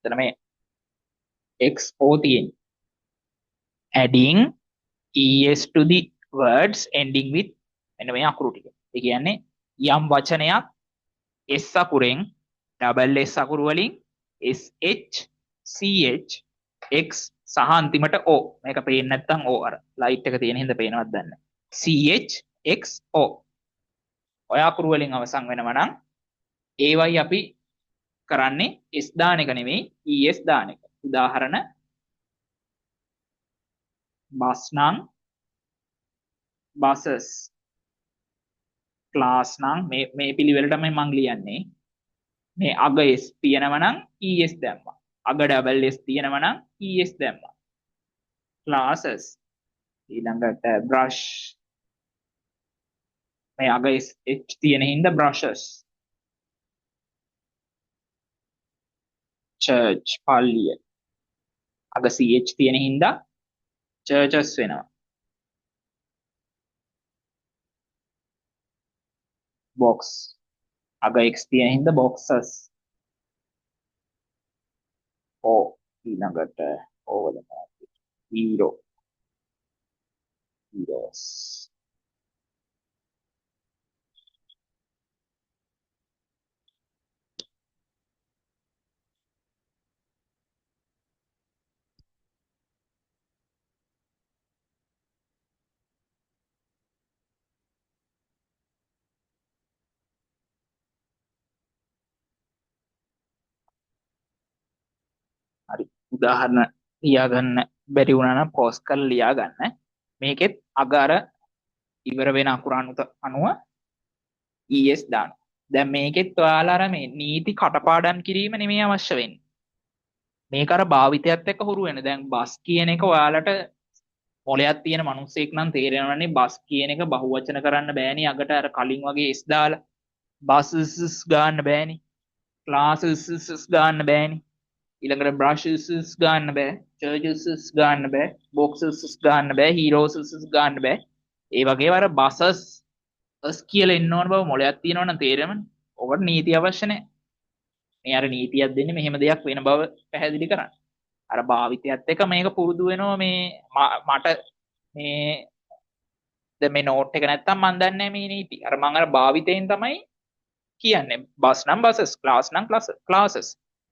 එතන මේ xo තියෙන්නේ. adding es to the words ending with මෙන්න මේ අකුරු ටික. ඒ කියන්නේ යම් වචනයක් s අකුරෙන් double s අකුරු වලින් sh ch x සහ අන්තිමට o මේක පේන්නේ නැත්නම් o අර ලයිට් එක තියෙන හින්දා පේනවත් දන්නේ ch x o ඔය අකුරු වලින් අවසන් වෙනවා නම් ඒවයි අපි කරන්නේ s දාන එක නෙමෙයි es දාන එක. උදාහරණ bus නම් buses class නම් මේ පිළිවෙලටම මම ලියන්නේ. මේ අග s තියෙනවා නම් es දැම්මා. අග double s තියෙනවා නම් es දැම්මා. classes ඊළඟට brush මේ අග h තියෙන හින්දා brushes. church පල්ලිය අග ch තියෙන හින්දා churches වෙනවා. box අග x තියෙන හින්දා boxes. o ඊළඟට o වල hero heroes. හරි උදාහරණ ලියා ගන්න බැරි වුණා නම් පෝස් කරලා ලියා ගන්න. මේකෙත් අග අර ඉවර වෙන අකුර අනුව es දානවා. දැන් මේකෙත් ඔයාලා අර මේ නීති කටපාඩම් කිරීම නෙමෙයි අවශ්‍ය වෙන්නේ. මේක අර භාවිතයත් එක්ක හුරු වෙන. දැන් බස් කියන එක ඔයාලට මොලයක් තියෙන මිනිස්සෙක් නම් තේරෙනවනේ බස් කියන එක බහුවචන කරන්න බෑනේ. අගට අර කලින් වගේ s දාලා buses ගන්න බෑනේ. classes ගන්න බෑනේ. ඊළඟට brushes ගන්න බෑ. churches ගන්න බෑ. boxes ගන්න බෑ. heroes ගන්න බෑ. ඒ වගේම අර buses s කියලා එන්න ඕන බව මොලයක් තියෙනවා නම් තේරෙනවනේ. ඔකට නීති අවශ්‍ය නැහැ. මේ අර නීතියක් දෙන්නේ මෙහෙම දෙයක් වෙන බව පැහැදිලි කරන්න. අර භාවිතයත් එක්ක මේක පුරුදු වෙනවා. මේ මට මේ දැන් මේ නෝට් එක නැත්තම් මම දන්නේ නැහැ මේ නීති. අර මම අර භාවිතයෙන් තමයි කියන්නේ. බස් නම් buses, class නම් classes.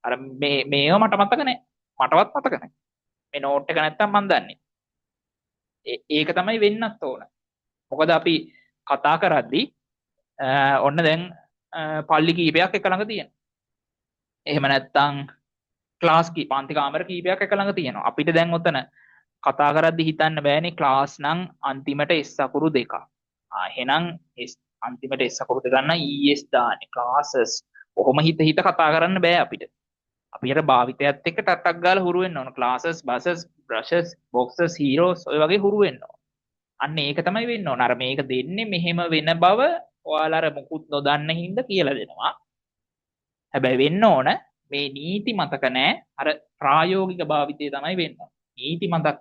අර මේව මට මතක නැහැ. මටවත් මතක නැහැ. මේ නෝට් එක නැත්තම් මම දන්නේ. ඒක තමයි වෙන්නත් ඕන. මොකද අපි කතා කරද්දී ඔන්න දැන් පල්ලි කීපයක් එක ළඟ තියෙනවා. එහෙම නැත්තම් ක්ලාස් පන්ති කාමර කීපයක් එක ළඟ තියෙනවා. අපිට දැන් ඔතන කතා කරද්දී හිතන්න බෑනේ ක්ලාස් නම් අන්තිමට s අකුරු දෙකක්. එහෙනම් අන්තිමට s අකුරු දෙක ගන්න es දාන්නේ. classes කොහොම හිත කතා කරන්න බෑ අපිට. අපිට භාවිතයත් එක්ක ටට්ටක් ගාලා හුරු වෙන්න ඕන. classes, buses, brushes, boxes, heroes ඔය වගේ හුරු වෙන්න ඕන. අන්න ඒක තමයි වෙන්න ඕන. අර මේක දෙන්නේ මෙහෙම වෙන බව ඔයාලා අර මුකුත් නොදන්න හින්දා කියලා දෙනවා. හැබැයි වෙන්න ඕන මේ නීති මතක නැහැ. අර ප්‍රායෝගික භාවිතය තමයි වෙන්න ඕන. නීති මතක්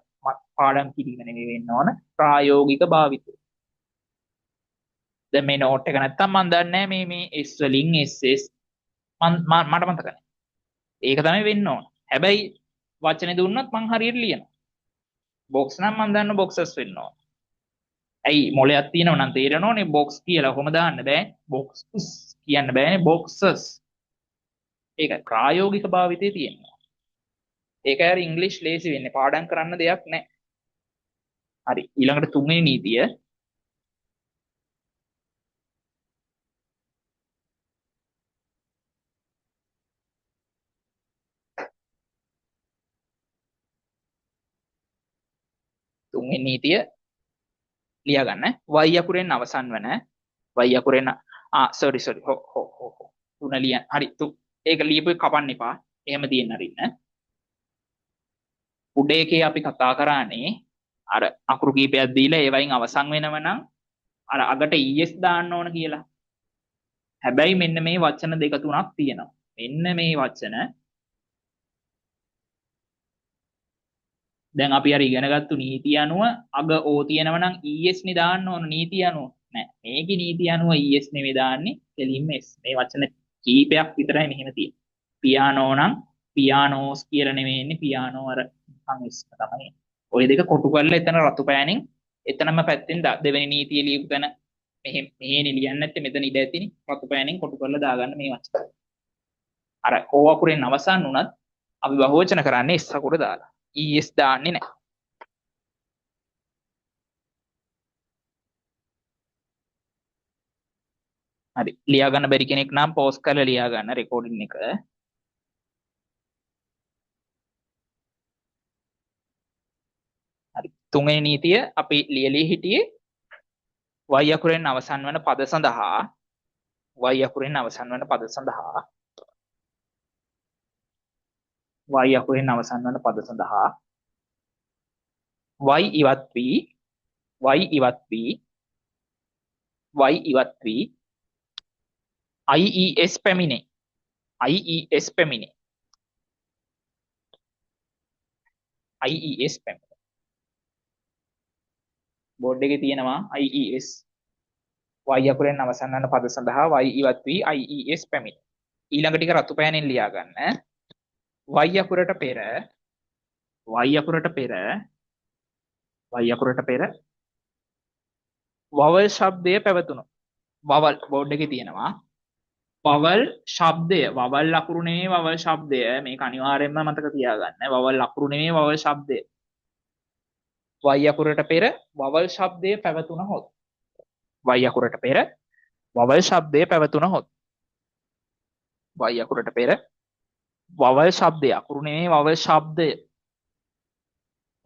පාඩම් කිරීම නෙවෙයි වෙන්න ඕන. ප්‍රායෝගික භාවිතය. දැන් මේ නෝට් එක නැත්තම් මම දන්නේ මේ s වලින් ss මට මතක නැහැ. ඒක තමයි වෙන්න ඕන. හැබැයි වචනේ දුන්නත් මං හරියට ලියනවා. box නම් මම දන්න boxes වෙන්න ඕන. ඇයි මොලයක් තියෙනව නම් තේරෙනවනේ box කියලා කොහොම දාන්න බෑ. boxes කියන්න බෑනේ boxes. ඒකයි ප්‍රායෝගික භාවිතයේ තියෙනවා. ඒකයි අර ඉංග්‍රීසි ලේසි වෙන්නේ. පාඩම් කරන්න දෙයක් නැහැ. හරි. ඊළඟට තුන්වෙනි නීතිය. තුන්වෙනි නීතිය ලියා ගන්න. y අකුරෙන් අවසන් වන y අකුරෙන් sorry හො හො හො හො. තුන ලියන්න. හරි. ඒක ලියපු එක කපන්න එපා. එහෙම තියෙන්න අරින්න. උඩ එකේ අපි කතා කරානේ අර අකුරු කීපයක් දීලා ඒවයින් අවසන් වෙනව නම් අර අගට es දාන්න ඕන කියලා. හැබැයි මෙන්න මේ වචන දෙක තුනක් තියෙනවා. මෙන්න මේ වචන දැන් අපි අර ඉගෙනගත්තු නීතිය අනුව අග ඕ තියෙනව නම් es නේ දාන්න ඕන නීතිය අනුව. නෑ මේකේ නීතිය අනුව es නෙවෙයි දාන්නේ කෙලින්ම s. මේ වචන කීපයක් විතරයි මෙහෙම තියෙන්නේ. පියානෝ නම් පියානෝස් කියලා නෙවෙයි ඉන්නේ පියානෝ අර s තමයි. ওই දෙක කොටු කරලා එතන රතු පෑනින් එතනම පැත්තෙන් දෙවෙනි නීතිය ලියපු තැන මෙහෙනේ ලියන්නේ නැත්නම් මෙතන ඉඳ ඇතිනේ රතු පෑනින් කොටු කරලා දාගන්න මේ වචන. අර ඕ අකුරෙන් අවසන් වුණත් අපි බහුවචන කරන්නේ s අකුර දාලා. es දාන්නේ නැහැ. හරි. ලියා ගන්න බැරි කෙනෙක් නම් පෝස් කරලා ලියා ගන්න රෙකෝඩින් එක. හරි. තුන්වෙනි නීතිය අපි ලියලී හිටියේ y අකුරෙන් අවසන් වන පද සඳහා y අකුරෙන් අවසන් වන පද සඳහා y අකුරෙන් අවසන් වන පද සඳහා y ඉවත් වී y ඉවත් වී y ඉවත් වී IES පැමිණේ. IES පැමිණේ. IES පැමිණේ. බෝඩ් එකේ තියෙනවා IES y අකුරෙන් අවසන් වන පද සඳහා y ඉවත් වී IES පැමිණේ. ඊළඟ ටික රතු පෑනෙන් ලියා ගන්න. y අකුරට පෙර y අකුරට පෙර y අකුරට පෙර vowel ශබ්දය පැවතුණු. vowel බෝඩ් එකේ තියෙනවා. vowel ශබ්දය vowel අකුරු නෙමෙයි vowel ශබ්දය. මේක අනිවාර්යයෙන්ම මතක තියාගන්න. vowel අකුරු නෙමෙයි vowel ශබ්දය. y අකුරට පෙර vowel ශබ්දය පැවතුණහොත් y අකුරට පෙර vowel ශබ්දය පැවතුණහොත් y අකුරට පෙර vowel ශබ්දය අකුරු නෙමෙයි vowel ශබ්දය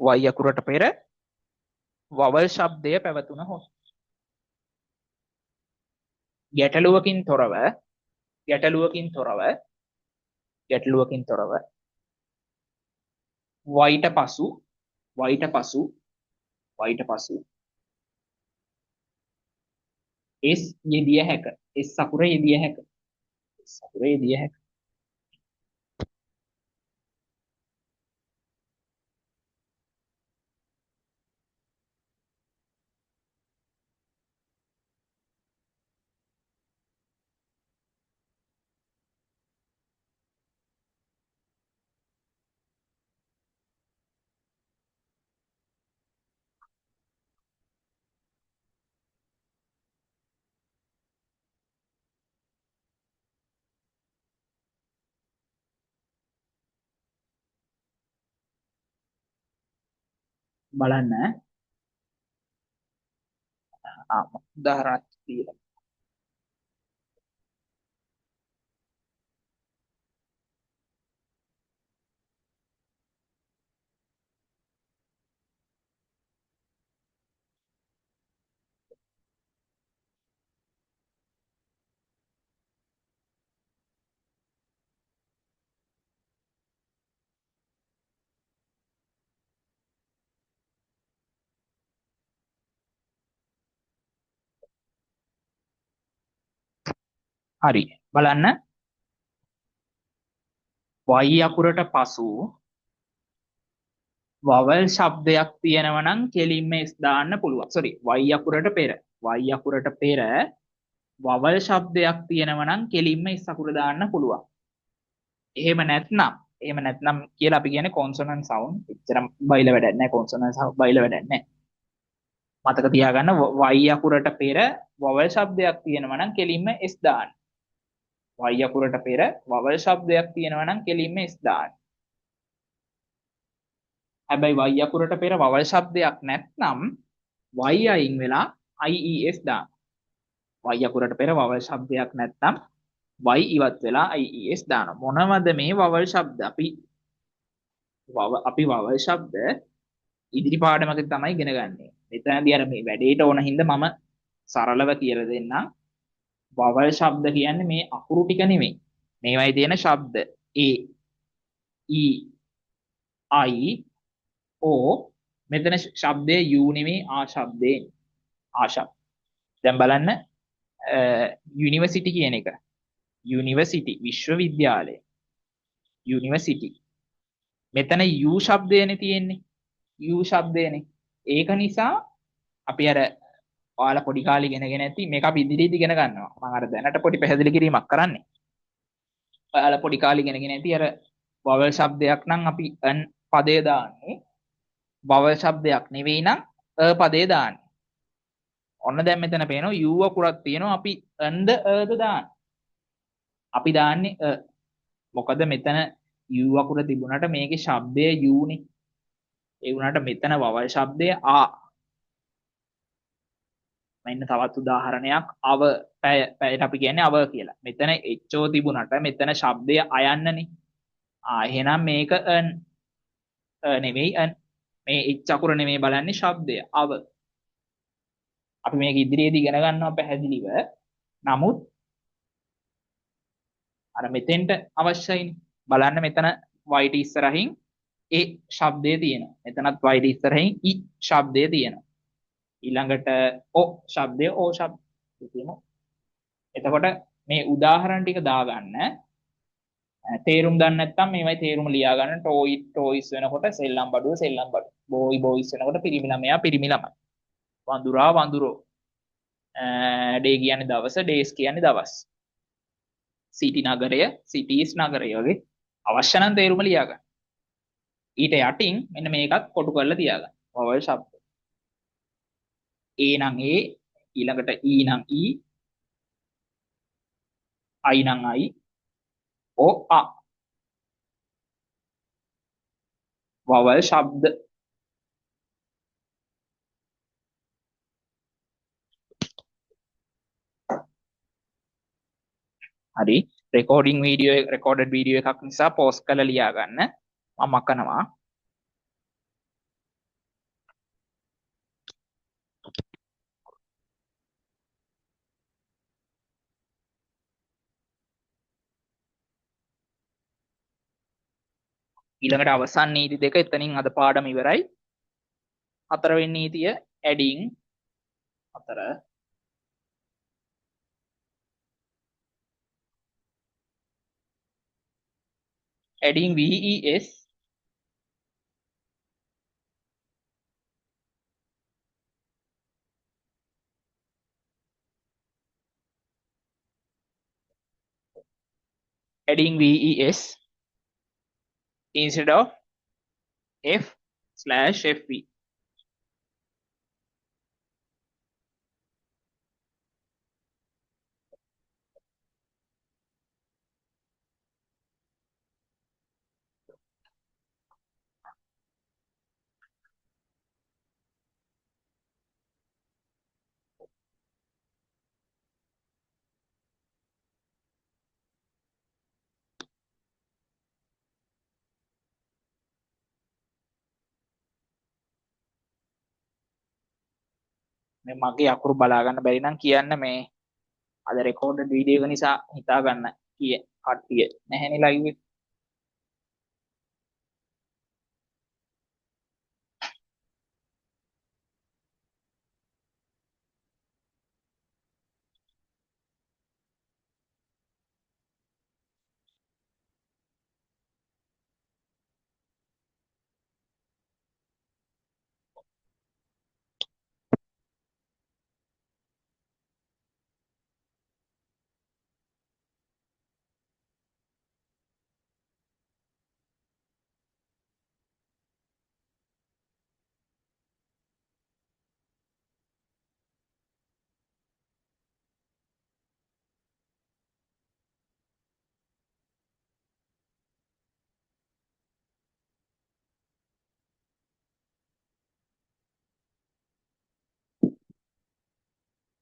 y අකුරට පෙර vowel ශබ්දය පැවතුණහොත් ගැටලුවකින් තොරව ගැටලුවකින් තොරව ගැටලුවකින් තොරව වයිට පසු වයිට පසු වයිට පසු s යෙදිය හැක. s අකුර යෙදිය හැක. s අකුර යෙදිය හැක. බලන්න උදාහරණයක් තියෙනවා. හරි බලන්න y අකුරට පසු vowel ශබ්දයක් තියෙනවා නම් කෙලින්ම s දාන්න පුළුවන්. sorry y අකුරට පෙර y අකුරට පෙර vowel ශබ්දයක් තියෙනවා නම් කෙලින්ම s අකුර දාන්න පුළුවන්. එහෙම නැත්නම් කියලා අපි කියන්නේ consonant sound. එච්චරම බයිල වැඩක් නැහැ consonant sound බයිල වැඩක් නැහැ. මතක තියාගන්න y අකුරට පෙර vowel ශබ්දයක් තියෙනවා නම් කෙලින්ම s දාන්න. y අකුරට පෙර vowel ශබ්දයක් තියෙනවා නම් කෙලින්ම s දාන්න. හැබැයි y අකුරට පෙර vowel ශබ්දයක් නැත්නම් y අයින් වෙලා ies දාන්න. y අකුරට පෙර vowel ශබ්දයක් නැත්නම් y ඉවත් වෙලා ies දාන්න. මොනවද මේ vowel ශබ්ද? අපි vowel ශබ්ද ඉදිරි පාඩමක තමයි ඉගෙන ගන්නේ. මෙතනදී අර මේ වැඩේට ඕන හින්දා මම සරලව කියලා දෙන්නම්. vowel ශබ්ද කියන්නේ මේ අකුරු ටික නෙමෙයි. මේවයි තියෙන ශබ්ද a e i o. මෙතන ශබ්දයේ u නෙමෙයි ආ ශබ්දේ. ආ ශබ්ද. දැන් බලන්න යුනිවර්සිටි කියන එක. යුනිවර්සිටි විශ්වවිද්‍යාලය. යුනිවර්සිටි. මෙතන u ශබ්දයනේ තියෙන්නේ. u ශබ්දයනේ. ඒක නිසා අපි අර ඔයාලා පොඩි කාලේ ඉගෙනගෙන ඇති මේක අපි ඉදිරියේදී ඉගෙන ගන්නවා. මම අර දැනට පොඩි පැහැදිලි කිරීමක් කරන්නේ. ඔයාලා පොඩි කාලේ ඉගෙනගෙන ඇති අර vowel ශබ්දයක් නම් අපි n පදේ දාන්නේ. vowel ශබ්දයක් නෙවෙයි නම් පදේ දාන්නේ. ඔන්න දැන් මෙතන පේනවා u අකුරක් තියෙනවා අපි n ද ද දාන්නේ. අපි දාන්නේ මොකද මෙතන u අකුර තිබුණාට මේකේ ශබ්දය u නේ. ඒ වුණාට මෙතන vowel ශබ්දය ආ. මෙන්න තවත් උදාහරණයක් අව පැයට අපි කියන්නේ අව කියලා. මෙතන එච්චෝ තිබුණාට මෙතන ශබ්දය අයන්නනේ. එහෙනම් මේක නෙවෙයි මේ එච් අකුර නෙමෙයි බලන්නේ ශබ්දය අව. අපි මේක ඉදිරියේදී ඉගෙන ගන්නවා පැහැදිලිව. නමුත් අර මෙතෙන්ට අවශ්‍යයිනේ. බලන්න මෙතන y ඉස්සරහින් ඒ ශබ්දය තියෙනවා. මෙතනත් y ඉස්සරහින් i ශබ්දය තියෙනවා. ඊළඟට o ශබ්දය o ශබ්දය තියෙනවා. එතකොට මේ උදාහරණ ටික දාගන්න. තේරුම් දන්නේ නැත්නම් මේවයි තේරුම ලියා ගන්න. ටොයිස් වෙනකොට සෙල්ලම් බඩුව සෙල්ලම් බඩුව. බොයිස් වෙනකොට පිරිමි ළමයා පිරිමි ළමයි. වඳුරා වඳුරෝ. ඩේ කියන්නේ දවස, ඩේස් කියන්නේ දවස්. සිටි නගරය, සිටීස් නගරය වගේ අවශ්‍ය නම් තේරුම ලියා ගන්න. ඊට යටින් මෙන්න මේකත් කොටු කරලා තියාගන්න. vowel ශබ්ද. a නම් a, ඊළඟට e නම් e, i නම් i, o a. vowel ශබ්ද. හරි. රෙකෝඩඩ් වීඩියෝ එකක් නිසා පෝස්ට් කරලා ලියා ගන්න. මම මකනවා. ඊළඟට අවසන් නීති දෙක එතනින් අද පාඩම ඉවරයි. හතරවෙනි නීතිය adding හතර adding VES adding VES instead of F/FV. මේ මගේ අකුරු බලා ගන්න බැරි නම් කියන්න මේ අද රෙකෝඩඩ් වීඩියෝ එක නිසා හිතා ගන්න කිය කට්ටිය නැහැනේ ලයිව් එක.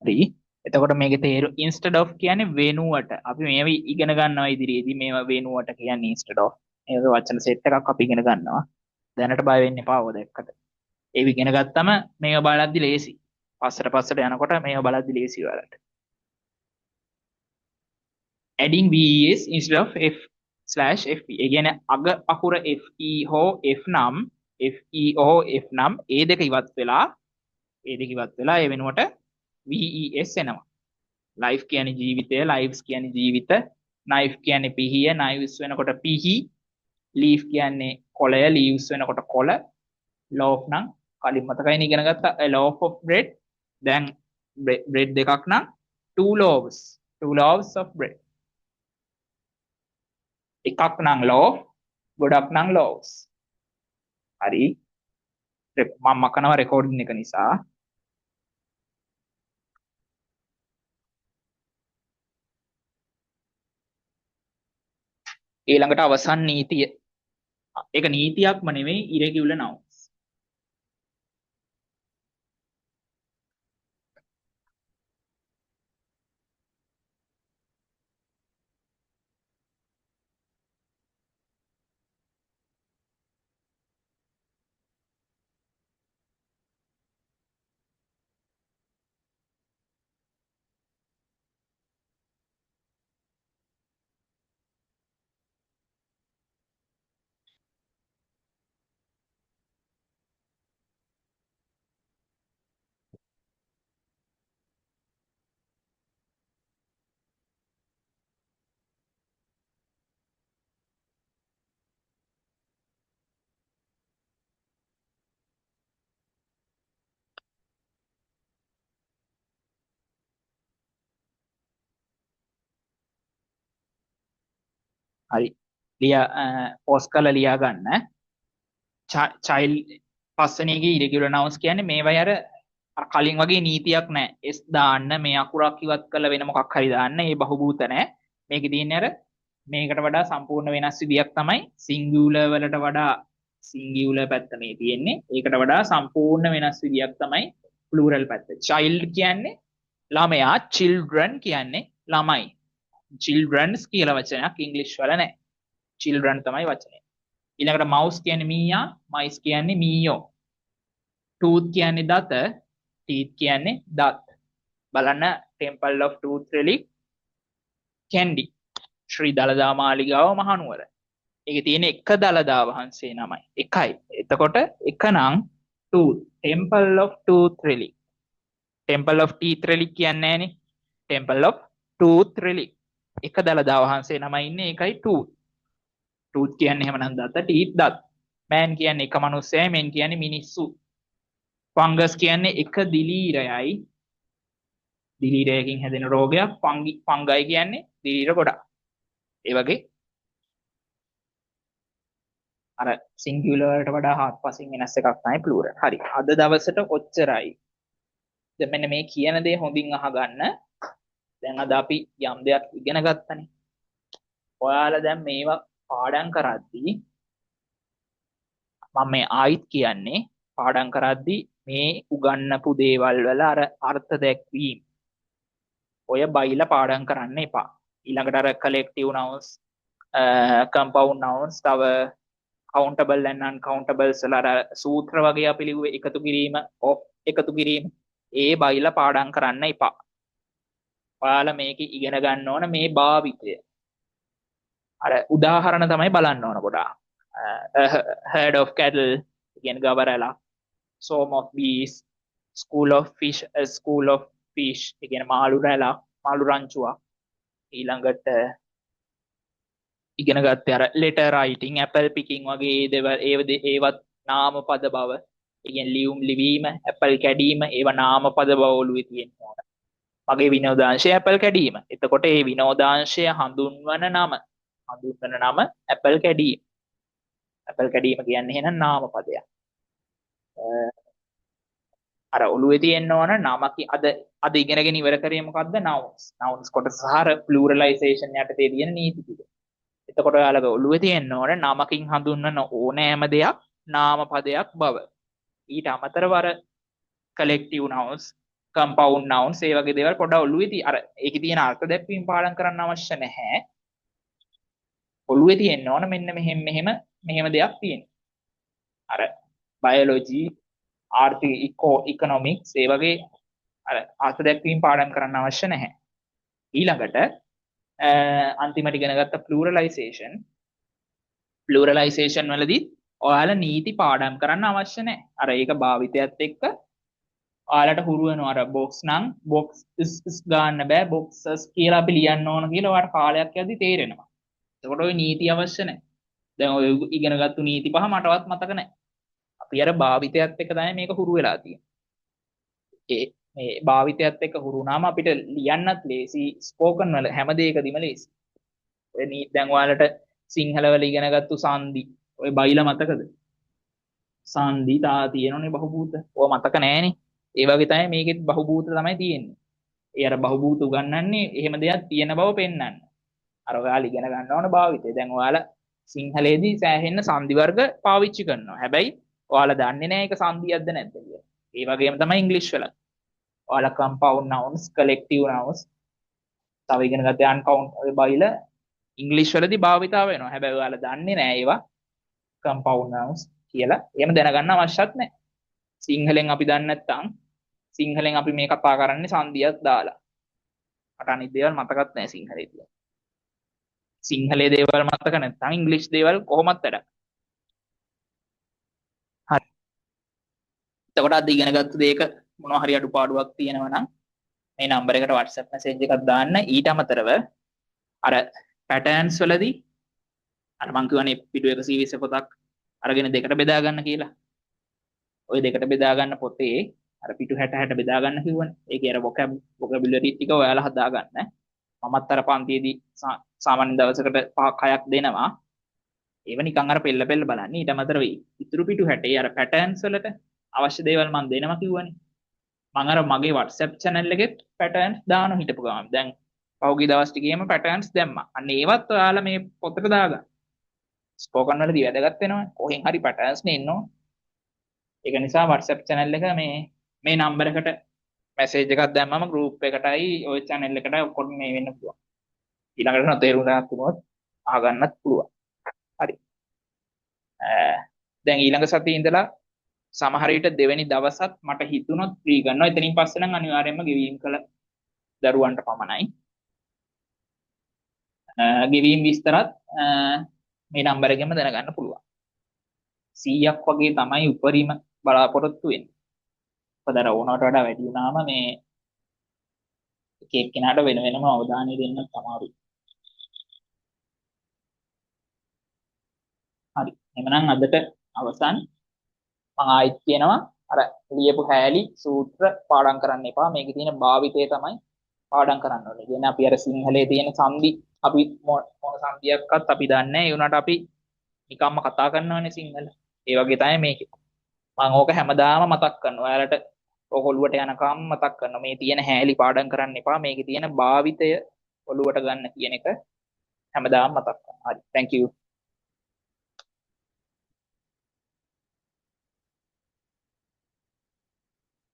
හරි. එතකොට මේකේ තේරු instead of කියන්නේ වෙනුවට. අපි මේව ඉගෙන ගන්නවා ඉදිරියේදී මේව වෙනුවට කියන්නේ instead of. මේක වචන සෙට් එකක් අපි ඉගෙන ගන්නවා. දැනට බය වෙන්න එපා ඔය දැක්කට. ඒක ඉගෙන ගත්තම මේව බලද්දි ලේසි. පස්සට යනකොට මේව බලද්දි ලේසි ඔයාලට. adding ves instead of f/fp. ඒ කියන්නේ අග අකුර fe හෝ f නම් fe හෝ f නම් ඒ දෙක ඉවත් වෙලා ඒ වෙනුවට ves එනවා. life කියන්නේ ජීවිතය, lives කියන්නේ ජීවිත, knife කියන්නේ පිහිය, knives වෙනකොට පිහි, leaf කියන්නේ කොළය, leaves වෙනකොට කොළ, loaf නම් කලින් මතකයිනේ ඉගෙන ගත්තා a loaf of bread. දැන් bread දෙකක් නම් two loaves of bread. එකක් නම් loaf, ගොඩක් නම් loaves. හරි. මම මකනවා රෙකෝඩින් එක නිසා. ඊළඟට අවසන් නීතිය. ඒක නීතියක්ම නෙවෙයි irregular nouns. හරි. පෝස්ට් කරලා ලියා ගන්න. child පස්වෙනිගේ irregular nouns කියන්නේ මේවයි අර කලින් වගේ නීතියක් නැහැ. s දාන්න මේ අකුරක් ඉවත් කරලා වෙන මොකක් හරි දාන්න. ඒ බහුභූත නැහැ. මේකේ තියෙන්නේ අර මේකට වඩා සම්පූර්ණ වෙනස් විදියක් තමයි singular වලට වඩා singular පැත්ත මේ තියෙන්නේ. ඒකට වඩා සම්පූර්ණ වෙනස් විදියක් තමයි plural පැත්ත. child කියන්නේ ළමයා, children කියන්නේ ළමයි. childrens කියලා වචනයක් ඉංග්‍රීසි වල නැහැ. children තමයි වචනේ. ඊළඟට mouse කියන්නේ මීයා, mice කියන්නේ මීයෝ. tooth කියන්නේ දත, teeth කියන්නේ දත්. බලන්න temple of tooth relic candy. ශ්‍රී දළදා මාලිගාව මහනුවර. ඒකේ තියෙන එක දළදා වහන්සේ නමයි. එකයි. එතකොට එක නම් tooth, temple of tooth relic. temple of teeth relic කියන්නේ නැහනේ. temple of tooth relic. එක දළදා වහන්සේ නමයි ඉන්නේ, ඒකයි tooth. tooth කියන්නේ එහෙමනම් දත, teeth දත්. man කියන්නේ එක මිනිස්සයයි, men කියන්නේ මිනිස්සු. fungus කියන්නේ එක දිලීරයයි. දිලීරයකින් හැදෙන රෝගයක්. fungi කියන්නේ දිලීර ගොඩක්. ඒ වගේ අර singular වලට වඩා හාත්පසින් වෙනස් එකක් තමයි plural. හරි. අද දවසට ඔච්චරයි. දැන් මෙන්න මේ කියන දේ හොඳින් අහගන්න. දැන් අද අපි යම් දෙයක් ඉගෙන ගත්තනේ. ඔයාලා දැන් මේවා පාඩම් කරද්දී මම මේ ආයිත් කියන්නේ පාඩම් කරද්දී මේ උගන්නපු දේවල් වල අර අර්ථ දැක්වීම ඔය බයිලා පාඩම් කරන්න එපා. ඊළඟට අර collective nouns, compound nouns, තව countable and uncountable වල අර සූත්‍ර වගේ අපි ලිව්වේ එකතු කිරීම, of එකතු කිරීම, ඒ බයිලා පාඩම් කරන්න එපා. ඔයාලා මේක ඉගෙන ගන්න ඕන මේ භාවිතය. අර උදාහරණ තමයි බලන්න ඕන ගොඩාක්. herd of cattle කියන්නේ ගවරලා, swarm of bees, school of fish, a school of fish කියන්නේ මාළු රැලා, මාළු රංචුවක්. ඊළඟට ඉගෙන ගත්තේ අර letter writing, apple picking වගේ දේවල්. ඒවත් නාම පද බව. ඒ කියන්නේ ලියුම් ලිවීම, apple කැඩීම, ඒවා නාම පද බව ඔළුවේ තියෙනවා. මගේ විනෝදාංශය apple කැඩීම. එතකොට මේ විනෝදාංශය හඳුන්වන නම apple කැඩීම. apple කැඩීම කියන්නේ එහෙනම් නාම පදයක්. අර ඔළුවේ තියෙන්න ඕන නමක අද ඉගෙනගෙන ඉවර කරේ මොකද්ද? nouns කොටස සහ pluralization යටතේ තියෙන නීති ටික. එතකොට ඔයාලගේ ඔළුවේ තියෙන්න ඕන නමකින් හඳුන්වන ඕනෑම දෙයක් නාම පදයක් බව. ඊට අමතරව අර collective nouns, compound nouns ඒ වගේ දේවල් පොඩ්ඩක් ඔළුවේ අර ඒකේ තියෙන අර්ථ දැක්වීම පාඩම් කරන්න අවශ්‍ය නැහැ. ඔළුවේ තියෙන්න ඕන මෙන්න මෙහෙම දෙයක් තියෙනවා. අර බයොලොජි ආර්ථික ඉකොනොමික්ස් ඒ වගේ අර අර්ථ දැක්වීම පාඩම් කරන්න අවශ්‍ය නැහැ. ඊළඟට අන්තිමට ඉගෙන ගත්ත ප්ලූරලයිසේෂන් වලදී ඔයාලා නීති පාඩම් කරන්න අවශ්‍ය නැහැ. අර ඒක භාවිතයත් එක්ක ඔයාලට හුරු වෙනවා. අර බොක්ස් නම් බොක්ස් ගන්න බෑ බොක්සස් කියලා අපි ලියන්න ඕන කියලා ඔයාලට කාලයක් යද්දි තේරෙනවා. එතකොට ওই නීති අවශ්‍ය නැහැ. දැන් ඔය ඉගෙනගත්තු නීති පහ මටවත් මතක නැහැ. අපි අර භාවිතයත් එක්ක තමයි මේක හුරු වෙලා තියෙන්නේ. මේ භාවිතයත් එක්ක හුරු වුණාම අපිට ලියන්නත් ලේසි, ස්පෝකන් වල හැම දෙයකදීම ලේසි. ඔය නීති දැන් ඔයාලට සිංහල වල ඉගෙනගත්තු සංදි ඔය බයිලා මතකද? සංදි තා තියෙනනේ බහුභූත. ඔය මතක නැහැනේ. ඒ වගේ තමයි මේකෙත් බහුභූත තමයි තියෙන්නේ. ඒ අර බහුභූත උගන්වන්නේ එහෙම දෙයක් තියෙන බව පෙන්වන්න. අර ඔයාලා ඉගෙන ගන්න ඕන භාවිතය. දැන් ඔයාලා සිංහලයේදී සෑහෙන්න සංදි වර්ග පාවිච්චි කරනවා. හැබැයි ඔයාලා දන්නේ නැහැ ඒක සංදියක්ද නැද්ද කියලා. ඒ වගේම තමයි ඉංග්‍රීසි වල. ඔයාලා compound nouns, collective nouns තව ඉගෙන ගත්ත uncount ඔය බයිල ඉංග්‍රීසි වලදී භාවිතා වෙනවා. හැබැයි ඔයාලා දන්නේ නැහැ ඒවා compound nouns කියලා. එහෙම දැනගන්න අවශ්‍යත් නැහැ. සිංහලෙන් අපි දන්නේ නැත්නම් සිංහලෙන් අපි මේ කතා කරන්නේ සංදියක් දාලා. අට අනිත් දේවල් මතකත් නැහැ සිංහලේදී. සිංහලයේ දේවල් මතක නැත්නම් ඉංග්‍රීසි දේවල් කොහොමත් වැඩක්. හරි. එතකොට අද ඉගෙනගත්තු දෙයක මොනවා හරි අඩුපාඩුවක් තියෙනවා නම් මේ නම්බර එකට WhatsApp message එකක් දාන්න. ඊට අමතරව අර patterns වලදී අර මං කියවනේ පිටු 120 පොතක් අරගෙන දෙකට බෙදා ගන්න කියලා. ওই දෙකට බෙදා ගන්න පොතේ අර පිටු 60 බෙදා ගන්න කිව්වනේ. ඒකේ අර vocabulary ටික ඔයාලා හදා ගන්න. මමත් අර පන්තියේදී සාමාන්‍ය දවසකට 5ක් 6ක් දෙනවා. ඒව නිකන් අර පෙළ බලන්න. ඊට අමතරව ඉතුරු පිටු 60 අර patterns වලට අවශ්‍ය දේවල් මම දෙනවා කිව්වනේ. මම අර මගේ WhatsApp channel එකේ patterns දානවා හිටපු ගමන්. දැන් පහුගිය දවස් ටිකේම patterns දැම්මා. අන්න ඒවත් ඔයාලා මේ පොතට දාගන්න. ස්පෝකන් වලදී වැදගත් වෙනවා. කොහෙන් හරි patterns නේ ඉන්නෝ. ඒක නිසා WhatsApp channel එක මේ නම්බර එකට message එකක් දැම්මම group එකටයි ওই channel එකටයි ඔක්කොම මේ වෙන්න පුළුවන්. ඊළඟට නොතේරුණාක් වුණොත් අහගන්නත් පුළුවන්. හරි. දැන් ඊළඟ සතියේ ඉඳලා සමහර විට දෙවෙනි දවසත් මට හිතුනොත් ෆ්‍රී ගන්නවා. එතනින් පස්සේ නම් අනිවාර්යයෙන්ම ගෙවීම් කළ දරුවන්ට පමණයි. ගෙවීම් විස්තරත් මේ නම්බර එකෙන්ම දැනගන්න පුළුවන්. 100ක් වගේ තමයි උපරිම බලාපොරොත්තු වෙන්නේ. පදර ඕනකට වඩා වැඩි වුණාම මේ එක එක්කෙනාට වෙන වෙනම අවධානය දෙන්න තමයි. හරි. එහෙනම් අදට අවසන්. මම ආයෙත් කියනවා අර ලියපු හැලී සූත්‍ර පාඩම් කරන්න එපා. මේකේ තියෙන භාවිතය තමයි පාඩම් කරන්න ඕනේ. කියන්නේ අපි අර සිංහලයේ තියෙන සංදි අපි මොන සංදියක්වත් අපි දන්නේ නැහැ. ඒ උනාට අපි නිකම්ම කතා කරනවානේ සිංහල. ඒ වගේ තමයි මේකේ. මම ඕක හැමදාම මතක් කරනවා. ඔයාලට ඕක ඔළුවට යනකම් මතක් කරනවා. මේ තියෙන හැලී පාඩම් කරන්න එපා. මේකේ තියෙන භාවිතය ඔළුවට ගන්න කියන එක හැමදාම මතක් කරනවා. හරි. thank you.